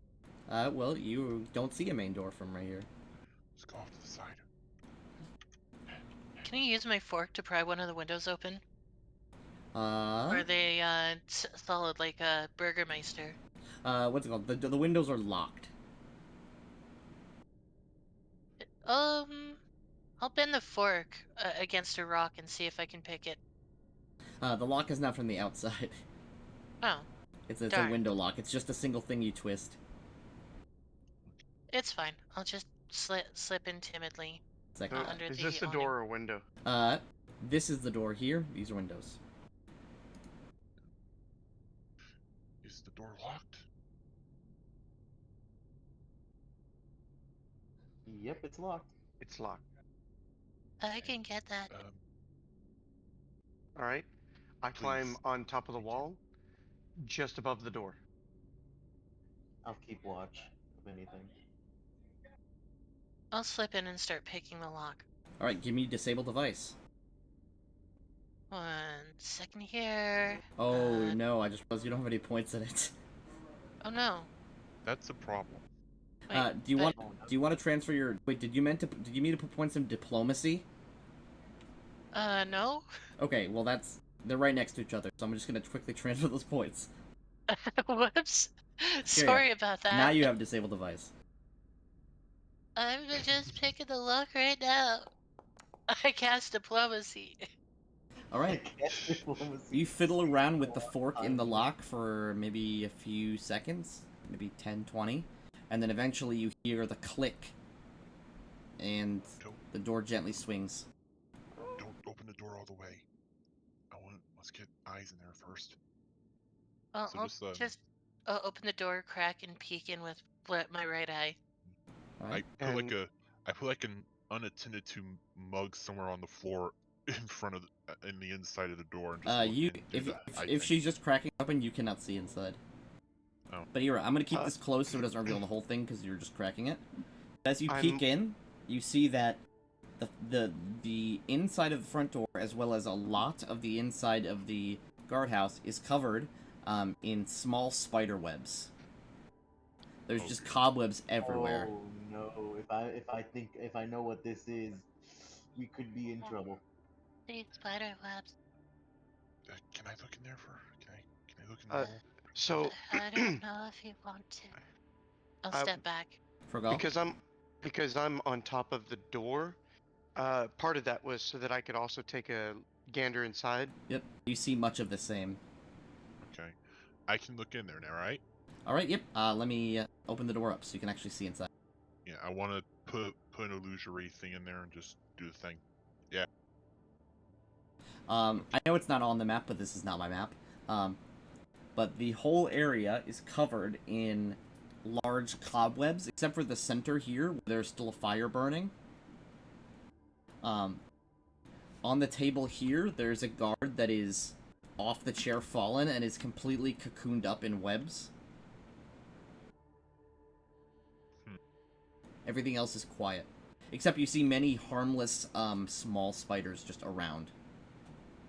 Well, you don't see a main door from right here. Let's go off to the side. Can you use my fork to pry one of the windows open? Or Uh, are they solid like a Burgermeister? what's it called? The windows are locked. I'll bend the fork against a rock and see if I can pick it. The lock is not from the outside. Oh, It's a Darn. window lock. It's just a single thing you twist. it's fine. I'll just slip in timidly. It's like, So, under is the this a awning. door or a window? this is the door here. These are windows. Is the door locked? Yep, it's locked. It's locked. I can get that. All right. I climb Please. on top of the Thank you. wall, just above the door. I'll keep watch of anything. I'll slip in and start picking the lock. All right, give me disable device. 1 second here. Oh Uh, no, I just realized you don't have any points in it. Oh no. That's a problem. Wait, Do you but- want to transfer your? Wait, did you mean to put points in diplomacy? No. Okay, well they're right next to each other, so I'm just gonna quickly transfer those points. Whoops. you Sorry about that. Now you have disable device. I'm just picking the lock right now. I cast diplomacy. All right. You fiddle around with the fork in the lock for maybe a few seconds, maybe 10, 20, and then eventually you hear the click, and Don't the door gently swings. don't open the door all the way. Let's get eyes in there first. Well, So I'll just, just open the door crack and peek in with my right eye. All right. I put like an unattended to mug somewhere on the floor in front of in the inside of the door. And just look You and do if the eye if thing. she's just cracking open, you cannot see inside. Oh. But Ira, I'm gonna keep this close so it doesn't reveal the whole thing because you're just cracking it. As you I'm- peek in, you see that the inside of the front door, as well as a lot of the inside of the guardhouse, is covered in small spider webs. There's just Okay. cobwebs everywhere. Oh no! If I know what this is, we could be in trouble. These spider webs. Can I look in there for? Can I look in the Uh, hole? So, I don't know if you want to. I'll I- step back. Frogal? because I'm on top of the door, part of that was so that I could also take a gander inside. Yep. You see much of the same. Okay, I can look in there now, right? All right. Yep. Let me open the door up so you can actually see inside. Yeah, I want to put an illusory thing in there and just do the thing. I know it's not on the map, but this is not my map. But the whole area is covered in large cobwebs, except for the center here, where there's still a fire burning. On the table here, there's a guard that is off the chair fallen and is completely cocooned up in webs. Everything else is quiet. Except you see many harmless, small spiders just around.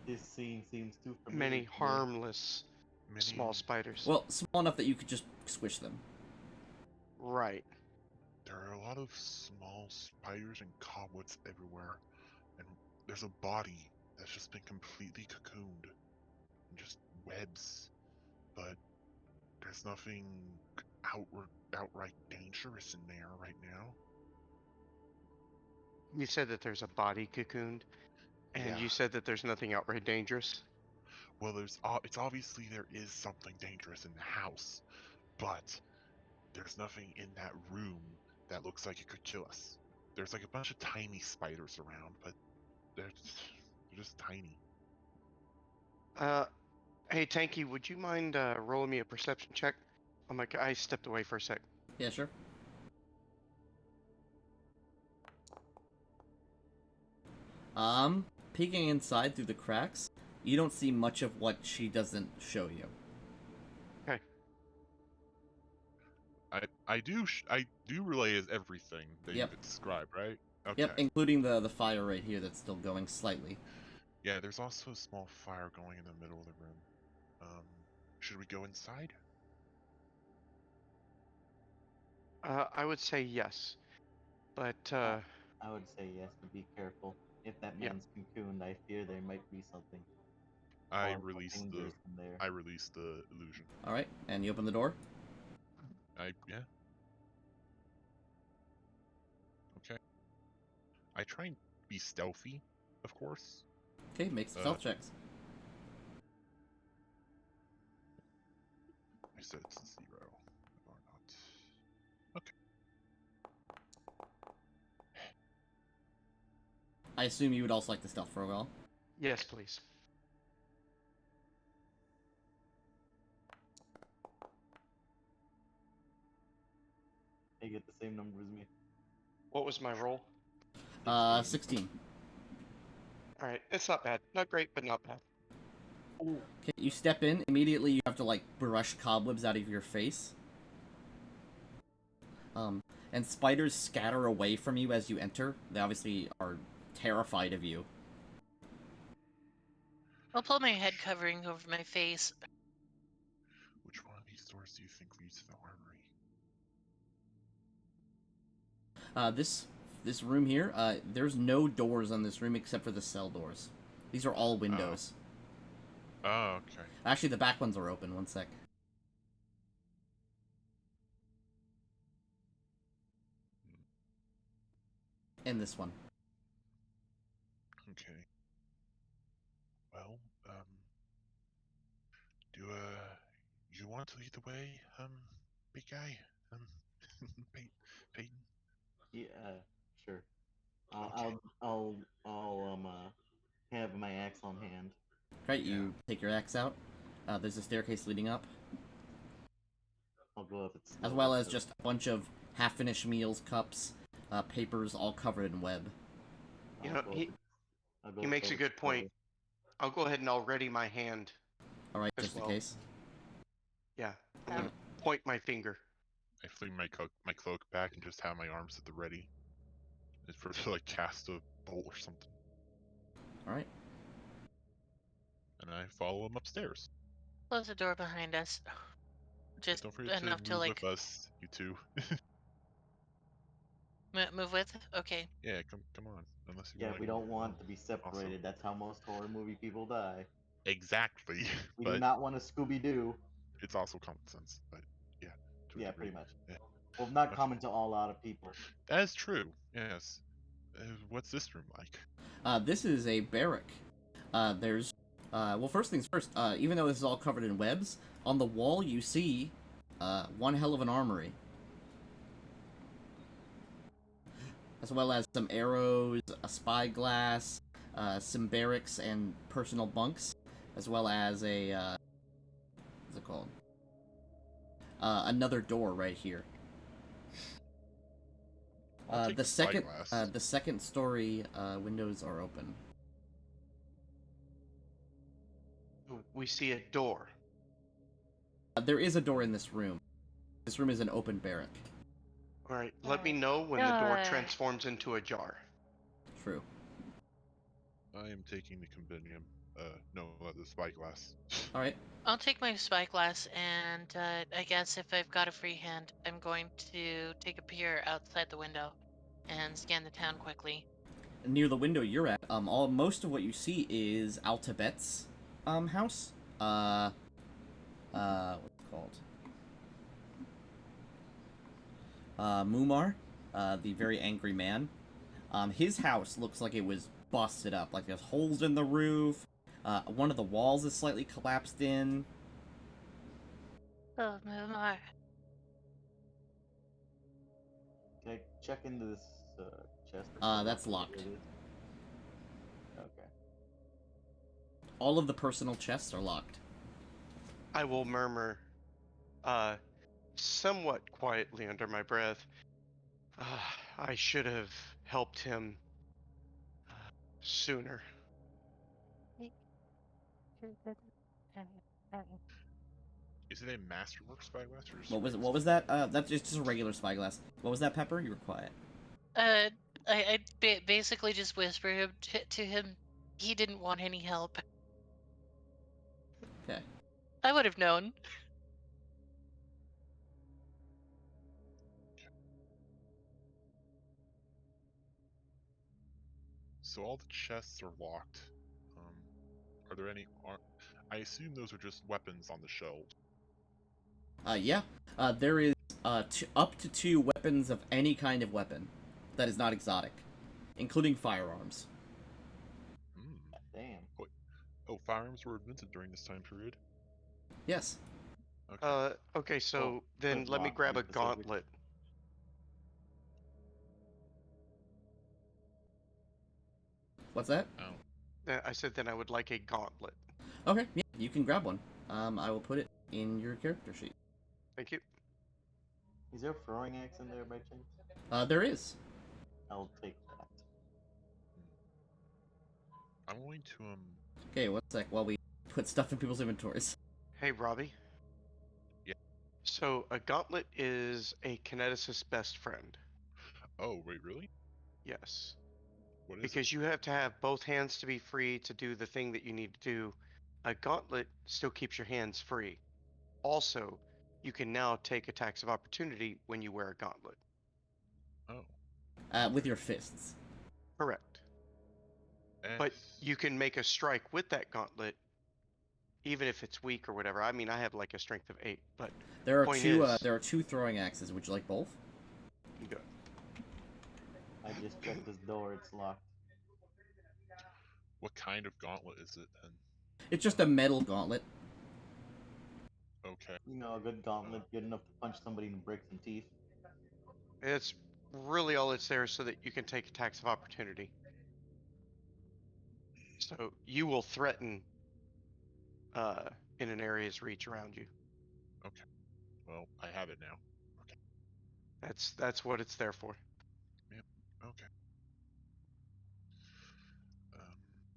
This scene seems too familiar. Many to me. harmless Many, small spiders. Well, small enough that you could just squish them. Right. there are a lot of small spiders and cobwebs everywhere, and there's a body that's just been completely cocooned, and just webs. But there's nothing outright dangerous in there right now. You said that there's a body cocooned, and Yeah. you said that there's nothing outright dangerous. Well, it's obviously there is something dangerous in the house, but there's nothing in that room that looks like it could kill us. There's like a bunch of tiny spiders around, but they're just tiny. Hey Tanky, would you mind rolling me a perception check? Oh my god, I stepped away for a sec. Yeah, sure. Peeking inside through the cracks, you don't see much of what she doesn't show you. Okay. I do relay as everything that Yep. you described, right? Okay. Yep, including the fire right here that's still going slightly. Yeah, there's also a small fire going in the middle of the room. Should we go inside? I would say yes, but I would say yes, but be careful. If that Yeah. man's cocooned, I fear there might be something I harmful, release the dangerous in there. illusion. Alright, and you open the door? Yeah. Okay. I try and be stealthy, of course. Okay, make some stealth checks. I said it's a 0 or not. Okay. I assume you would also like the stealth for a while. yes, please. They get the same number as me. What was my roll? 16. All right, it's not bad. Not great, but not bad. Okay, you step in, immediately you have to, like, brush cobwebs out of your face. And spiders scatter away from you as you enter. They obviously are terrified of you. I'll pull my head covering over my face. Which one of these doors do you think leads to the armory? This room here, there's no doors on this room except for the cell doors. These are all windows. Oh, okay. Actually, the back ones are open. One sec. And this one. Okay. Well, do you want to lead the way, big guy? Peyton? Yeah, sure. Okay. I'll have my axe on hand. Right, you take your axe out. There's a staircase leading up, I'll go up. as well as just a bunch of half-finished meals, cups, papers, all covered in web. You know, he makes a good point. I'll go ahead and I'll ready my hand. All right, As just well. in case. Yeah, I'm gonna point my finger. I fling my cloak back and just have my arms at the ready. It's for to like cast a bolt or something. All right. And I follow him upstairs. Close the door behind us. Just Don't forget enough to to move like with us, you two. move with. Okay. Yeah, come on. Unless you Yeah, want. we don't want to be separated. That's how most horror movie people die. Exactly. We but do not want to Scooby Doo. it's also common sense. But yeah. to a Yeah, degree. pretty much. Yeah. Well, not Okay. common to all lot of people. That is true. Yes. What's this room like? This is a barrack. There's, well, first things first, even though this is all covered in webs, on the wall you see, one hell of an armory. As well as some arrows, a spyglass, some barracks and personal bunks, as well as a, what's it called? Another door right here. I'll take The second, spyglass. the second story windows are open. We see a door. There is a door in this room. This room is an open barrack. All right, let me know when the door God. transforms into a jar. True. I am taking the compendium. No, the spyglass. All right. I'll take my spyglass, and I guess if I've got a free hand, I'm going to take a peer outside the window and scan the town quickly. Near the window you're at, most of what you see is Altabet's house. What's it called? Mumar, the very angry man. His house looks like it was busted up. Like there's holes in the roof. One of the walls is slightly collapsed in. Oh, Mumar. Can I check into this chest? That's locked. Okay. All of the personal chests are locked. I will murmur, somewhat quietly under my breath, I should have helped him sooner. Is it a masterwork spyglass or just What was that? That's just a regular spyglass. What was that, Pepper? You were quiet. I basically just whispered to him he didn't want any help. Okay. I would have known. So all the chests are locked. Are there any? I assume those are just weapons on the shelves. Yeah. There is up to 2 weapons of any kind of weapon that is not exotic, including firearms. Hmm. Damn. Oh, firearms were invented during this time period. Yes. Okay. Okay, so Oh, then good let me luck, grab a be specific. gauntlet. What's that? Oh. I said then I would like a gauntlet. Okay. Yeah, you can grab one. I will put it in your character sheet. Thank you. Is there a throwing axe in there by chance? There is. I'll take that. I'm going to Okay, one sec while we put stuff in people's inventories. Hey, Robbie. Yeah. So a gauntlet is a kineticist's best friend. Oh, wait, really? Yes. What is Because you have to have both hands to be free to do the thing that you need to do. A gauntlet still keeps your hands free. Also, you can now take attacks of opportunity when you wear a gauntlet. it? Oh. With your fists. Correct. But you can make a strike with that gauntlet, even if it's weak or whatever. I mean, I have like a strength of 8, but There are point 2. is- There are 2 throwing axes. Would you like both? good. I just checked this door, it's locked. What kind of gauntlet is it then? It's just a metal gauntlet. Okay. You know, a good gauntlet, good enough to punch somebody and break some teeth. It's really all it's there so that you can take attacks of opportunity. So you will threaten in an area's reach around you. Well, I have it now. That's what it's there for. Okay.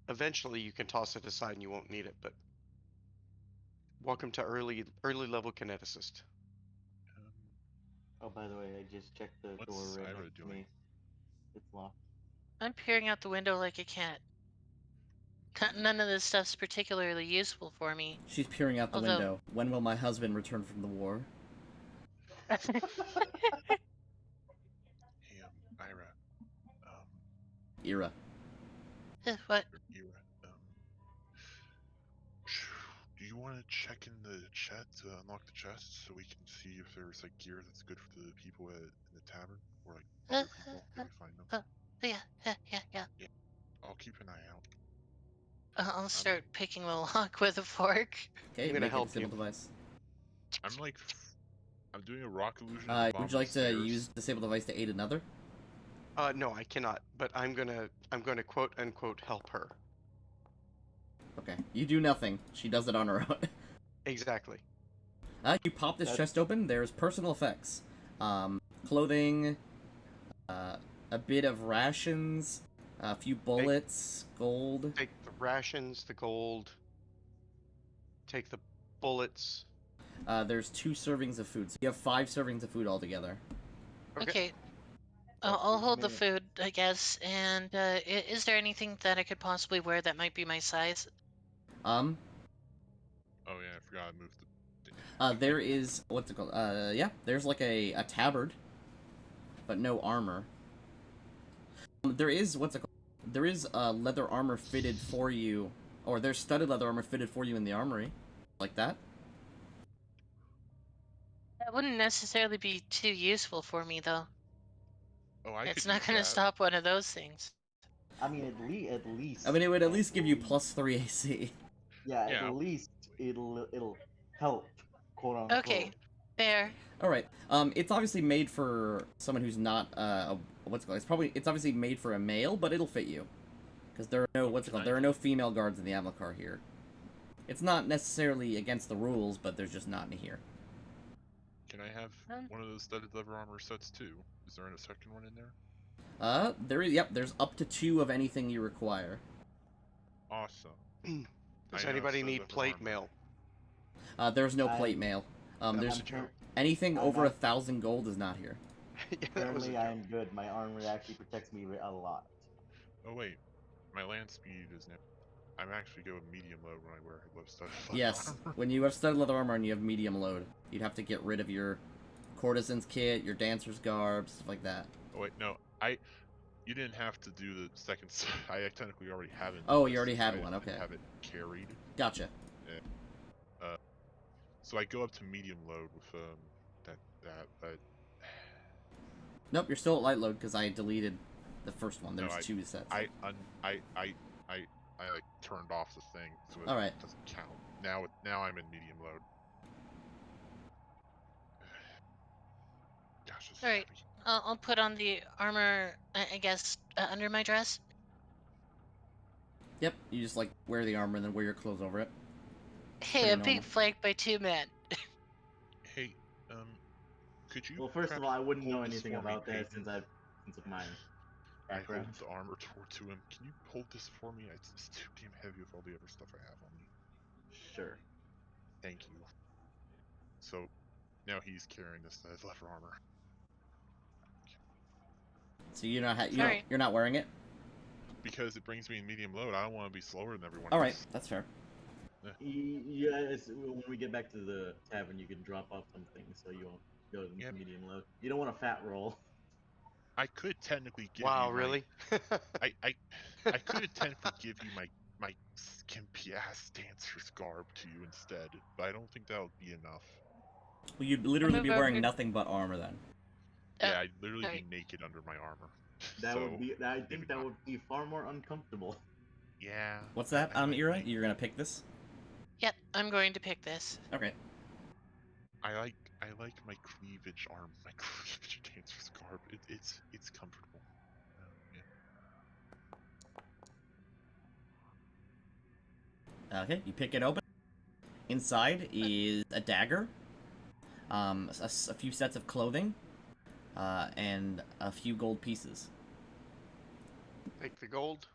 Eventually you can toss it aside and you won't need it, but welcome to early level kineticist. Oh, by the way, I just checked the What's door right Ira next to doing? me. It's locked. I'm peering out the window like a cat. None of this stuff's particularly useful for me. She's peering out the Although- window. When will my husband return from the war? Hey, Ira. Ira. What? Ira. Do you want to check in the chat to unlock the chest so we can see if there's like gear that's good for the people in the tavern or like other people? Can we find them? Yeah. I'll keep an eye out. I'll start picking the lock with a fork. Okay, I'm gonna make help a disable you. device. I'm doing a rock illusion. at the Would bottom you like of the to stairs. use disable device to aid another? No, I cannot, but I'm gonna quote unquote help her. Okay. You do nothing. She does it on her own. Exactly. You pop this That- chest open. There's personal effects. Clothing, a bit of rations, a few bullets, gold. Take the rations, the gold. Take the bullets. There's 2 servings of food. So you have 5 servings of food altogether. Okay. That's I'll the hold the minute. food, I guess. And is there anything that I could possibly wear that might be my size? Um, Oh yeah, I forgot I moved the. there is what's it called? Yeah, there's like a tabard, but no armor. There is what's it called? There is leather armor fitted for you, or there's studded leather armor fitted for you in the armory, like that. That wouldn't necessarily be too useful for me, though. Oh, I could It's not use going to that. stop one of those things. I mean, at least. I mean, it would at least give you +3 AC. Yeah, Yeah. at least it'll help, quote unquote. Okay, fair. All right. It's obviously made for someone who's not what's it called? It's obviously made for a male, but it'll fit you, because there are no what's it called? There are no female guards in the Amilcar here. It's not necessarily against the rules, but there's just not in here. Can I have Um. one of those studded leather armor sets too? Is there a second one in there? There is. Yep. There's up to 2 of anything you require. Awesome. Does I know anybody studded need leather plate armor. mail? There's no I- plate mail. That There's was a joke. anything I'm over not- 1,000 gold is not here. Yeah, that was a Apparently, I joke. am good. My armor actually protects me a lot. Oh wait, my land speed is now. I'm actually going medium load when I wear studded leather Yes. armor. When you have studded leather armor and you have medium load, you'd have to get rid of your courtesan's kit, your dancer's garb, stuff like that. Oh wait, no, you didn't have to do the second. I technically already have it. Oh, you already had one, I didn't okay. Have it carried. Gotcha. So I go up to medium load with but Nope, you're still at light load because I deleted the first one. No, There's 2 sets. I like turned off the thing, so it Alright. doesn't count. Now I'm in medium load. Gosh, this is Alright. heavy. I'll put on the armor, I guess, under my dress. Yep, you just like wear the armor and then wear your clothes over it. Hey, Pretty I'm being normal. flanked by 2 men. Hey, could you? Well, first of perhaps all, I wouldn't know hold this anything for me, about that Peyton? since of my I hold background. the armor to him. Can you hold this for me? It's too damn heavy with all the other stuff I have on me. Sure. Thank you. So now he's carrying this leather armor. So you're not Alright. you're not wearing it. Because it brings me in medium load, I don't want to be slower than everyone All right, else. that's fair. Yeah, when we get back to the tavern, you can drop off some things so you won't go into Yep. medium load. You don't want a fat roll. I could technically give Wow, you my, really? I could technically give you my skimpy ass dancer's garb to you instead, but I don't think that would be enough. Well, you'd literally be Move wearing over. nothing but armor then. Yeah, I'd literally alright. be naked under my armor. That So, would be. I maybe think that not. would be far more uncomfortable. Yeah. What's that, I might- Ira? You're gonna pick this? Yep, I'm going to pick this. Okay. I like my cleavage arm, my cleavage dancer's garb. It's comfortable. Yeah. Okay, you pick it open. Inside is a dagger, a few sets of clothing, and a few gold pieces. Take the gold.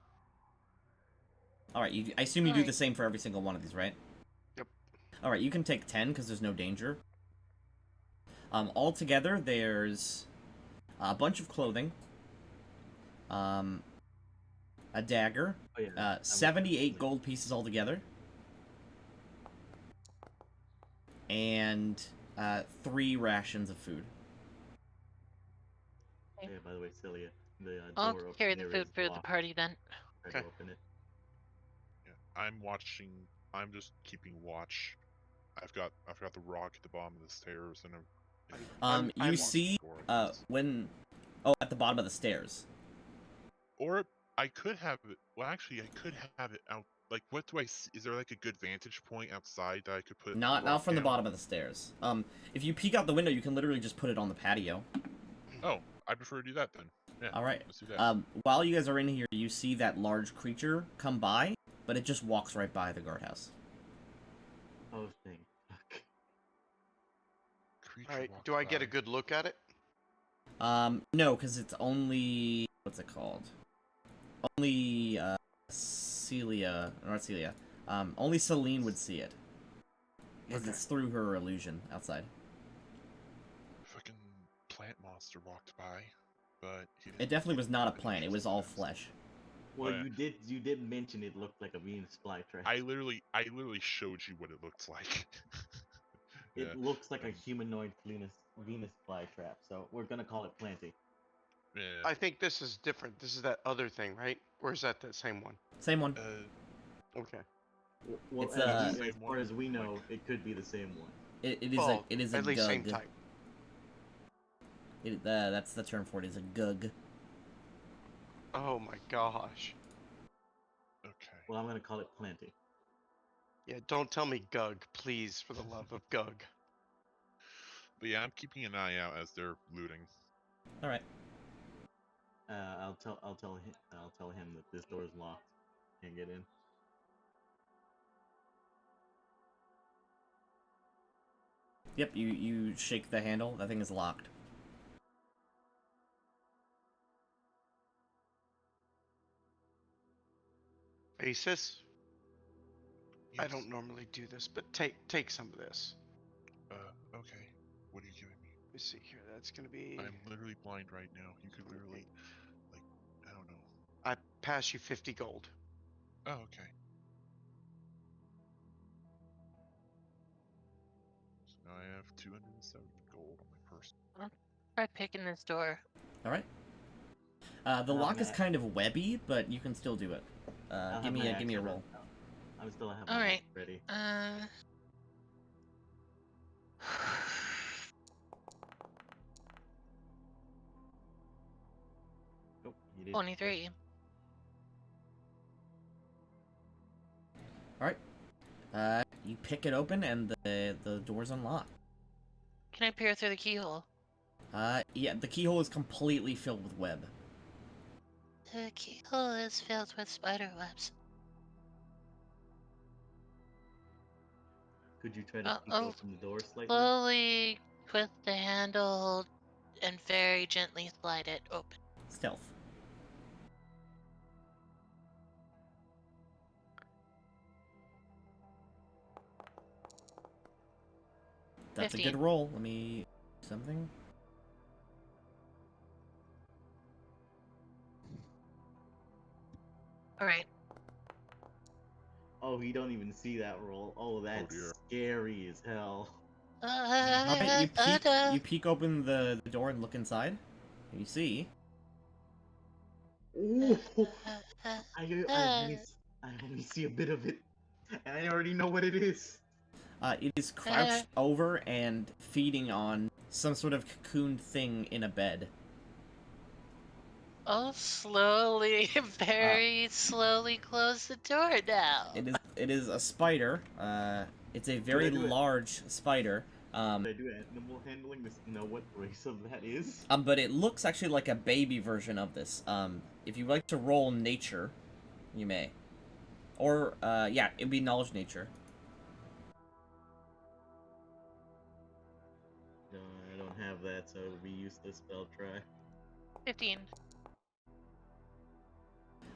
All right, I assume you do the Alright. same for every single one of these, right? Yep. All right, you can take 10 because there's no danger. Altogether, there's a bunch of clothing, a dagger, Oh, yeah, 78 gold pieces altogether, and 3 rations of food. Yeah, by the way, Celia, the I'll door carry over the there food is for the blocked. party then. Try to Okay. open it. Yeah. I'm watching. I'm just keeping watch. I've got the rock at the bottom of the stairs, and I'm You watching see, I'm at the bottom of the stairs. Or I could have it. Well, actually, I could have it out. Like, what do I see? Is there like a good vantage point outside that I could put? Not rock from the down? bottom of the stairs. If you peek out the window, you can literally just put it on the patio. Oh, I prefer to do that then. Yeah. All right. Let's do that. While you guys are in here, you see that large creature come by, but it just walks right by the guardhouse. Oh, thing. Fuck. Creature All right. walked Do I get a by. good look at it? No, because it's only what's it called? Only Celia, not Celia. Only Celine would see it, because Okay. it's through her illusion outside. Fucking plant monster walked by, but he It didn't definitely was not a look plant. It was all interested in us. flesh. Well, yeah. you did mention it looked like a Venus flytrap. I literally showed you what it looked like. It Yeah, looks like a um, humanoid Venus flytrap, so we're gonna call it Planty. yeah. I think this is different. This is that other thing, right? Or is that the same one? Same one. Okay. Well, It's, as Same far one, as we know, like- it could be the same one. It is Well, a at least same gug. type. That's the term for it. Is a gug. Oh my gosh. Okay. Well, I'm gonna call it Planty. Yeah, don't tell me Gug, please, for the love of Gug. But yeah, I'm keeping an eye out as they're looting. All right. I'll tell him that this door is locked. Can't get in. Yep. You shake the handle. That thing is locked. Asus, I Yes. don't normally do this, but take some of this. Okay. What are you giving me? Let me see here. That's gonna be. I'm literally blind right now. You could literally, like, I don't know. I pass you 50 gold. Oh, okay. So now I have 207 gold on my person. Try picking this door. All right. The lock is kind of webby, but you can still do it. I'll Give have me my a axe give me a ready. roll. I'm still have All my right. axe ready. Nope, you did. 23. All right. You pick it open and the door's unlocked. Can I peer through the keyhole? Yeah, the keyhole is completely filled with web. The keyhole is filled with spider webs. Could you try to peek I'll open the door slightly? slowly twist the handle and very gently slide it open. Stealth. That's a 15. good roll. Let me something. All right. Oh, you don't even see that roll. Oh, that's dear. scary as hell. All right, you peek open the door and look inside. You see. Ooh, I only see a bit of it, and I already know what it is. It is crouched over and feeding on some sort of cocooned thing in a bed. I'll slowly, very slowly close the door now. It is a spider. It's a very do it? large spider. Should I do animal handling to know what race of that is? But it looks actually like a baby version of this. If you like to roll nature, you may. Or, yeah, it'd be knowledge nature. No, I don't have that, so it would be useless spell try. 15.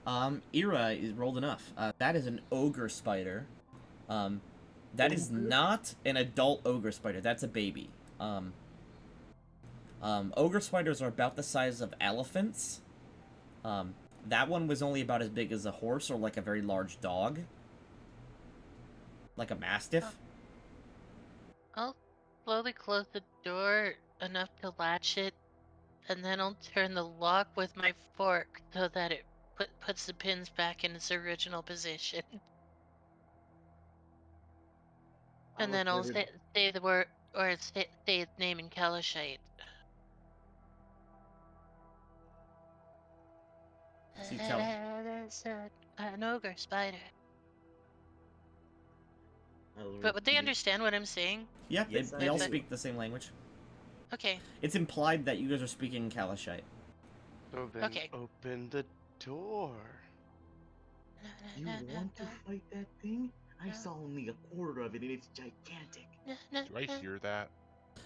Ira is rolled enough. That is an ogre spider. That is Ogre? not an adult ogre spider. That's a baby. Ogre spiders are about the size of elephants. That one was only about as big as a horse or like a very large dog. Like a mastiff. I'll slowly close the door enough to latch it, and then I'll turn the lock with my fork so that it puts the pins back in its original position. And then I'll say the word, or say its name in Kalashite. See, tell- There's an ogre spider. But would they understand what I'm saying? Yeah, Yes, they I all do. speak the same language. Okay. It's implied that you guys are speaking Kalashite. So then Okay. open the door. You want to fight that thing? I saw only a quarter of it, and it's gigantic. Do I hear that?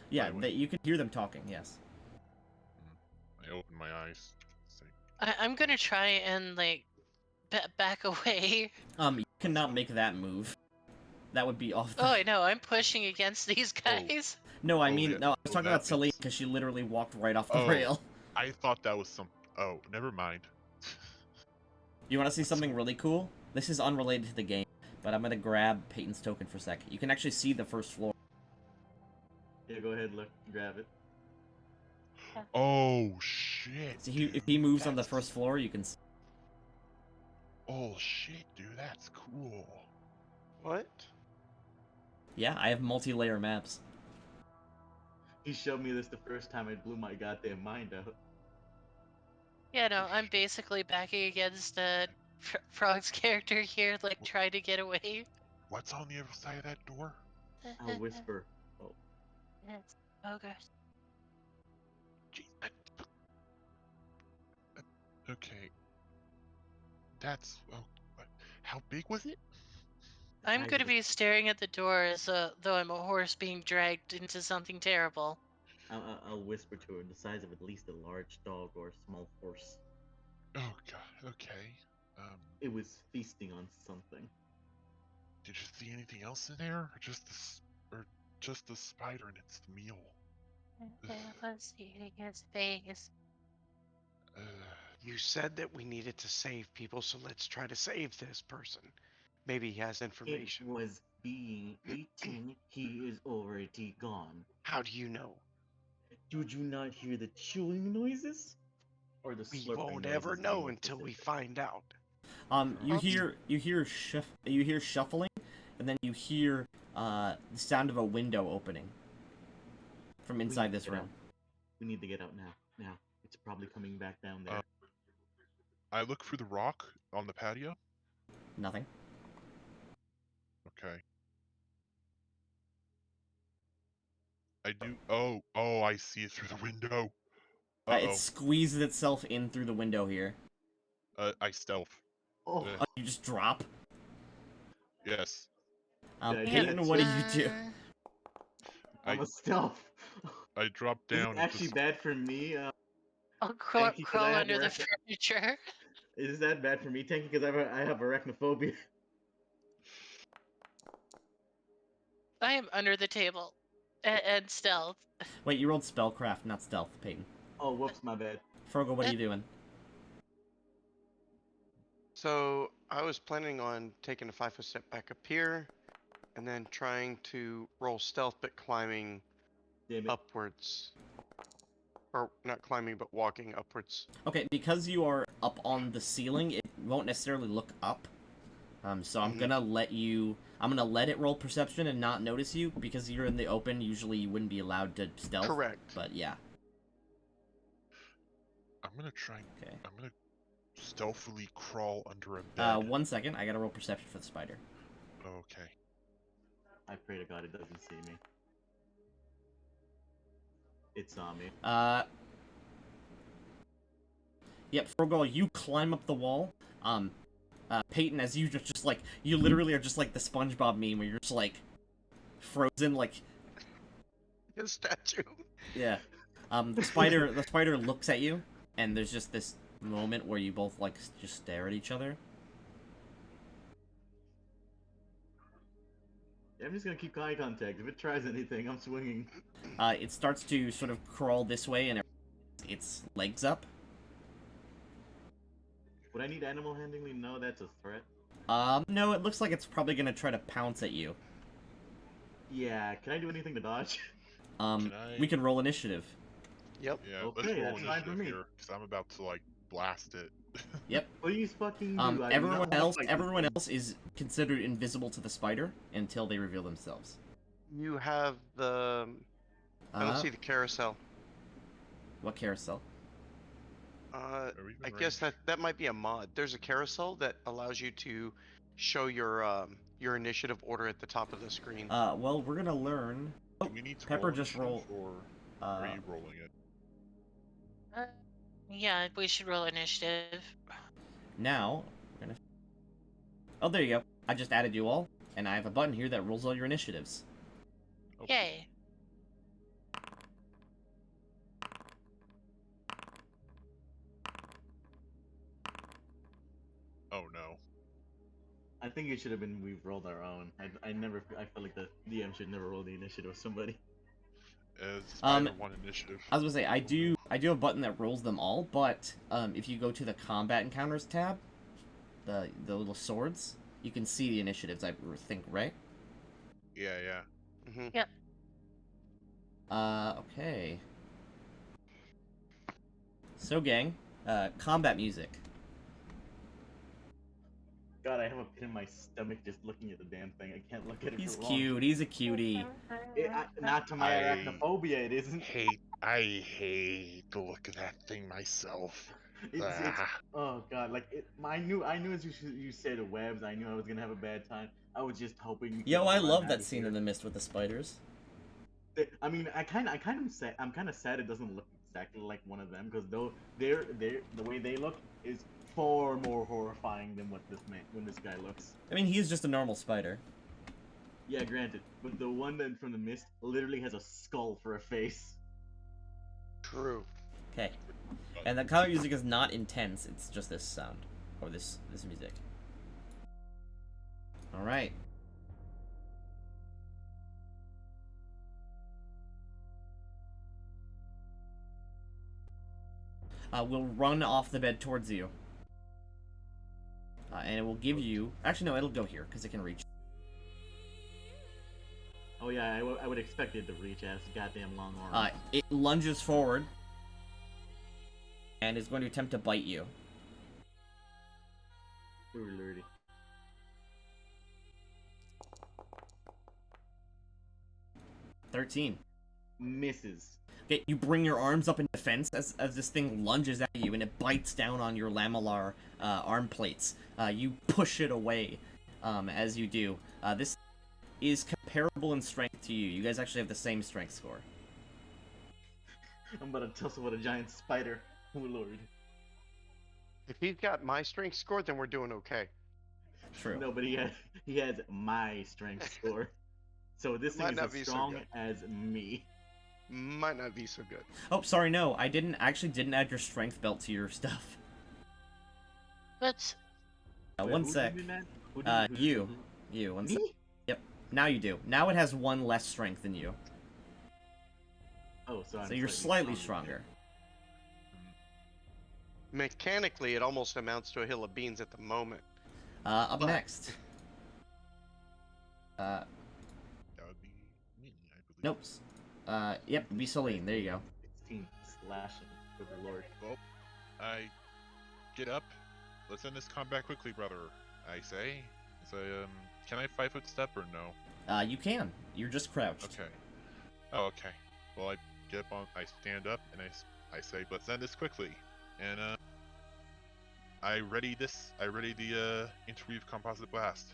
Yeah, By the way. you can hear them talking, yes. I open my eyes. Say, I'm gonna try and like back away. You cannot make that move. That would be off the... Oh, I know. I'm pushing against these guys. No, I Oh, mean, yeah. no, I was Oh, talking that about Celine makes- because she literally walked right off the Oh. rail. I thought that was some. Oh, never mind. You want to see something really cool? This is unrelated to the game, but I'm gonna grab Peyton's token for a sec. You can actually see the first floor. Yeah, go ahead, look, grab it. Oh shit! So dude, if he moves on the that's- first floor, you can see. Oh shit, dude, that's cool. What? Yeah, I have multi-layer maps. He showed me this the first time. It blew my goddamn mind out. Yeah, no, I'm basically backing against Frog's character here, like trying to get away. What's on the other side of that door? I'll whisper. Oh, Yes, ogres. Gee, okay. That's how big was it? I'm size going to of be staring at the door as though I'm a horse being dragged into something terrible. I'll whisper to her, the size of at least a large dog or a small horse. Oh god. Okay. It was feasting on something. Did you see anything else in there, or just the spider and its meal? It was eating his face. Uh, You said that we needed to save people, so let's try to save this person. Maybe he has It information. was being eaten. He is already gone. How do you know? Did you not hear the chewing noises? Or the We slurping won't noises, ever to be know more until we specific? find out. You hear shuffling, and then you hear the sound of a window opening from We inside need to this get room. out. We need to get out now. Now. It's probably coming back down there. I look through the rock on the patio. Nothing. Okay. I do. Oh, I see it through the window. It squeezes itself in through the window here. I stealth. Oh, Uh, Oh, you just drop. Yes. Did I do Peyton, that what do too? you do? I'm a stealth. I drop Is down. it and actually just, bad for me? I'll crawl, Thank you, 'cause I crawl have under the arachno- furniture. Is that bad for me, Tanky? Because I have arachnophobia. I am under the table. And stealth. Wait, you rolled spellcraft, not stealth, Peyton. Oh, whoops, my bad. Frogo, what are you doing? So I was planning on taking a 5-foot step back up here, and then trying to roll stealth, but climbing Damn it. upwards. Or not climbing, but walking upwards. Okay, because you are up on the ceiling, it won't necessarily look up. So I'm Mhm. gonna let you. I'm gonna let it roll perception and not notice you because you're in the open. Usually, you wouldn't be allowed to stealth. Correct. But yeah. I'm gonna try. Okay. I'm gonna stealthily crawl under a bed. 1 second. I gotta roll perception for the spider. Okay. I pray to God it doesn't see me. It saw me. Yep, Frogo, you climb up the wall. Peyton, as you just like, you literally are just like the SpongeBob meme where you're just like frozen, like, A statue. yeah. The spider looks at you, and there's just this moment where you both like just stare at each other. Yeah, I'm just gonna keep eye contact. If it tries anything, I'm swinging. It starts to sort of crawl this way, and its legs up. Would I need animal handling to know that's a threat? No, it looks like it's probably gonna try to pounce at you. Yeah, can I do anything to dodge? We can roll initiative. Yep. Yeah. Okay, let's roll that's fine for initiative me. here, because I'm about to like blast it. Please fucking do. I do not Everyone want to else, fight everyone this else is considered invisible to the spider until they reveal themselves. You have the. I don't see the carousel. What carousel? Are we even I guess ready? that might be a mod. There's a carousel that allows you to show your initiative order at the top of the screen. Well, we're gonna learn. Do we need to Pepper roll just initiative, roll. or are you rolling it? Yeah, we should roll initiative. Now, we're gonna. Oh, there you go. I just added you all, and I have a button here that rolls all your initiatives. Yay. Oh no. I think it should have been we've rolled our own. I felt like the DM should never roll the initiative with somebody. as Um, either one initiative. I was gonna say I do have a button that rolls them all, but if you go to the combat encounters tab, the little swords, you can see the initiatives. I think, right? Yeah, yeah. Hmm. Okay. So, gang, combat music. God, I have a pit in my stomach just looking at the damn thing. I can't look at it He's for long. cute. He's a cutie. Not to my I arachnophobia, it isn't. I hate the look of that thing myself. It's Ah. oh god, like I knew as you said webs, I knew I was gonna have a bad time. I was just hoping. We Yo, could I run love out that of scene here. in the mist with the spiders. I mean, I'm kind of sad. I'm kind of sad it doesn't look exactly like one of them because though the way they look is far more horrifying than what this guy looks. I mean, he's just a normal spider. Yeah, granted, but the one then from the mist literally has a skull for a face. True. Okay. And the combat music is not intense. It's just this sound or this music. All right. We'll run off the bed towards you. And it will give you... Actually, no, it'll go here, because it can reach. Oh yeah, I would expect it to reach as goddamn long arms. It lunges forward. And is going to attempt to bite you. Ooh, lordy. $13. Misses. Okay, you bring your arms up in defense as this thing lunges at you and it bites down on your lamellar arm plates. You push it away as you do. This is comparable in strength to you. You guys actually have the same strength score. I'm about to tussle with a giant spider. Oh lord. If he's got my strength score, then we're doing okay. True. No, but he has my strength score. So this thing Might is not as be so strong good. as me. Might not be so good. Oh, sorry, no. I didn't add your strength belt to your stuff. But Wait, One who sec. did that? Who did- who- You. who- You, one sec. Me? Yep. Now you do. Now it has one less strength than you. Oh, so So you're slightly stronger. Mechanically, it almost amounts to a hill of beans at the moment. Up But- next. That would be me, I believe. Nope. Yep, be Celine. There you go. 16 slashing. Good lord. Well, I get up. Let's end this combat quickly, brother. I say. Can I 5-foot step or no? You can. You're just crouched. Okay. Oh, okay. Well, I get up on. I stand up and I say, let's end this quickly. And I ready the interweave composite blast.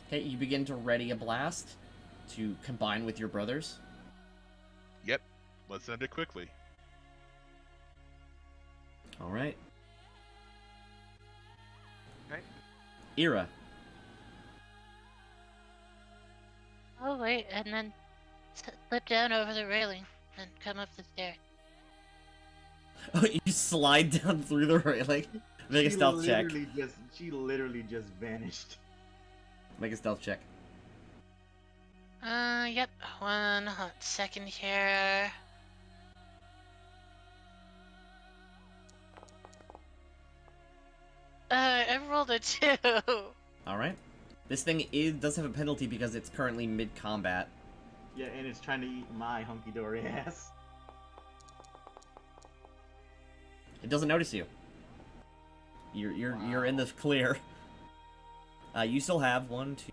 Okay, you begin to ready a blast to combine with your brothers. Yep. Let's end it quickly. All right. Okay. Ira. oh wait, and then slip down over the railing and come up the stair. Oh, you slide down through the railing. Make a stealth check. She literally just vanished. Make a stealth check. Yep. 1 hot second here. I rolled a 2. All right. This thing does have a penalty because it's currently mid-combat. Yeah, and it's trying to eat my hunky-dory ass. It doesn't notice you. You're in the clear. You still have 1, 2.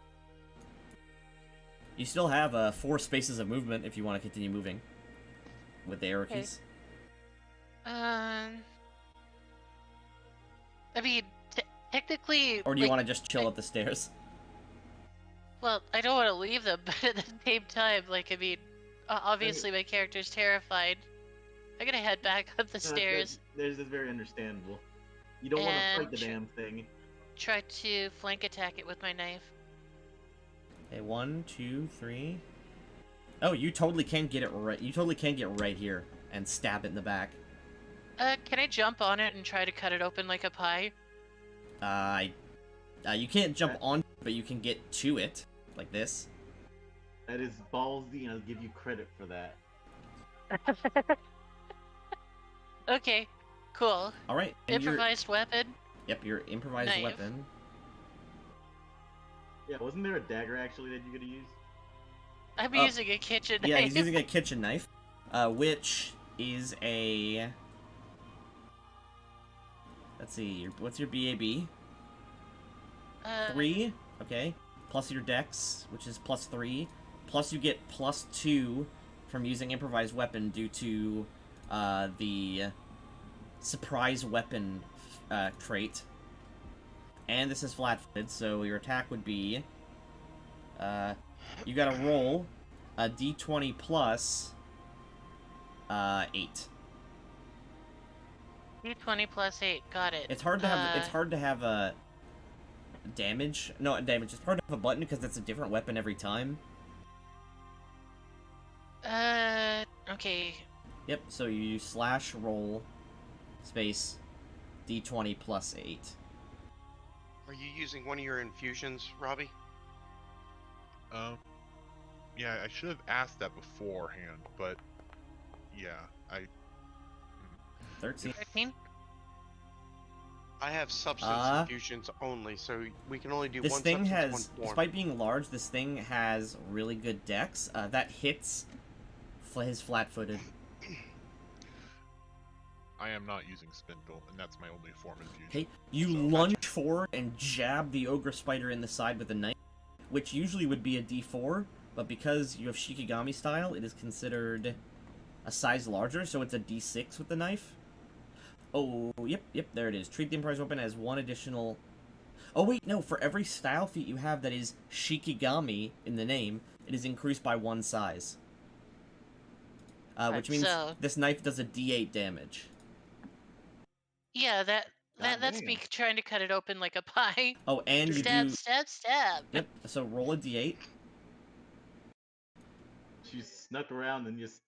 You still have 4 spaces of movement if you want to continue moving with the arrow Okay. keys. I mean, technically. Or do you like, want to just chill up the stairs? Well, I don't want to leave them, but at the same time, like, I mean, obviously my character's terrified. I'm gonna head back up the stairs, There's this very understandable. You don't want to fight the damn thing. try to flank attack it with my knife. Okay, 1, 2, 3. Oh, you totally can get it right. You totally can get right here and stab it in the back. Can I jump on it and try to cut it open like a pie? You can't jump on, but you can get to it like this. That is ballsy, and I'll give you credit for that. Okay, cool. All right. And Improvised weapon. Yep, your improvised Knife. weapon. Yeah, wasn't there a dagger actually that you could use? I'm Oh, using a kitchen Yeah, knife. he's using a kitchen knife, which is a. Let's see. What's your BAB? 3. Okay. Plus your dex, which is +3. Plus you get +2 from using improvised weapon due to the surprise weapon trait. And this is flat-footed, so your attack would be you gotta roll a d20 plus 8. D20 plus 8. Got it. It's hard to have. It's hard to have a damage. No, damage. It's hard to have a button because it's a different weapon every time. Okay. Yep. So you slash roll space d20 plus 8. Are you using one of your infusions, Robbie? Yeah, I should have asked that beforehand, but yeah, 13. 13? I have substance infusions only, so we can only do This one thing substance, has, one form. despite being large, this thing has really good dex. That hits his flat-footed. I am not using Spindle, and that's my only form infusion. Okay, you So- lunge forward and jab the ogre spider in the side with a knife, which usually would be a d4, but because you have Shikigami style, it is considered a size larger, so it's a d6 with the knife. Oh, yep, there it is. Treat the improvised weapon as one additional... Oh wait, no, for every style feat you have that is Shikigami in the name, it is increased by 1 size. Which means So- this knife does a d8 damage. Yeah, that's me damn. trying to cut it open like a pie. Oh, and you Stab, do... stab, stab. Yep, so roll a d8. She snuck around and just.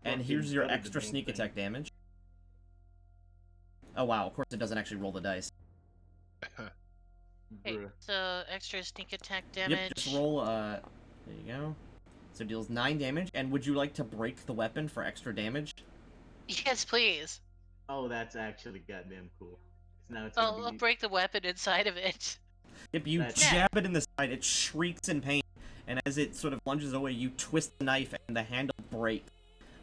And fucking here's your gutted the extra damn sneak thing. attack damage. Oh wow, of course it doesn't actually roll the dice. Okay, Bruh. so extra sneak attack damage. Yep, just roll, there you go. So it deals 9 damage, and would you like to break the weapon for extra damage? Yes, please. Oh, that's actually goddamn cool. 'Cause now it's gonna I'll be. break the weapon inside of it. Yep, you That's- jab it in the side, it shrieks in pain, and as it sort of lunges away, you twist the knife and the handle breaks,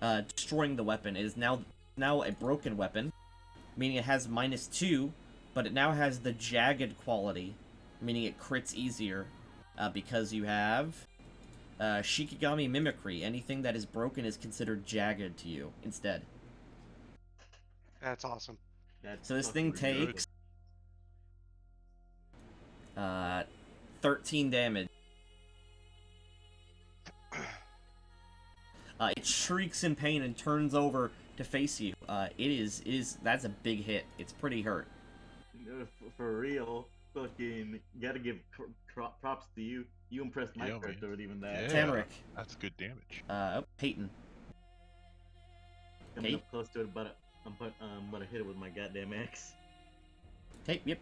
destroying the weapon. It is now a broken weapon, meaning it has -2, but it now has the jagged quality, meaning it crits easier, because you have Shikigami Mimicry. Anything that is broken is considered jagged to you instead. That's awesome. That's So this fucking thing ridiculous. takes 13 damage. It shrieks in pain and turns over to face you. That's a big hit. It's pretty hurt. For real, fucking gotta give props to you. You impressed my Yeah, man. character with even that. Yeah. Tamarick, That's good damage. Peyton. Coming Okay. up close to it, but I'm gonna hit it with my goddamn axe. Okay, yep.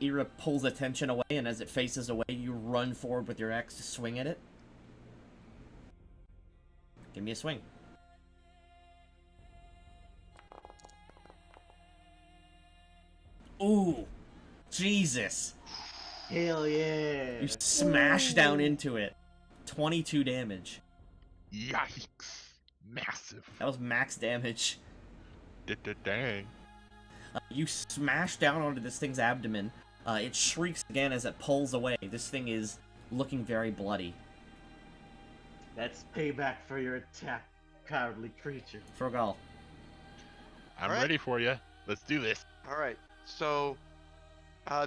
Ira pulls attention away, and as it faces away, you run forward with your axe to swing at it. Give me a swing. Ooh, Jesus! Hell yeah! You smash down into it. 22 damage. Yikes! Massive. That was max damage. Dang. You smash down onto this thing's abdomen. It shrieks again as it pulls away. This thing is looking very bloody. That's payback for your attack, cowardly creature. Frogal. I'm Alright. ready for you. Let's do this. All right, so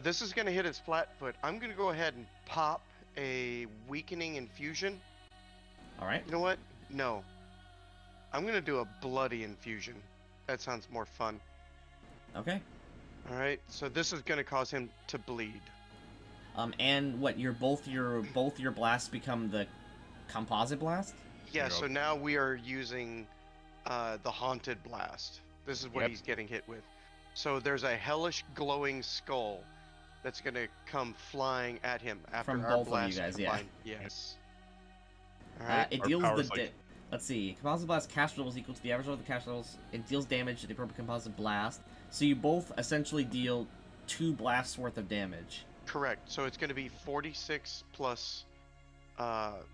this is going to hit his flat foot. I'm going to go ahead and pop a weakening infusion. Alright. You know what? No. I'm going to do a bloody infusion. That sounds more fun. Okay. All right, so this is going to cause him to bleed. And what? Both your blasts become the composite blast? Yeah, Yep. so now we are using the Haunted Blast. This is what Yep. he's getting hit with. So there's a hellish glowing skull that's going to come flying at him after From our both of you blast guys, yeah. combined. Yes. All right. It Our deals the. power's like- Let's see. Composite blast cast roll is equal to the average roll of the cast rolls. It deals damage to the appropriate composite blast. So you both essentially deal 2 blasts worth of damage. Correct. So it's going to be 46 plus.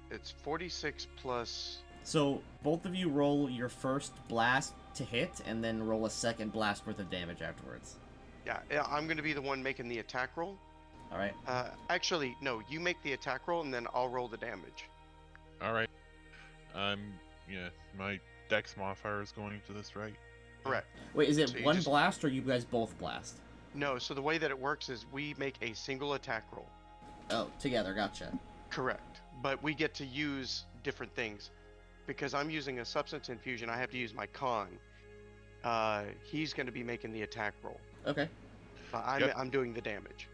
It's 46 plus. So both of you roll your first blast to hit, and then roll a second blast worth of damage afterwards. Yeah, I'm going to be the one making the attack roll. All right. Actually, no. You make the attack roll, and then I'll roll the damage. All right. Yeah, my dex modifier is going into this, right? Correct. Wait, is it So you one just- blast, or you guys both blast? No. So the way that it works is we make a single attack roll. Oh, together. Gotcha. Correct. But we get to use different things. Because I'm using a substance infusion, I have to use my con. He's going to be making the attack roll. Okay. But Yep. I'm doing the damage.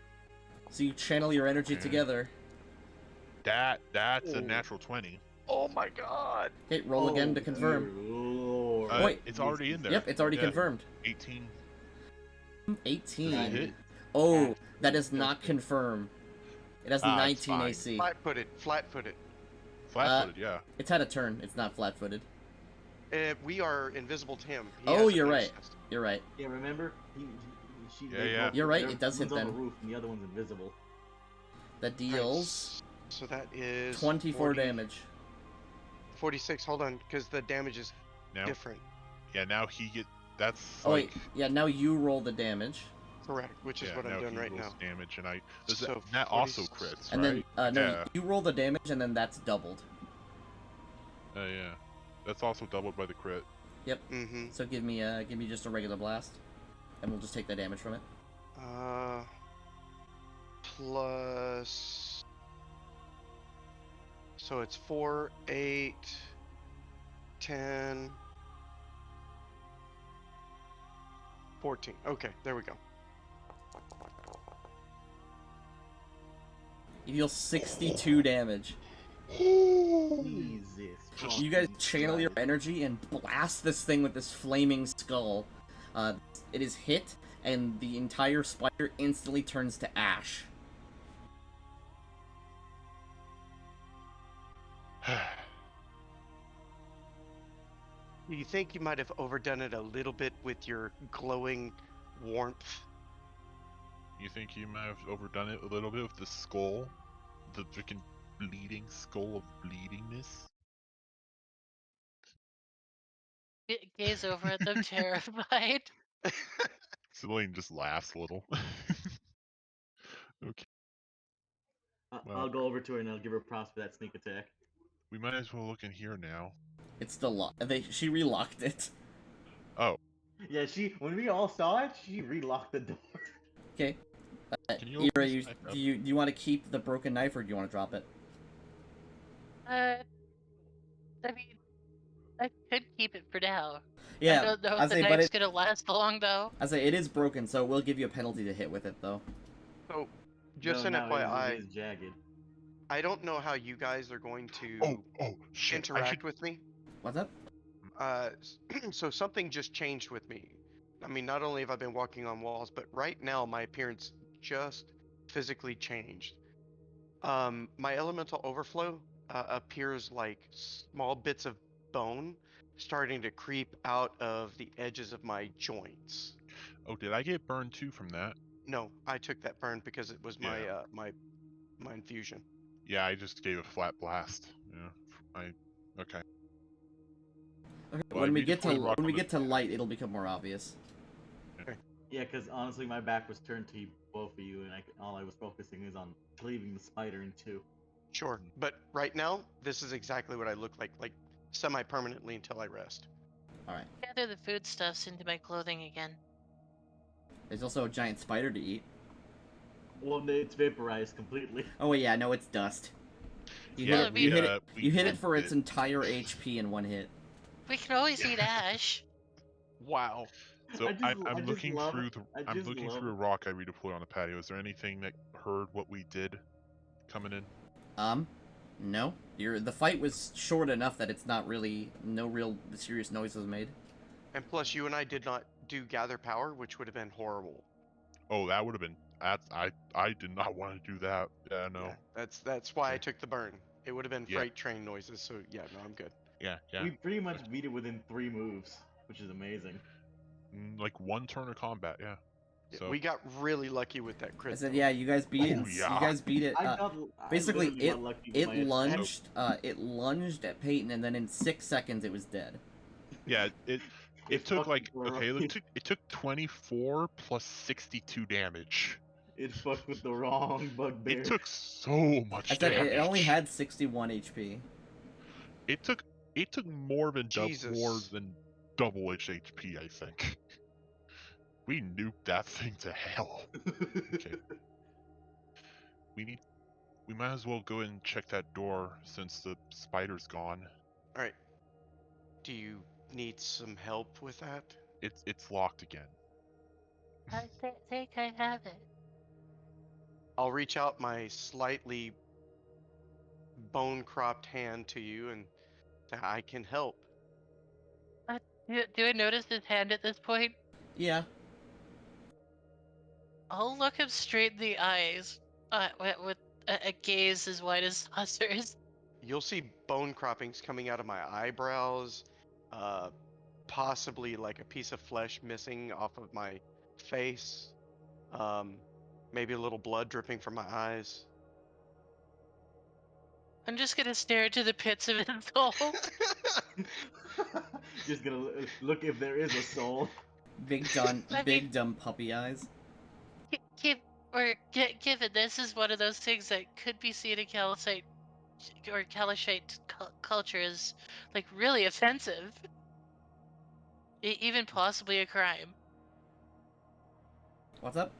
So you channel your energy Okay. together. That's a Ooh. natural 20. Oh my god! Okay, roll again to Oh, confirm. dear Lord. Wait. It's already in there. Yep, it's already Yeah. confirmed. 18. 18. Does it hit? Oh, that does not confirm. It has Ah, it's 19 fine. AC. Flat-footed, flat-footed. Flat-footed, yeah. It's had a turn. It's not flat-footed. We are invisible to him. He Oh, hasn't you're noticed right. us. You're right. Yeah, remember? Yeah, they yeah. both- You're right, they're- it does hit one's on then. the roof and the other one's invisible. That Right, deals So that is 24 damage. 46. Hold on, because the damage is Now, different. yeah, now he get. That's Oh like. wait, yeah. Now you roll the damage, Correct, which is Yeah, what I'm now doing he right rolls now. damage, and I. So That also 40 crits, and right? then no, Yeah. you roll the damage, and then that's doubled. Yeah. That's also doubled by the crit. Mm-hmm. So give me just a regular blast, and we'll just take the damage from it. Plus. So it's 4, 8, 10, 14. Okay, there we go. You deal 62 damage. Jesus. You guys fucking channel your Christ. energy and blast this thing with this flaming skull. It is hit, and the entire spider instantly turns to ash. You think you might have overdone it a little bit with your glowing warmth? You think you might have overdone it a little bit with the skull? The freaking bleeding skull of bleedingness? Gaze over at them, terrified. Celine just laughs a little. Okay. Well- I'll go over to her and I'll give her props for that sneak attack. We might as well look in here now. It's still locked. She relocked it. Oh, Yeah, when we all saw it, she relocked the door. Okay. Can you open Ira, this back up? do you want to keep the broken knife, or do you want to drop it? I mean, I could keep it for now. Yeah, I don't know I if the say, but knife's it, gonna last long though. I say it is broken, so we'll give you a penalty to hit with it, though. So, just No, an now FYI, it is jagged. I don't know how you guys are going to Oh, shit. I interact should... with me. What's up? So something just changed with me. I mean, not only have I been walking on walls, but right now my appearance just physically changed. My elemental overflow appears like small bits of bone starting to creep out of the edges of my joints. Oh, did I get burned too from that? No, I took that burn because it was my Yeah. my infusion. Yeah, I just gave a flat blast. Yeah. Okay. Okay, Well, I when we need to get to fully rock when we on get to light, it'll become more obvious. Yeah, because honestly, my back was turned to both of you, and all I was focusing is on cleaving the spider in two. Sure, but right now this is exactly what I look like semi-permanently until I rest. All right. Gather the foodstuffs into my clothing again. There's also a giant spider to eat. Well, it's vaporized completely. Oh wait, yeah, no, it's dust. You Yeah, hit it. we, You hit it. we You hit it did for its entire HP in one hit. We can always eat ash. Wow. So I just- I'm I just looking love- through I I'm just looking love through a it. rock I redeployed on the patio. Is there anything that heard what we did coming in? No. The fight was short enough that it's not really no real serious noise was made. And plus, you and I did not do gather power, which would have been horrible. Oh, that would have been. I did not want to do that. Yeah, no. Yeah, that's why I Okay. took the burn. It would have been Yeah. freight train noises, so yeah, no, I'm good. Yeah, yeah. We pretty much beat it within 3 moves, which is amazing. Like 1 turn of combat, yeah. Yeah, So we got really lucky with that I crit. said, though. yeah, you guys beat it. Oh, You yeah. guys beat it. Basically, literally got lucky with it my attack. lunged. It lunged at Peyton, and then in 6 seconds, it was dead. yeah, it took fucked like with the okay, wrong- it took 24 plus 62 damage. It fucked with the wrong bugbear. It took so much I said damage. it only had 61 HP. It took more than Jesus. double its HP, I think. We nuked that thing to hell. Okay. We might as well go and check that door since the spider's gone. All right. Do you need some help with that? It's locked again. I think I have it. I'll reach out my slightly bone-cropped hand to you, and I can help. Do I notice his hand at this point? Yeah. I'll look him straight in the eyes, with a gaze as wide as saucers. You'll see bone croppings coming out of my eyebrows, possibly like a piece of flesh missing off of my face, maybe a little blood dripping from my eyes. I'm just gonna stare into the pits of his soul. Just gonna look if there is a soul. Big dumb puppy eyes. Given this is one of those things that could be seen in Calishite or Kalashite culture as like really offensive, even possibly a crime. What's up?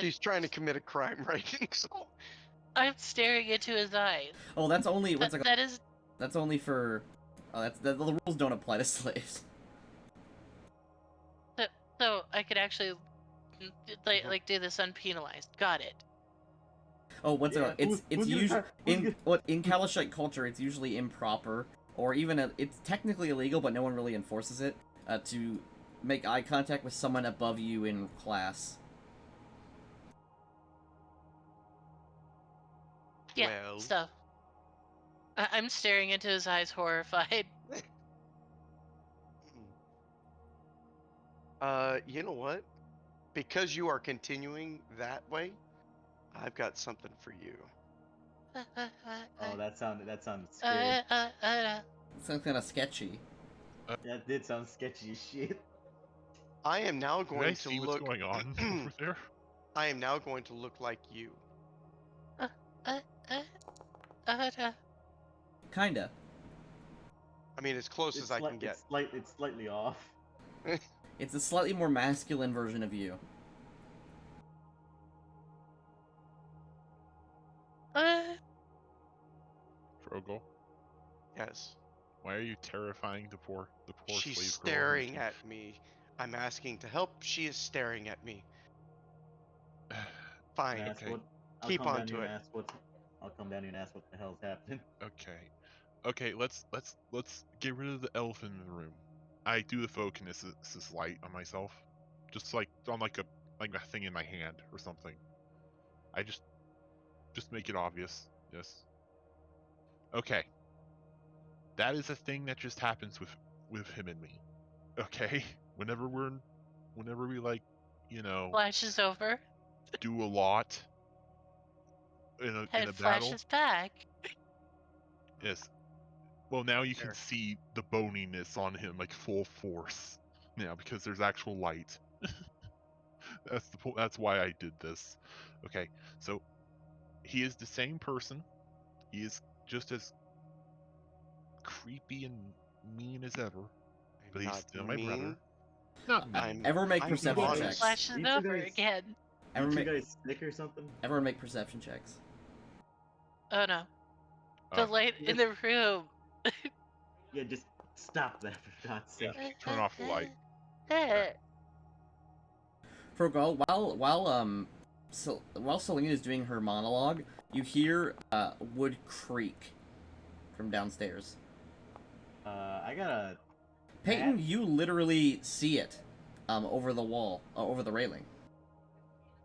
She's trying to commit a crime, right? So, I'm staring into his eyes. Oh, that's only what's it called? That is That's only for. Oh, the rules don't apply to slaves. so I could actually like do this unpenalized. Got it. Oh, what's Yeah, it? It's who's gonna usually try- in Kalashite culture, it's usually improper, or even it's technically illegal, but no one really enforces it. To make eye contact with someone above you in class. Yeah. well, So I'm staring into his eyes, horrified. you know what? Because you are continuing that way, I've got something for you. Oh, that sounded scary. It sounds kind of sketchy. That did sound sketchy as shit. I am now Did I going to see what's look. going on over there? I am now going to look like you. Kinda. I mean, as close as I can get. It's slightly off. It's a slightly more masculine version of you. Frogel, Yes. why are you terrifying the poor She's slave staring girl? at me. I'm asking to help. She is staring at me. Fine. And ask okay. what- I'll Keep come on down to here it. and ask what. I'll come down here and ask what the hell's happening. Okay, let's get rid of the elephant in the room. I do the photokinesis light on myself, just like on like a thing in my hand or something. I just make it obvious. Yes. Okay. That is a thing that just happens with him and me. Okay. Whenever we like, Flashes over. do a lot in a Head battle. flashes back. Yes. Well, now you can There. see the boniness on him, like full force now, because there's actual light. That's why I did this. Okay, so he is the same person. He is just as creepy and mean as ever, but he's Not still my mean. brother. Not mean. I'm- Everyone make I'm perception honest. checks. Flashes You two over guys- again. Everyone Did you make, guys sick or something? everyone make perception checks. Oh no. The Uh, light in the room. Yeah, just stop that for God's sake. Turn off the light. Frogol, while Selena is doing her monologue, you hear wood creak from downstairs. I got a. Peyton, Matt? you literally see it over the wall, over the railing.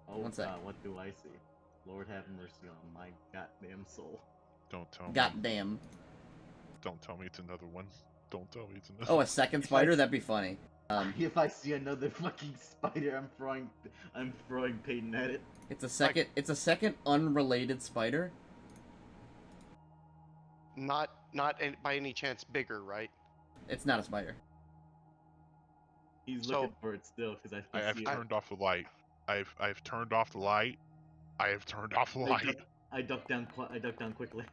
Oh, One sec. what do I see? Lord have mercy on my goddamn soul. Don't tell me. Goddamn. Don't tell me it's another one. Don't tell me it's another. Oh, a second If I spider? s- That'd be funny. If I see another fucking spider, I'm throwing Peyton at it. It's a second unrelated spider. Not by any chance bigger, right? It's not a spider. He's So- looking for it still because I can I've see it. turned off the light. I've turned off the light. I have turned off the light. I duck down quickly.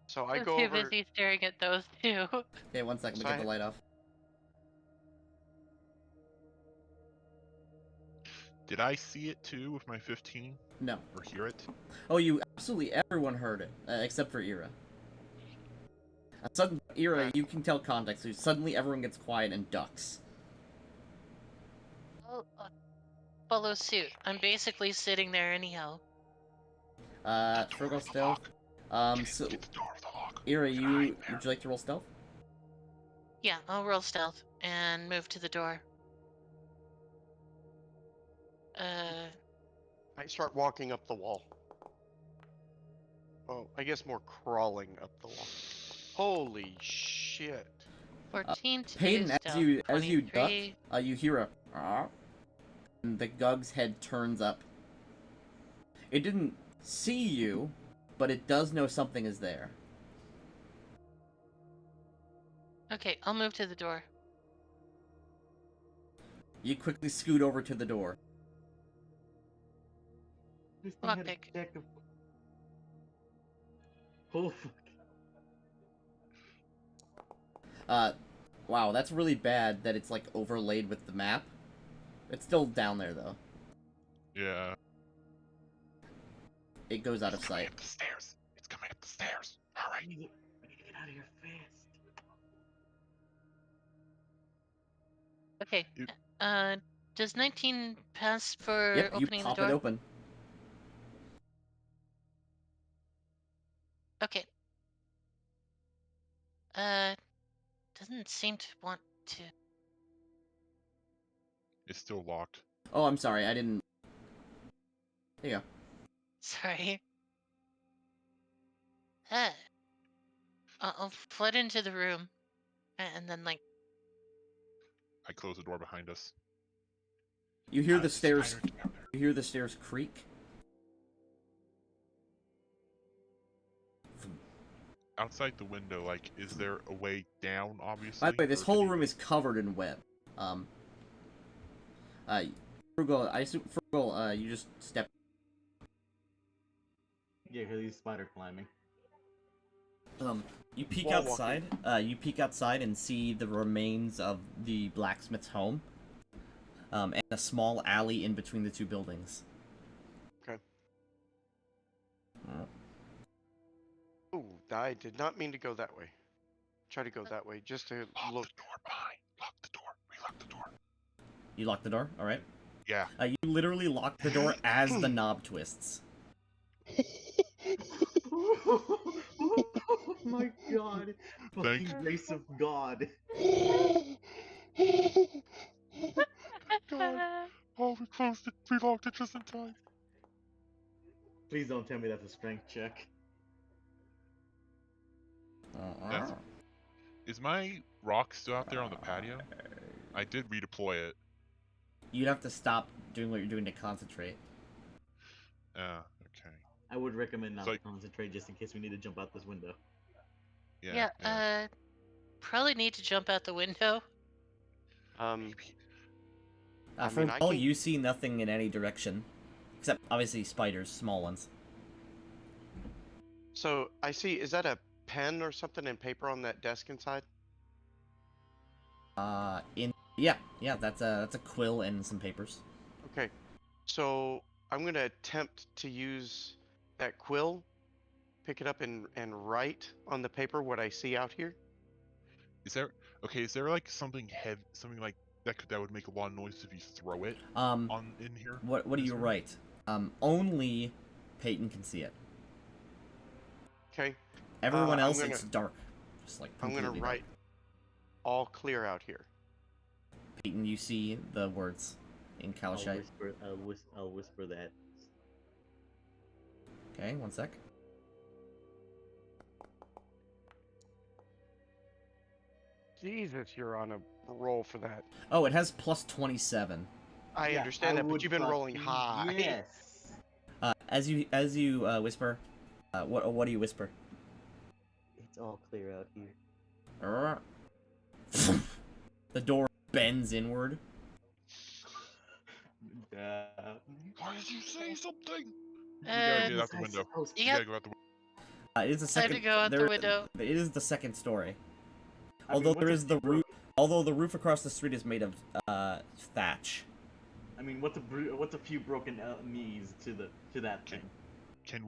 So I I'm go too over. busy staring at those two. Okay, 1 second to So get I- the light off. Did I see it too with my 15 No. or hear it? Oh, everyone heard it, except for Ira. A sudden, Ira, you can tell context. So suddenly everyone gets quiet and ducks. I'll follow suit. I'm basically sitting there anyhow. Frugal stealth. So, Get the door of the lock. Ira, Get would hide there. you like to roll stealth? Yeah, I'll roll stealth and move to the door. I start walking up the wall. Oh, I guess more crawling up the wall. Holy shit! 14 to Peyton, as stealth, you duck, 23. you hear a "Ah," and the Gug's head turns up. It didn't see you, but it does know something is there. Okay, I'll move to the door. You quickly scoot over to the door. This thing had a Lockpick. deck of... Oh fuck. Wow, that's really bad that it's like overlaid with the map. It's still down there though. Yeah. It goes out of It's coming sight. up the stairs. It's coming up the stairs. Hurry. I need to get out of here fast. Okay. You- Does 19 pass for Yep, you opening the pop door? it open. Okay. Doesn't seem to want to. It's still locked. Oh, I'm sorry, I didn't. There you go. Sorry. I'll flood into the room, and then like. I close the door behind us. You hear the There's a stairs. spider down there. You hear the stairs creak. Outside the window, like, is there a way down? Obviously. By the way, this or can whole you- room is covered in web. Frugal, I assume Frugal, you just step. Yeah, because he's spider climbing. You peek Wall outside. You peek outside and see the remains of the blacksmith's home. And a small alley in between the two buildings. Okay. Uh, Oh, I did not mean to go that way. Try to go that way just to Lock look. the door behind. Lock the door. Relock the door. You lock the door. All right. Yeah. You literally lock the door as the knob twists. Oh my god! Fucking Thank- grace of God. God. Oh, we closed it. We locked it just in time. Please don't tell me that's a strength check. That's- Is my rock still out there on the patio? I did redeploy it. You'd have to stop doing what you're doing to concentrate. Okay. I would recommend not So- to concentrate just in case we need to jump out this window. Yeah. Probably need to jump out the window. Maybe. I For mean, I all can- you see nothing in any direction, except obviously spiders, small ones. So I see. Is that a pen or something and paper on that desk inside? Yeah, that's a quill and some papers. Okay. So I'm gonna attempt to use that quill, pick it up and write on the paper what I see out here. Is there like something heavy, something like that would make a lot of noise if you throw it Um, on in here? what do this you room? write? Only Peyton can see it. Okay. Everyone I'm else, gonna- it's dark. Just like I'm gonna completely dark. write all clear out here. Peyton, you see the words in I'll Kalashite. whisper that. Okay, 1 sec. Jesus, you're on a roll for that. Oh, it has plus 27. I Yeah, understand I that, but would you've been rolling fucking high. Yes. As you whisper, what do you whisper? It's all clear out here. The door bends inward. Why did you say something? We Uh, gotta get out the window. You We got gotta go out the window. It is the time second. to go out the window. It is the second story. I Although mean, there what's is the a few roof. Although the roof across the street is made of thatch. I mean, what's a few broken knees to that thing? Can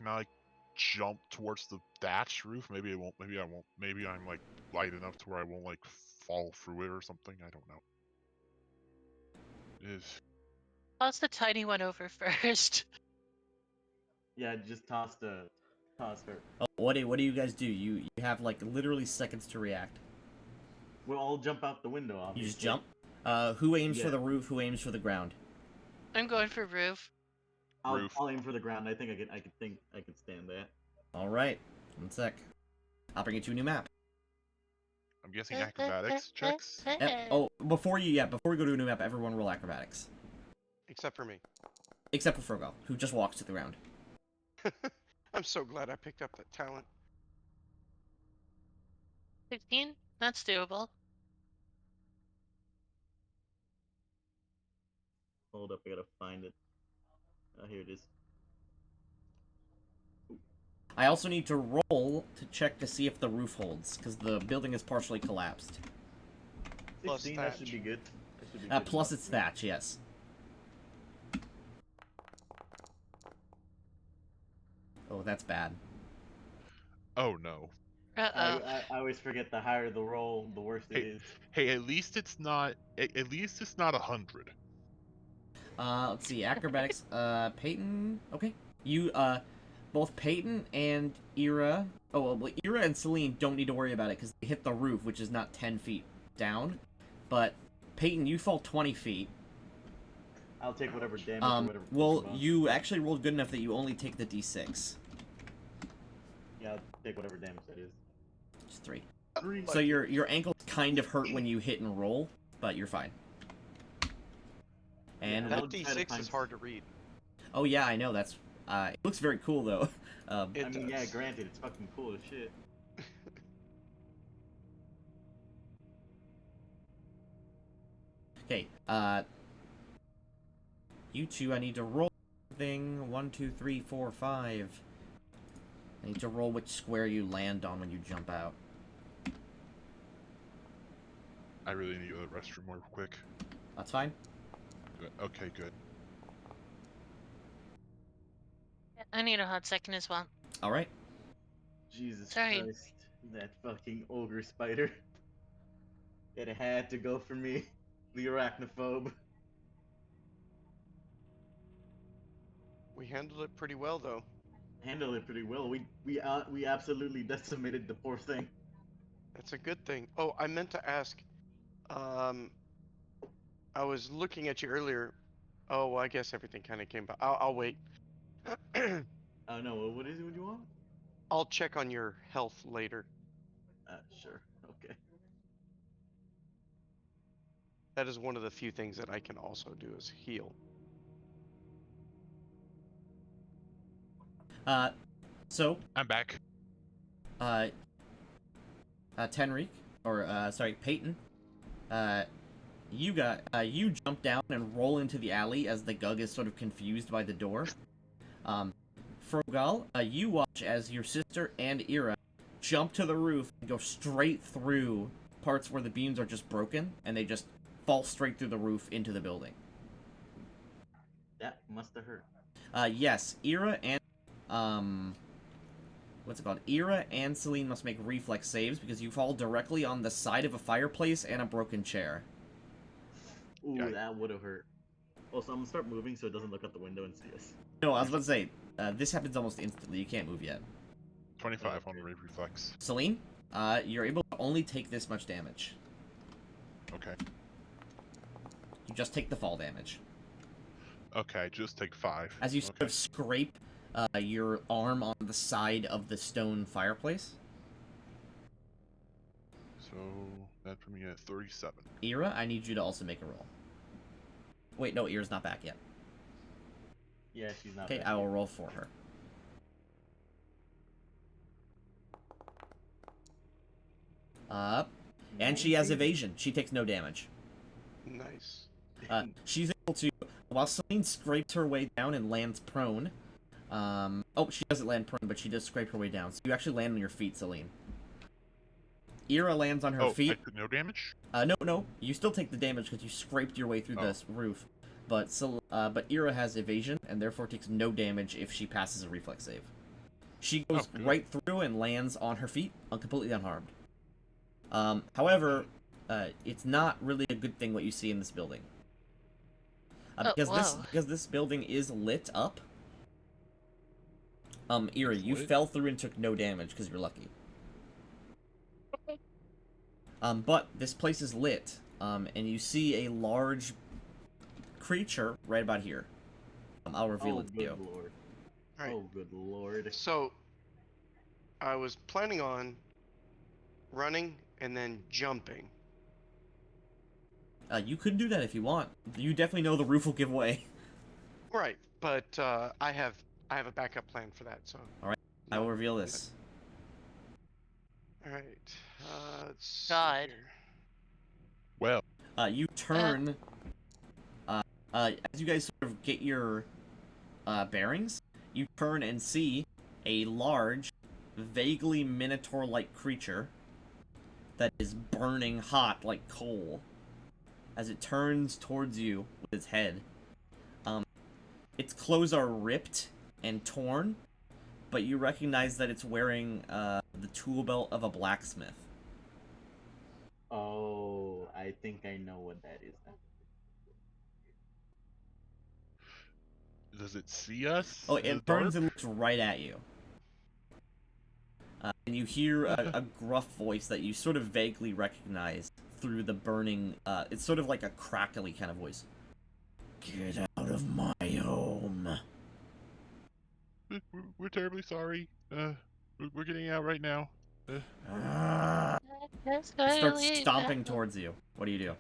I like jump towards the thatch roof? Maybe it won't. Maybe I won't. Maybe I'm like light enough to where I won't like fall through it or something. I don't know. Toss the tiny one over first. Yeah, just toss her. Oh, what do you guys do? You have like literally seconds to react. We'll all jump out the window. Obviously. You just jump. Who aims for Yeah. the roof? Who aims for the ground? I'm going for roof. Roof. I'll aim for the ground. I think I could stand that. All right. 1 sec. I'll bring you to a new map. I'm guessing acrobatics checks. Oh, before we go to a new map, everyone roll acrobatics, Except for me. except for Frogal, who just walks to the ground. I'm so glad I picked up that talent. 16? That's doable. Hold up, I gotta find it. Oh, here it is. I also need to roll to check to see if the roof holds, because the building is partially collapsed. Plus 16, that should thatch. be good. That should be good Plus enough. it's thatch, yes. Oh, that's bad. Oh no. Uh-oh. I always forget the higher the roll, the worse it is. Hey, at least it's not. At least it's not 100. Let's see, acrobatics. Peyton. Okay, you both Peyton and Ira. Oh well, Ira and Celine don't need to worry about it because they hit the roof, which is not 10 feet down. But Peyton, you fall 20 feet. I'll take whatever damage or whatever. Well, comes you actually rolled good enough that you only take the d6. Yeah, I'll take whatever damage that is. Just 3. 3. So your ankles kind of hurt when you hit and roll, but you're fine. And Yeah, That I'll try to D6 find is hard to read. oh yeah, I know it looks very cool though. It I mean, yeah, does. granted, it's fucking cool as shit. Okay, you two, I need to roll thing. 1, 2, 3, 4, 5. I need to roll which square you land on when you jump out. I really need to go to the restroom real quick. That's fine. Good. Okay, good. I need a hot second as well. All right. Jesus Sorry. Christ, that fucking ogre spider. It had to go for me, the arachnophobe. We handled it pretty well, though. Handled it pretty well. We absolutely decimated the poor thing. That's a good thing. Oh, I meant to ask. I was looking at you earlier. Oh, well, I guess everything kind of came back. I'll wait. Oh no, what is it? What do you want? I'll check on your health later. Sure. Okay. That is one of the few things that I can also do is heal. So, I'm back. Tenric, or sorry, Peyton, you jump down and roll into the alley as the Gug is sort of confused by the door. Frogal, you watch as your sister and Ira jump to the roof and go straight through parts where the beams are just broken, and they just fall straight through the roof into the building. That must have hurt. Yes, Ira and what's it called? Ira and Celine must make reflex saves because you fall directly on the side of a fireplace and a broken chair. Ooh, Yikes. that would have hurt. Also, I'm gonna start moving so it doesn't look out the window and see us. No, I was about to say, this happens almost instantly. You can't move yet. 25 on the reflex. Celine, you're able to only take this much damage. Okay. You just take the fall damage. Okay, just take 5. As you sort Okay. of scrape your arm on the side of the stone fireplace. So that put me at 37. Ira, I need you to also make a roll. Wait, no, Ira's not back yet. Yeah, she's not. Okay, back I will yet. roll for her. And she has 19? evasion. She takes no damage. Nice. She's able to, while Celine scrapes her way down and lands prone. Oh, she doesn't land prone, but she does scrape her way down. So you actually land on your feet, Celine. Ira lands on her I feet. took no damage? No, you still take the damage because you scraped your way through this roof. But Ira has evasion and therefore takes no damage if she passes a reflex save. She goes good. right through and lands on her feet, completely unharmed. However, it's not really a good thing what you see in this building. Because this building is lit up. Ira, you Lit? fell through and took no damage because you're lucky. But this place is lit, and you see a large creature right about here. I'll reveal it to good you. lord. Alright. Oh, good lord. So, I was planning on running and then jumping. You could do that if you want. You definitely know the roof will give way. Right, but I have a backup plan for that. So. Alright, I will reveal this. All right. Let's see God. here. Well, You turn. As you guys sort of get your bearings, you turn and see a large, vaguely minotaur-like creature that is burning hot like coal. As it turns towards you with its head, its clothes are ripped and torn, but you recognize that it's wearing the tool belt of a blacksmith. Oh, I think I know what that is now. does it see us? Oh, in it the turns dark? and looks right at you. And you hear a gruff voice that you sort of vaguely recognize through the burning, it's sort of like a crackly kind of voice. Get out of my home. We're terribly sorry. We're getting out right now. Just It starts leave stomping now. towards you. What do? You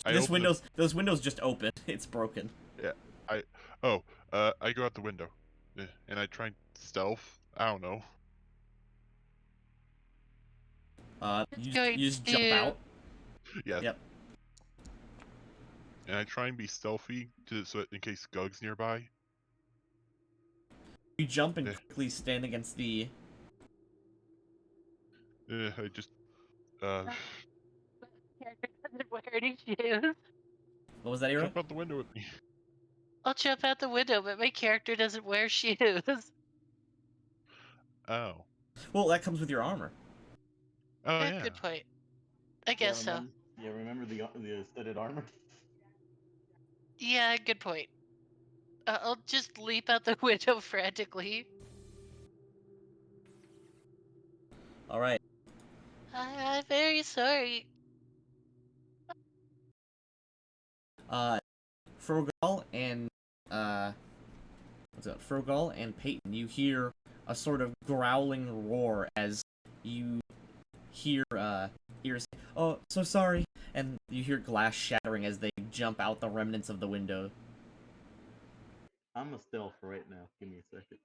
I open the- those windows just open. It's broken. I go out the window, and I try and stealth. I don't know. You going just jump to- out. Yeah. Yep. And I try and be stealthy so in case Gug's nearby. You jump and Yeah. quickly stand against the. I just Character doesn't wear any shoes. What was that, Ira? jump out the window with me. I'll jump out the window, but my character doesn't wear shoes. Oh. Well, that comes with your armor. Oh yeah. Good point. I guess so. Yeah, remember the studded armor? Yeah, good point. I'll just leap out the window frantically. All right. I'm very sorry. Frogal and Frogal and Peyton, you hear a sort of growling roar as you hear Ira say, "Oh, so sorry," and you hear glass shattering as they jump out the remnants of the window. I'm a stealth right now. Give me a second.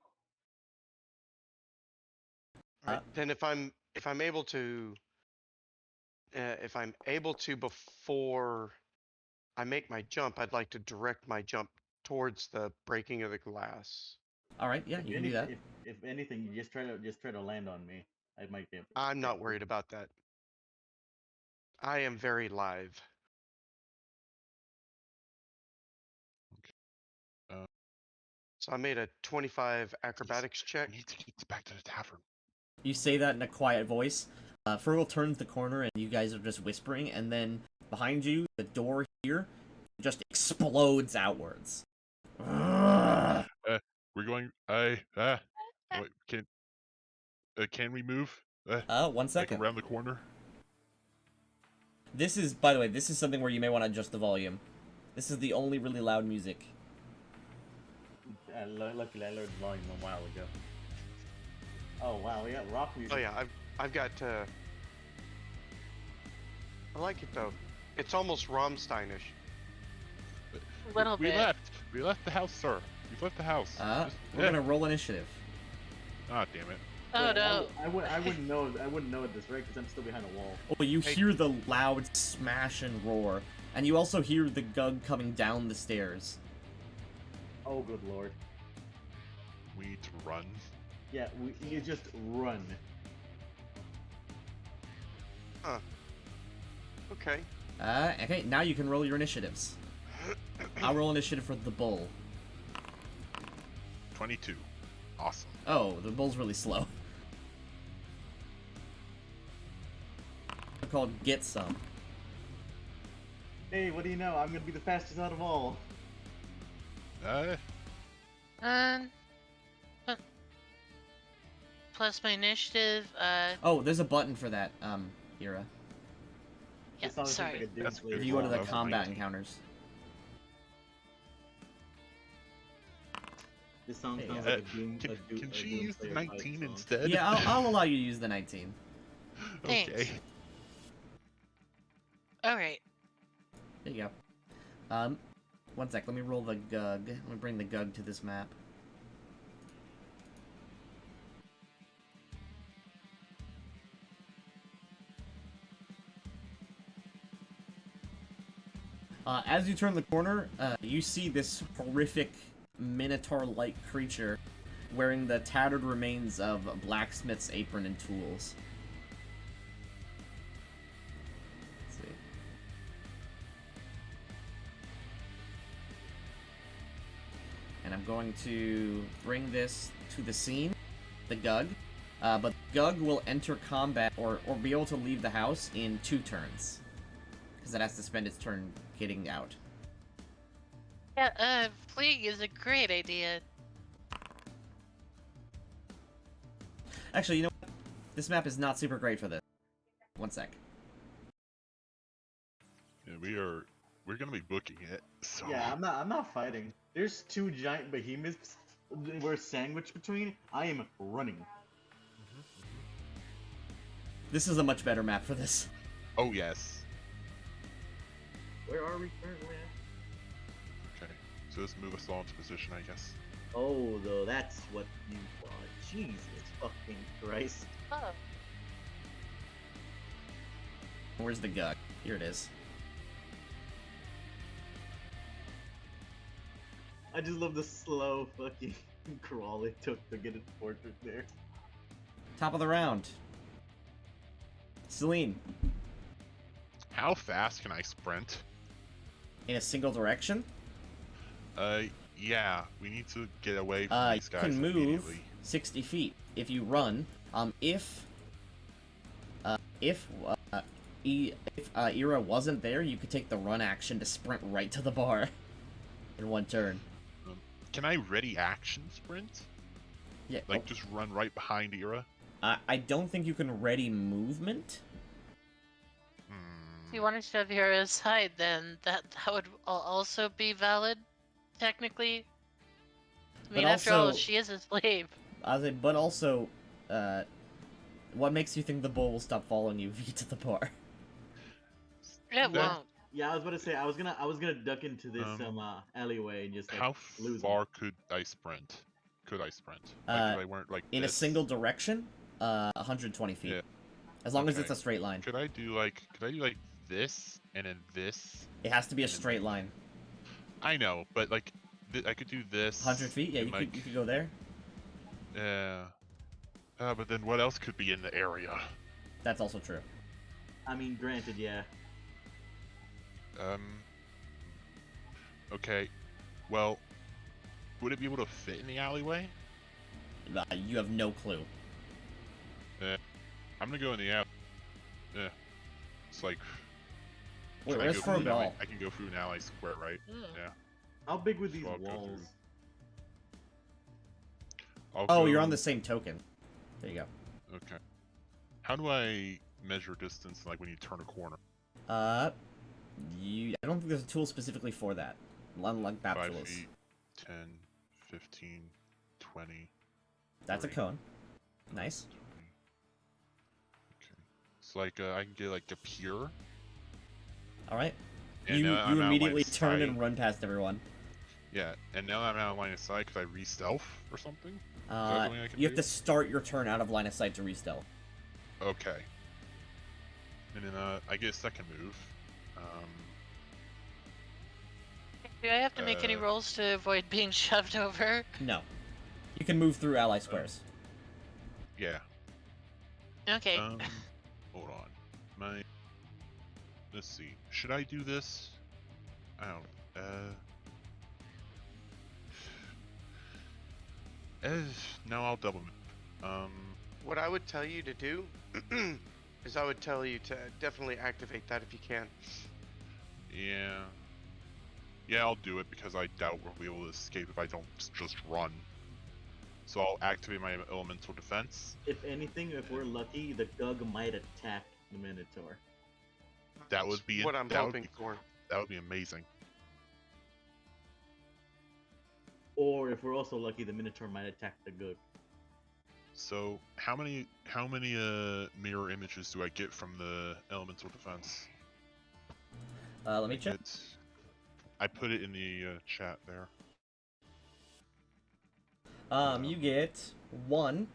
All right. Then if I'm able to before I make my jump, I'd like to direct my jump towards the breaking of the glass. All right, yeah, you can do that. If anything, you just try to land on me. I might be able to I'm not protect you. worried about that. I am very live. So I made a 25 acrobatics check. We need to get back to the tavern. You say that in a quiet voice. Fergal turns the corner and you guys are just whispering, and then behind you, the door here just explodes outwards. We're going. Wait, can we move? 1 Like second. around the corner. This is, by the way, this is something where you may want to adjust the volume. This is the only really loud music. Luckily, I learned the volume a while ago. Oh wow, we got rock music. Oh yeah, I've got I like it though. It's almost Rammsteinish. A little we bit. left. We left the house, sir. We've left the house. We're gonna roll initiative. Ah, damn it. Oh Wait, no. I wouldn't know. I wouldn't know at this rate because I'm still behind a wall. Oh, you Hey. hear the loud smash and roar, and you also hear the Gug coming down the stairs. Oh, good lord. We need to run. Yeah, you just run. Okay. Okay, now you can roll your initiatives. I'll roll initiative for the bull. 22. Awesome. Oh, the bull's really slow. They're called Get Some. Hey, what do you know? I'm gonna be the fastest out of all. Um. Plus my initiative. Oh, there's a button for that, Ira. Yeah. This always seems Sorry. like a Doom That's Slayer If you go to the Level combat 19. encounters. This song Hey, sounds uh, like a Doom. Can she Doom use the Slayer type 19 song. instead? Yeah, I'll allow you to use the 19. Okay. Thanks. All right. There you go. One sec, let me roll the Gug. Let me bring the Gug to this map. As you turn the corner, you see this horrific minotaur-like creature wearing the tattered remains of a blacksmith's apron and tools. Let's see. And I'm going to bring this to the scene, the Gug. But Gug will enter combat or be able to leave the house in 2 turns. Because it has to spend its turn getting out. Yeah. Fleeing is a great idea. Actually, you know what? This map is not super great for this. One sec. Yeah, we're gonna be booking it. So Yeah, I'm not fighting. There's 2 giant behemoths we're sandwiched between. I am running. This is a much better map for this. Oh yes. Where are we currently at? Okay. So let's move us all into position, I guess. Oh, though, that's what you thought. Jesus fucking Christ. Oh. Where's the Gug? Here it is. I just love the slow fucking crawl it took to get its portrait there. Top of the round. Celine, How fast can I sprint? in a single direction. Yeah, we need to get away from You these guys can move immediately. 60 feet if you run. If Ira wasn't there, you could take the run action to sprint right to the bar in 1 turn. Can I ready action sprint? Yeah. Like just run right behind Ira? I don't think you can ready movement. If you wanted to have Hera's side, then that would also be valid, technically. I mean, But after all, also- she is a slave. But also, what makes you think the bull will stop following you if you get to the bar? It That- won't. Yeah, I was about to say I was gonna duck into this alleyway and just like How lose 'em. far could I sprint? Could I sprint? Like if I weren't like In a this? single direction, 120 feet. Yeah. As long as Okay. it's a straight line. Could I do like this and then this? It has to be a And then straight line. I know, but like I could do this. 100 feet? Yeah, and, you could go there. Yeah. But then what else could be in the area? That's also true. I mean, granted, yeah. Okay. Well, would it be able to fit in the alleyway? You have no clue. I'm gonna go in the alley. Yeah. It's like. Wait, can I where's go through an Frogal? alley- I can go through an alley square, right? Yeah. How big would these So I'll go walls? through. I'll Oh, you're go- on the same token. There you go. Okay. How do I measure distance like when you turn a corner? I don't think there's a tool specifically for that. Unlike 5 Baptulas. feet, 10, 15, 20. That's a 30, cone. Nice. 20. Okay. It's like I can get like a pier. All right. And You now that I'm out of line immediately of turn and sight- run past everyone. Yeah, and now that I'm out of line of sight, could I re-stealth or something? that something I can You have do? to start your turn out of line of sight to re-stealth. Okay. And then I get a second move. Do I have to make any Uh, rolls to avoid being shoved over? No. You can move through ally squares. Yeah. Okay. Hold on. Let's see. Should I do this? I don't. No, I'll double move. What I would tell you to do is I would tell you to definitely activate that if you can. Yeah. Yeah, I'll do it because I doubt we'll be able to escape if I don't just run. So I'll activate my elemental defense. If anything, if we're lucky, the Gug might attack the Minotaur. That would be what I'm that would hoping be- for. That would be amazing. Or if we're also lucky, the Minotaur might attack the Gug. So how many mirror images do I get from the elemental defense? Let me check. I put it in the chat there. You get 1,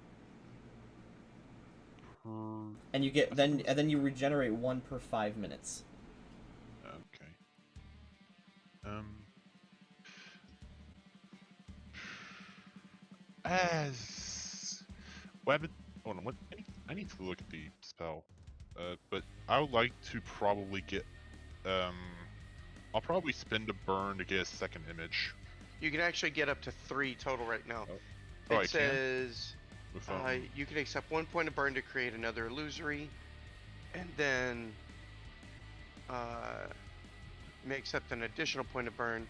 and you get then you regenerate 1 per 5 minutes. Okay. As weapon. Hold on. What? I need to look at the spell. But I would like to probably get. I'll probably spend a burn to get a second image. You can actually get up to 3 total right now. Oh, I It can? says With, you can accept 1 point of burn to create another illusory, and then may accept an additional point of burn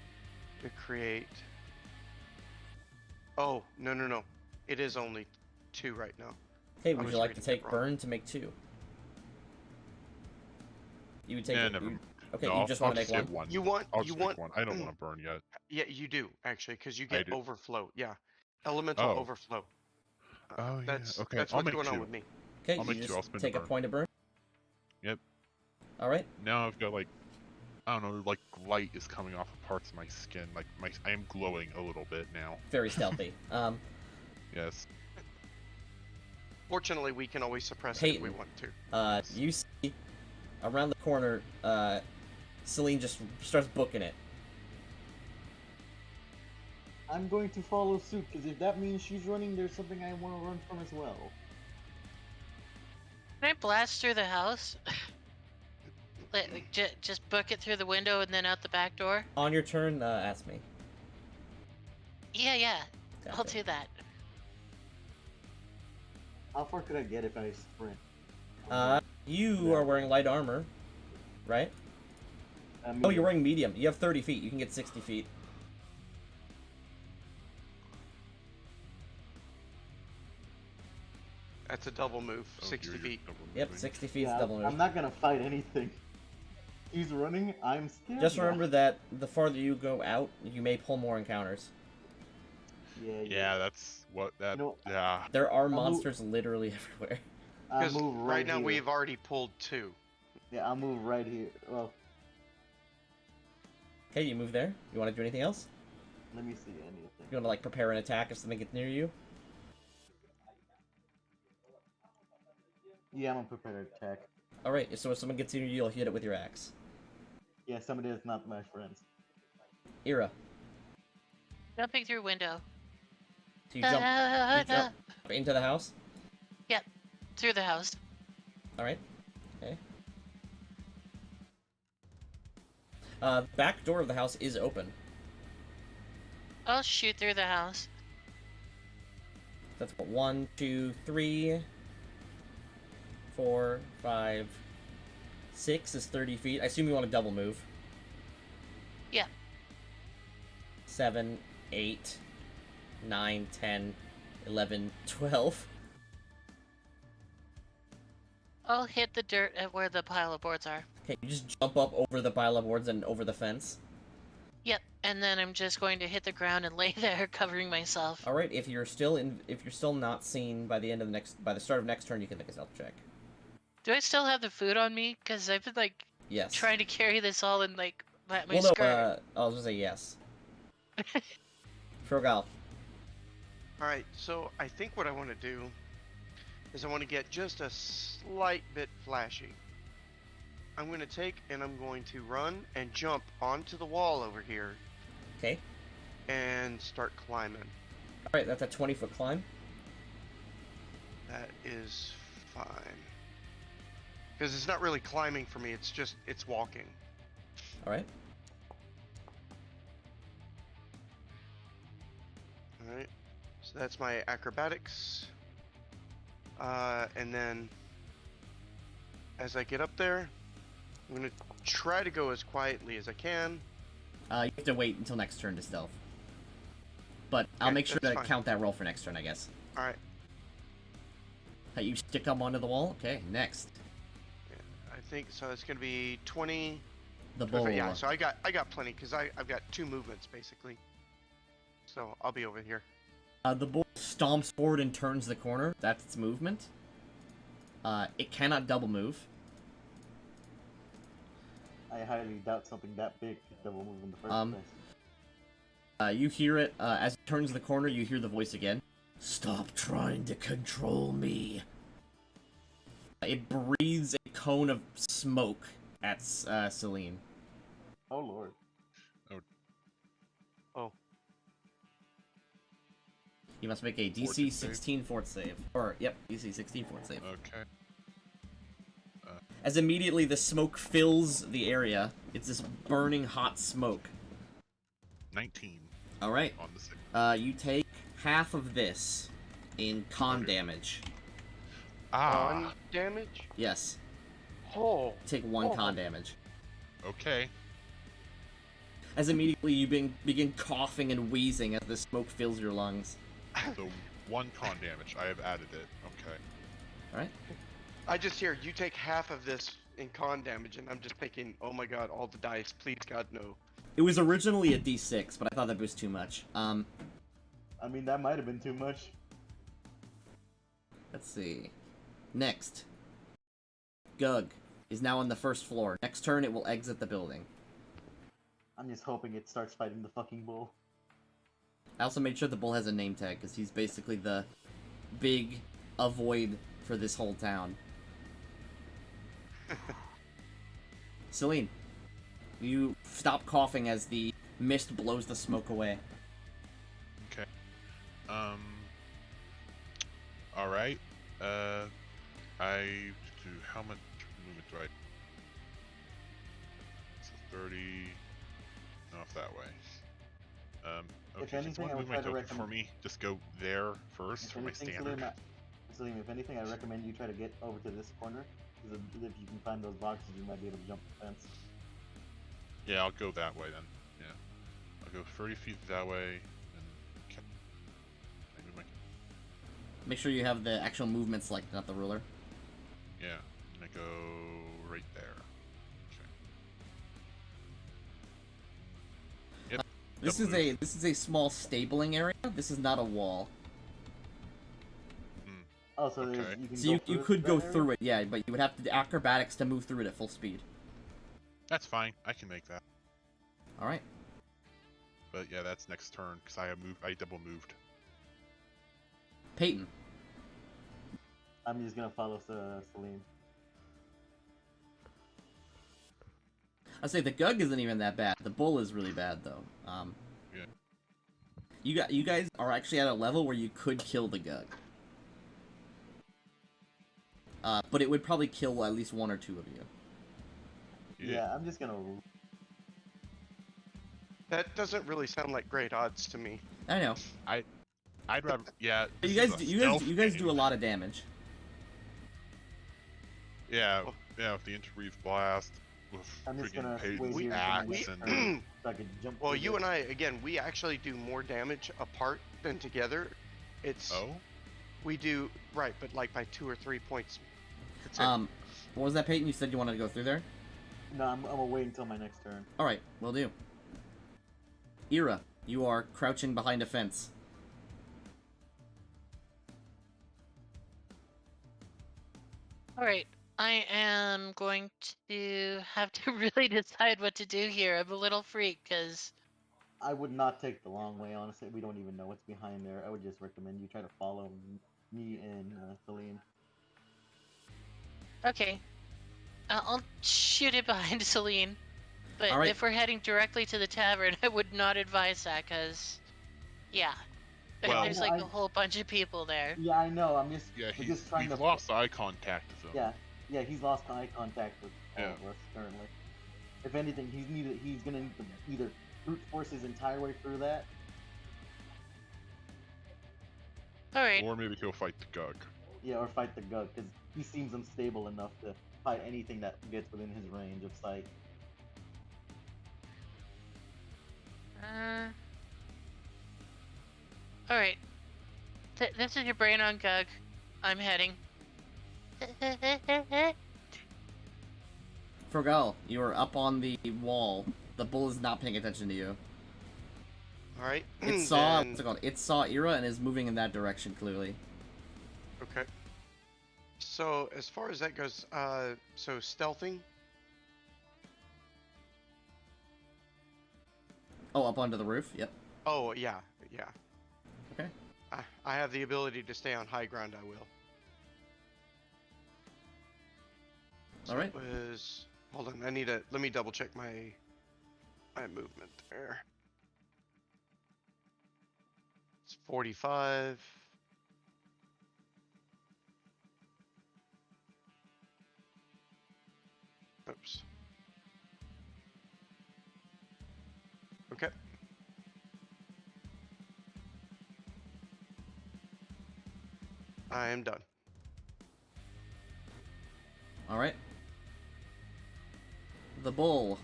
to create. Oh, no. It is only 2 right now. Hey, I would was you like to reading it take wrong. burn to make 2? You would take Yeah, it. never. Okay, No, you I'll- just I'll want to make get 1? You want I'll you just want make one. I don't want to burn yet. Yeah, you do actually, because you I get do. overflow. Yeah, elemental Oh. overflow. Oh, yeah, That's okay, That's I'll what's make going on 2. with me. Okay, I'll you make 2, I'll just spend take the a burn. point of burn. Yep. All right. Now I've got like, I don't know, like light is coming off of parts of my skin. Like I am glowing a little bit now. Very stealthy. Yes. Fortunately, we can always suppress it if we Peyton. want to. You see around the corner, Celine just starts booking it. I'm going to follow suit, because if that means she's running, there's something I want to run from as well. Can I blast through the house? Just book it through the window and then out the back door? On your turn, ask me. Yeah. I'll Gotcha. do that. How far could I get if I sprint? You are wearing light armor, right? Oh, you're wearing medium. You have 30 feet. You can get 60 feet. That's a double move, Oh, 60 you're feet. double Yep, moving. 60 feet is Yeah, double move. I'm not gonna fight anything. He's running, I'm scared. Just now. remember that the farther you go out, you may pull more encounters. Yeah. That's what that. You know- Yeah. There are move- monsters literally everywhere. I'll Because move right now here. we've already pulled 2. Yeah, I'll move right here. Well, Okay, you move there. You want to do anything else? let me see anything. You want to like prepare an attack if something gets near you? Yeah, I'm gonna prepare to attack. All right. So if someone gets near you, you'll hit it with your axe. Yeah, somebody that's not my friends. Ira. Jumping through window. So you jump into the house. Through the house. All right. Okay. Back door of the house is open. I'll shoot through the house. That's what, 1, 2, 3, 4, 5, 6 is 30 feet. I assume you want to double move. Yeah. 7, 8, 9, 10, 11, 12. I'll hit the dirt at where the pile of boards are. Okay, you just jump up over the pile of boards and over the fence. Yep, and then I'm just going to hit the ground and lay there, covering myself. All right, if you're still not seen by the end of by the start of next turn, you can make a stealth check. Do I still have the food on me? Because I've been like Yes. trying to carry this all in like my Well, no, skirt. I was gonna say yes. Frogal. All right, so I think what I want to do is I want to get just a slight bit flashy. I'm going to take and I'm going to run and jump onto the wall over here Okay. and start climbing. Alright, that's a 20-foot climb. That is fine. Because it's not really climbing for me, it's walking. Alright. Alright, so that's my acrobatics. And then as I get up there, I'm going to try to go as quietly as I can. You have to wait until next turn to stealth. But I'll Okay, make sure that's to fine. count that roll for next turn, I guess. Alright, You stick them onto the wall? Okay, next. I think so. It's going to be 20. The 25 bull. Yeah, so I got plenty because I've got 2 movements basically. So I'll be over here. The bull stomps forward and turns the corner. That's its movement. It cannot double move. I highly doubt something that big could double move in the first Um, place. You hear it, as it turns the corner, you hear the voice again. Stop trying to control me. It breathes a cone of smoke at Celine. Oh lord. Oh, You must make a DC Fortitude save. 16 fort save. Or, yep, DC 16 fort save. Okay. As immediately the smoke fills the area, it's this burning hot smoke. 19 Alright, on the 6. you take half of this in con Okay. damage. Con Ah, damage? Yes, Oh, take 1 Oh. con damage. okay. As immediately you begin coughing and wheezing as the smoke fills your lungs. So 1 con damage. I have added it. Okay. Alright? I just hear you take half of this in con damage, and I'm just thinking, oh my god, all the dice, please God, no. It was originally a D6, but I thought that was too much. I mean, that might have been too much. Let's see. Next. Gug is now on the first floor. Next turn, it will exit the building. I'm just hoping it starts fighting the fucking bull. I also made sure the bull has a name tag, because he's basically the big avoid for this whole town. Celine, you stop coughing as the mist blows the smoke away. Okay. Alright. I do how much movement do I? So 30 off that way. If Okay, anything, one I would movement try to okay for recommend- me. Just go there first If for my anything, standard. Salim, if anything, I recommend you try to get over to this corner. Because if you can find those boxes, you might be able to jump the fence. Yeah, I'll go that way then. Yeah. I'll go 30 feet that way and maybe my Make sure you have the actual movement selected, not the ruler. yeah. And I go right there. Okay. Yep. This double is a small stabling area. This is not a wall. Oh, so there's, Okay. you can So go you through could go that area? through it, yeah, but you would have to do acrobatics to move through it at full speed. That's fine. I can make that. Alright. But yeah, that's next turn because I double moved. Peyton. I'm just gonna follow Salim. I'd say the Gug isn't even that bad. The Bull is really bad, though. Yeah. You guys are actually at a level where you could kill the Gug. But it would probably kill at least 1 or 2 of you. Yeah, I'm just gonna. That doesn't really sound like great odds to me. I know. I'd rather. Yeah. You this guys, is a you guys do a stealth lot of damage. game. Yeah. Yeah. With the interweave blast. With I'm just friggin' gonna Peyton's wait here axe until my next and turn, so I can jump. Well, through you this. and I, again, we actually do more damage apart than together. It's oh. we do right, but like by 2 or 3 points. That's it. What was that, Peyton? You said you wanted to go through there? No, I'm gonna wait until my next turn. Alright, will do. Ira, you are crouching behind a fence. All right. I am going to have to really decide what to do here. I'm a little freaked because. I would not take the long way, honestly. We don't even know what's behind there. I would just recommend you try to follow me and Celine. Okay. I'll shoot it behind Celine. But All right. if we're heading directly to the tavern, I would not advise that because, yeah. Well- There's like a whole bunch of people there. Yeah, I know. I'm just Yeah, we're just trying he's to lost eye contact with them. Yeah, he's lost eye contact with all Yeah. of us currently. If anything, he's gonna need to either brute force his entire way through that. Alright. Or maybe he'll fight the Gug. Yeah, or fight the Gug, because he seems unstable enough to fight anything that gets within his range of sight. Alright. This is your brain on Gug. I'm heading. Frogal, you are up on the wall. The bull is not paying attention to you. All right. It saw then- what's it called? It saw Ira and is moving in that direction clearly. Okay. So as far as that goes, so stealthing. Oh, up onto the roof. Yep. Oh yeah, yeah. Okay. I have the ability to stay on high ground. I will. So All right. it was. Hold on. Let me double check my movement there. It's 45. Oops. Okay. I am done. All right. The bull.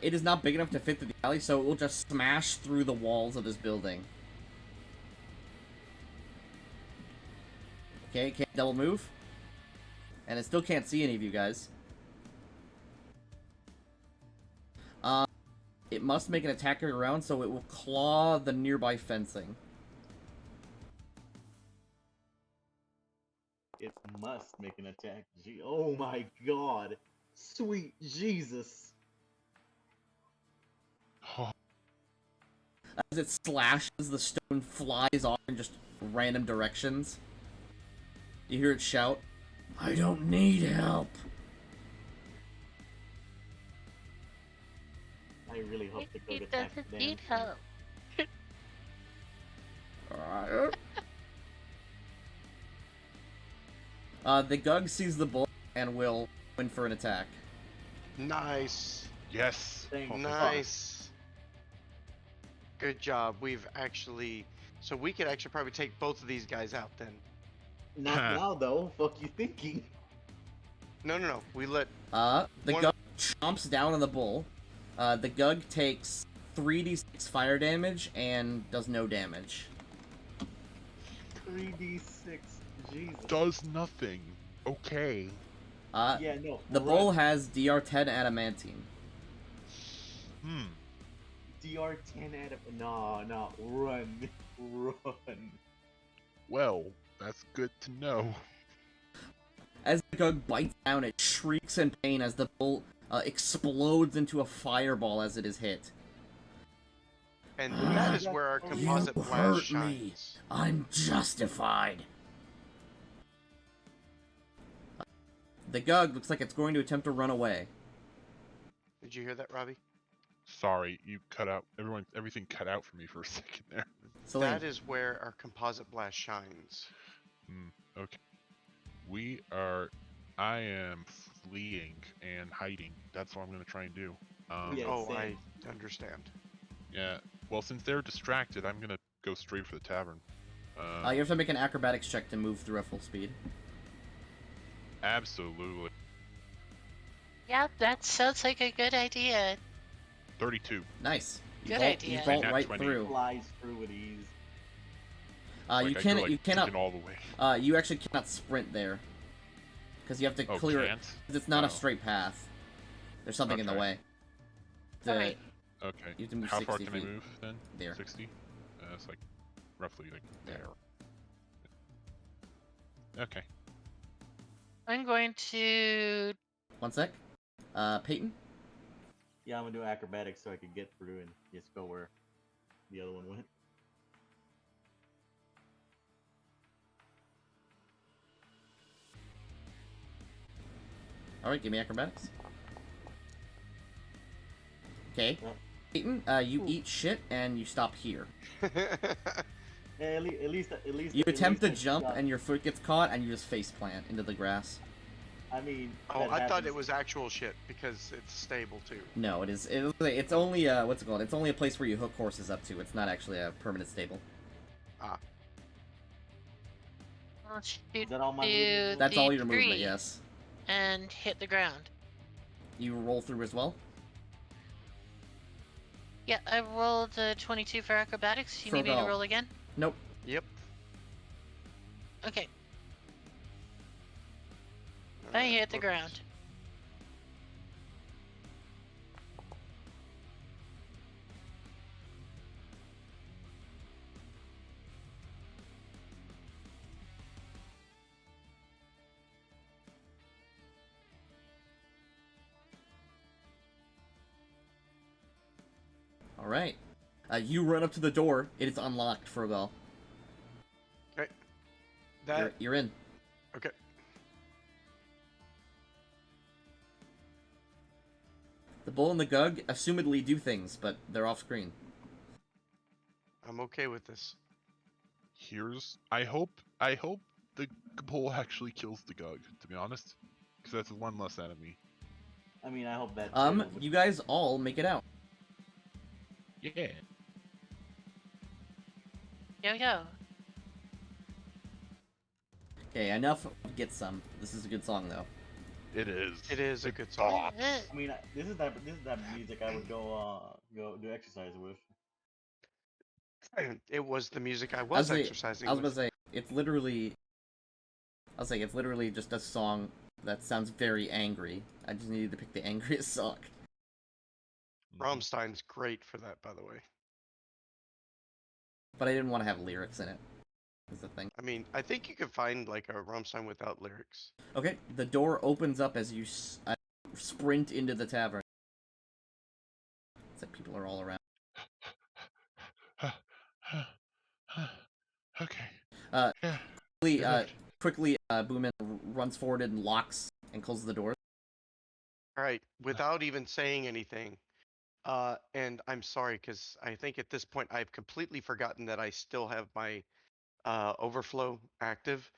It is not big enough to fit through the alley, so it will just smash through the walls of this building. Okay, can't double move. And it still can't see any of you guys. It must make an attack every round, so it will claw the nearby fencing. It must make an attack. Oh my god. Sweet Jesus. As it slashes, the stone flies off in just random directions. You hear it shout, "I don't need help!" I really hope the He Gug attacks doesn't the need damn thing. The Gug sees the bull and will win for an attack. Nice. Yes. Thank fuck. Nice. Good job. We've actually. So we could actually probably take both of these guys out then. Not now though. Fuck you thinking? No. We let. The One- Gug chomps down on the bull. The Gug takes 3d6 fire damage and does no damage. 3d6. Jesus. Does nothing. Okay. Yeah, no. The run. bull has DR10 adamantine. DR10 out of. No. Run. Run. Well, that's good to know. As the Gug bites down, it shrieks in pain as the bull explodes into a fireball as it is hit. And that is where our You composite hurt blast me. shines. I'm justified. The Gug looks like it's going to attempt to run away. Did you hear that, Robbie? Sorry, you cut out. Everything cut out for me for a second there. Celine, That is where our composite blast shines. Okay. I am fleeing and hiding. That's what I'm gonna try and do. Yeah. Oh, same. I understand. Yeah. Well, since they're distracted, I'm gonna go straight for the tavern. you have to make an acrobatics check to move through at full speed. Absolutely. Yeah, that sounds like a good idea. 32. Nice. You Good vault, idea. You vault Nat right 20. through. Flies through with ease. Like, You I go, cannot. like, You cannot. freaking all the way. You actually cannot sprint there, because you have to Oh, clear it. can't? 'Cause it's not a Oh. straight path. There's something in the Okay. way. Alright. Okay. You have to move How far 60 can feet. I move then? There. 60? it's like roughly like Yeah. there. Okay. I'm going to. One sec. Peyton? Yeah, I'm gonna do acrobatics so I can get through and just go where the other one went. Alright, give me acrobatics. Okay. Yeah. Peyton, you eat shit and you stop here. Yeah, at least You attempt to I jump got- and your foot gets caught and you just face plant into the grass. I mean, Oh, that I thought happens. it was actual shit because it's stable too. No, it is. It's only what's it called? It's only a place where you hook horses up to. It's not actually a permanent stable. Ah, I'll shoot Is that all my to movement? That's the all your movement. tree Yes. and hit the ground. You roll through as well. Yeah, I rolled a 22 for acrobatics. You For need me to go. roll again? Nope. yep. Okay, I hit the Whoops. ground. All right. You run up to the door. It is unlocked for well. Okay. That You're in. okay. The bull and the gug assumedly do things, but they're off screen. I'm okay with this. Here's I hope the bull actually kills the Gug, to be honest, because that's one less enemy. I mean, I hope that. too, but- You guys all make it out. Yeah. Yo. Okay, enough. Get some. This is a good song though. It is. It is a good song. bops. I mean, this is that music I would go do exercise with. It was the music I was exercising I was with. gonna say it's literally. I was saying it's literally just a song that sounds very angry. I just needed to pick the angriest song. Mhm. Rammstein's great for that, by the way. But I didn't want to have lyrics in it. Is the thing. I mean, I think you could find like a Rammstein without lyrics. Okay, the door opens up as you sprint into the tavern. It's like people are all around. Okay. Uh, Yeah. Quickly, Boomin runs forward and locks and closes the door. All right, without even saying anything. And I'm sorry because I think at this point I've completely forgotten that I still have my overflow active.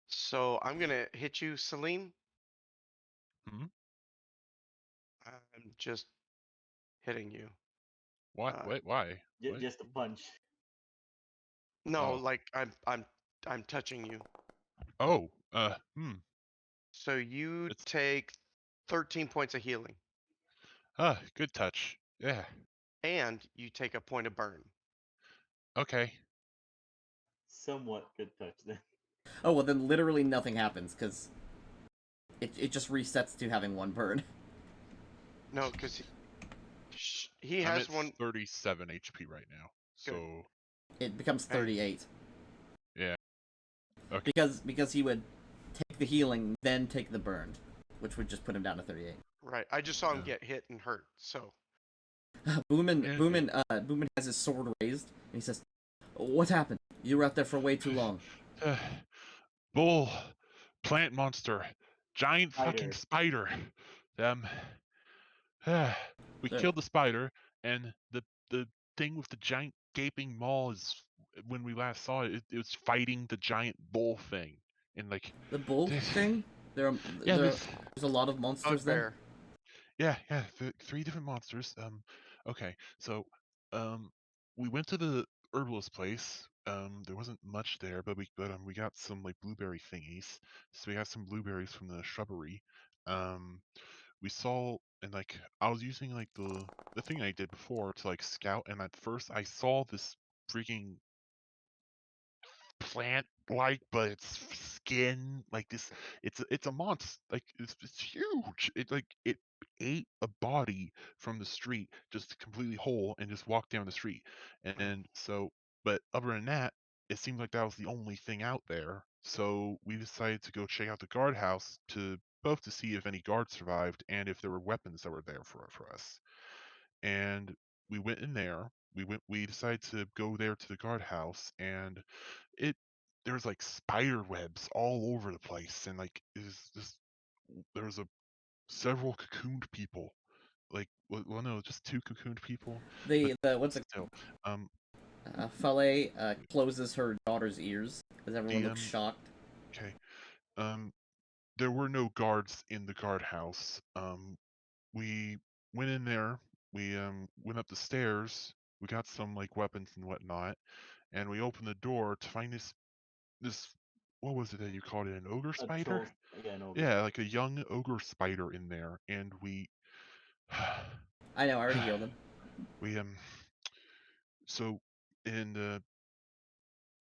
So I'm gonna hit you, Celine. Mhm. I'm just hitting you. What? Uh, Wait. Why? What? Just a punch. No, Oh. like I'm touching you. Oh. So you It's take 13 points of healing, good touch. Yeah. and you take a point of burn. Okay. Somewhat good touch then. Oh well, then literally nothing happens because it just resets to having one burn. No, because he I'm has at one. 37 HP right now. Good. So It becomes 38 yeah. Okay. because he would take the healing then take the burn, which would just put him down to 38. Right. I just saw him Yeah. get hit and hurt. So Boomin has his sword raised and he says, "What happened? You were out there for way too long." Bull, plant monster, giant fucking Spider. spider. We There. killed the spider, and the thing with the giant gaping maw is when we last saw it. It was fighting the giant bull thing, and like The bull thing? There's a lot of monsters there. bugbear. yeah, 3 different monsters. Okay, so we went to the herbalist place. There wasn't much there, but we got some like blueberry thingies. So we got some blueberries from the shrubbery. We saw, and like I was using like the thing I did before to like scout, and at first I saw this freaking plant like, but it's skin like this. It's a monster, like it's huge. It ate a body from the street just completely whole and just walked down the street. And so But other than that, it seemed like that was the only thing out there. So we decided to go check out the guardhouse to both to see if any guards survived and if there were weapons that were there for us. And we went in there. We decided to go there to the guardhouse, and it there's like spider webs all over the place, and like is this there's a several cocooned people. Like, well, no, just two cocooned people. The what's it? Still, um, Fale closes her daughter's ears as everyone looks shocked. okay. There were no guards in the guardhouse. We went in there. We went up the stairs. We got some like weapons and whatnot, and we opened the door to find this what was it that you called it? An ogre A spider? troll, yeah, no. Yeah, like a young ogre spider in there, and we I know, I already healed him. we so in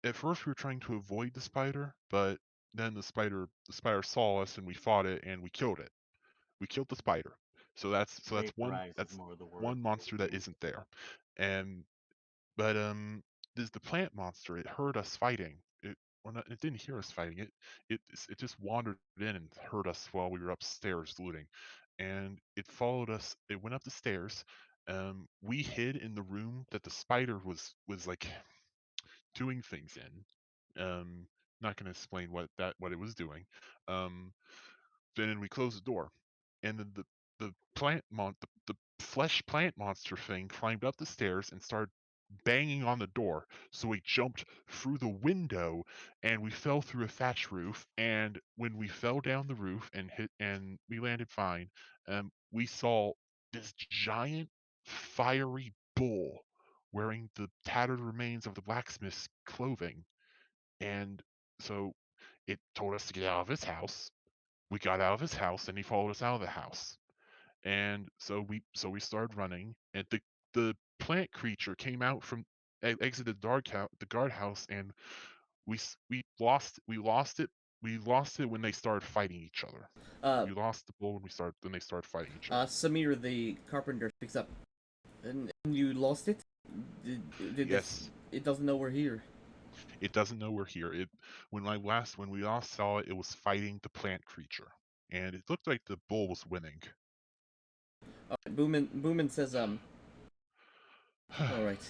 at first we were trying to avoid the spider, but then the spider saw us and we fought it and we killed it. We killed the spider. So that's Vaporize is that's more the word. one monster that isn't there. And but there's the plant monster. It heard us fighting. It didn't hear us fighting. It just wandered in and heard us while we were upstairs looting, and it followed us. It went up the stairs. We hid in the room that the spider was like doing things in. Not going to explain what it was doing. Then we closed the door, and then the the flesh plant monster thing climbed up the stairs and started banging on the door. So we jumped through the window and we fell through a thatch roof. And when we fell down the roof and we landed fine, we saw this giant fiery bull wearing the tattered remains of the blacksmith's clothing. And so it told us to get out of his house. We got out of his house and he followed us out of the house. And so we started running, and the plant creature came out from exited the guardhouse, and we lost it. We lost it when they started fighting each other. We lost the bull when they started fighting each other. Samir the carpenter speaks up. And you lost it? Yes. It doesn't know we're here. It doesn't know we're here. When we last saw it, it was fighting the plant creature, and it looked like the bull was winning. Boomin says, all right.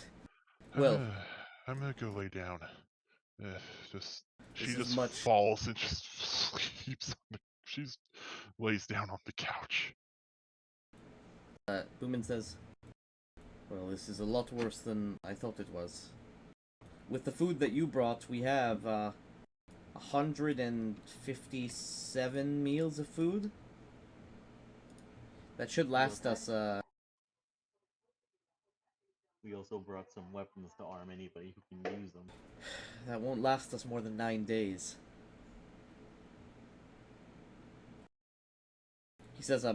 Well, I'm gonna go lay down. She just much... falls and just sleeps. She lays down on the couch. Boomin says, well, this is a lot worse than I thought it was. With the food that you brought, we have 157 meals of food. That should last us. We also brought some weapons to arm anybody who can use them. That won't last us more than 9 days. He says,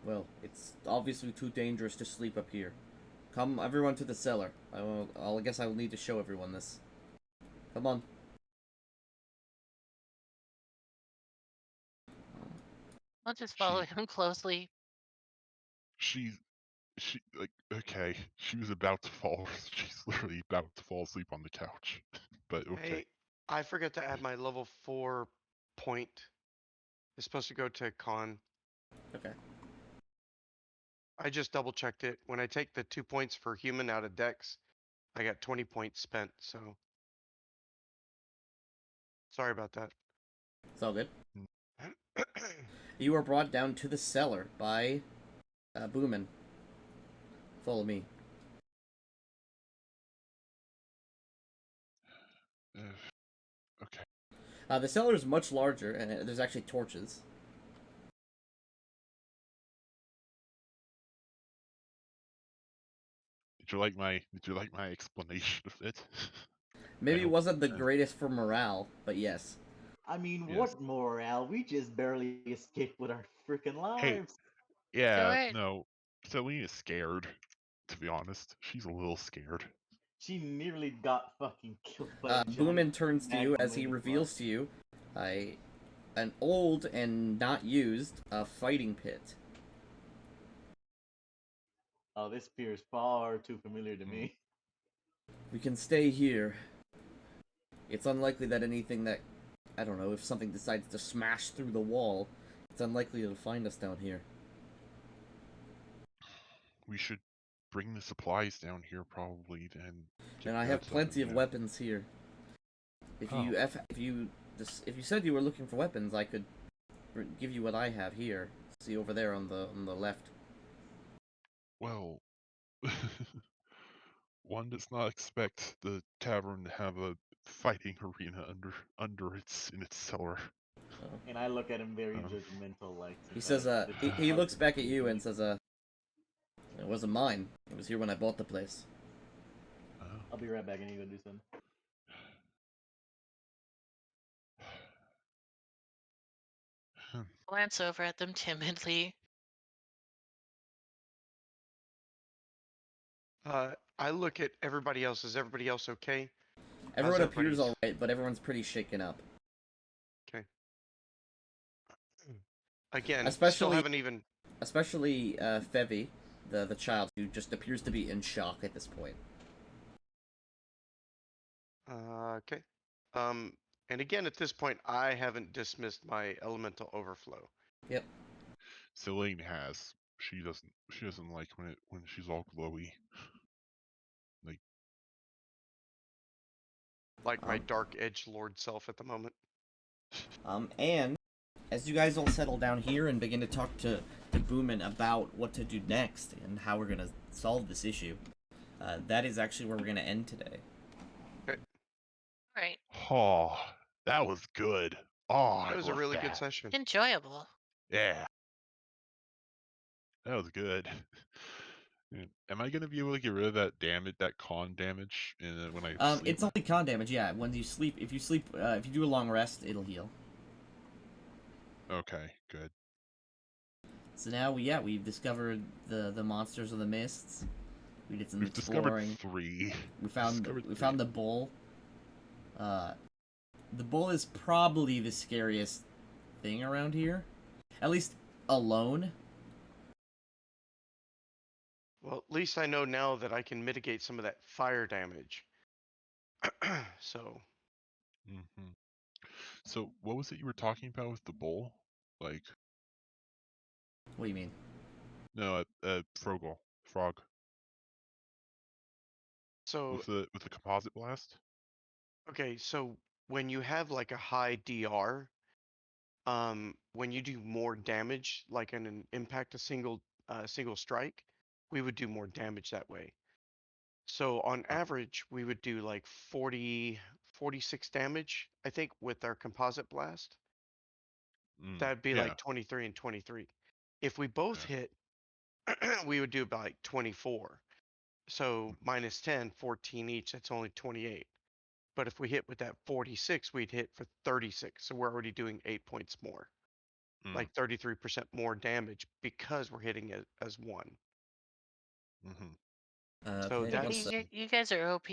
well, it's obviously too dangerous to sleep up here. Come, everyone, to the cellar. I guess I will need to show everyone this. Come on. I'll just follow him closely. She like, okay. She was about to fall. She's literally about to fall asleep on the couch. But okay. Hey, I forgot to add my level 4 point. It's supposed to go to con. Okay. I just double checked it. When I take the 2 points for human out of Dex, I got 20 points spent, so sorry about that. It's all good. You are brought down to the cellar by Boomin. Follow me. Okay. The cellar is much larger, and there's actually torches. Did you like my explanation of it? Maybe it wasn't the greatest for morale, but yes. I mean, what morale? We just barely escaped with our freaking lives. Hey, yeah, no. Celine is scared, to be honest. She's a little scared. She nearly got fucking killed by Boomin turns to you as he reveals to you an old and not used fighting pit. Oh, this appears far too familiar to me. We can stay here. It's unlikely that anything that, I don't know, if something decides to smash through the wall, it's unlikely it'll find us down here. We should bring the supplies down here probably then. And I have plenty of weapons here. If Oh. you said you were looking for weapons, I could give you what I have here. See over there on the left. Well, one does not expect the tavern to have a fighting arena under its in its cellar. And I look at him very Oh. judgmental, like. He since says, I- he looks back at you and says, it wasn't mine. It was here when I bought the place. Oh. I'll be right back. I need to go do something. Glance over at them timidly. I look at everybody else. Is everybody else okay? Everyone appears everybody's- alright, but everyone's pretty shaken up. Again, still Especially- haven't even. Especially Fevy, the child, who just appears to be in shock at this point. Okay. And again, at this point, I haven't dismissed my elemental overflow. Yep. Celine has. She doesn't like when she's all glowy. Like my Um, dark edge lord self at the moment. And as you guys all settle down here and begin to talk to Boomin about what to do next and how we're gonna solve this issue, that is actually where we're gonna end today. Right. Oh, that was good. Oh, That I was a love really good that. session. Enjoyable. Yeah. That was good. Am I gonna be able to get rid of that damage, that con damage, when I sleep? It's only con damage, yeah. When you sleep, if you do a long rest, it'll heal. Okay, good. So now we've discovered the monsters of the mists. We did some We've exploring. discovered 3. We found discovered we found the bull. The bull is probably the scariest thing around here, at least alone. Well, at least I know now that I can mitigate some of that fire damage. So, hmm So, what was it you were talking about with the bull? Like, What do you mean? no, frog. so With the composite blast. okay. So when you have like a high DR, when you do more damage, like in an impact a single strike, we would do more damage that way. So on average, we would do like 46 damage, I think, with our composite blast. That'd be yeah. like 23 and 23. If we both hit, we would do about like 24. So minus 10, 14 each, that's only 28. But if we hit with that 46, we'd hit for 36. So we're already doing 8 points more. Like 33% more damage because we're hitting it as one. Mm-hmm. So Okay, that's- what's You guys are OP.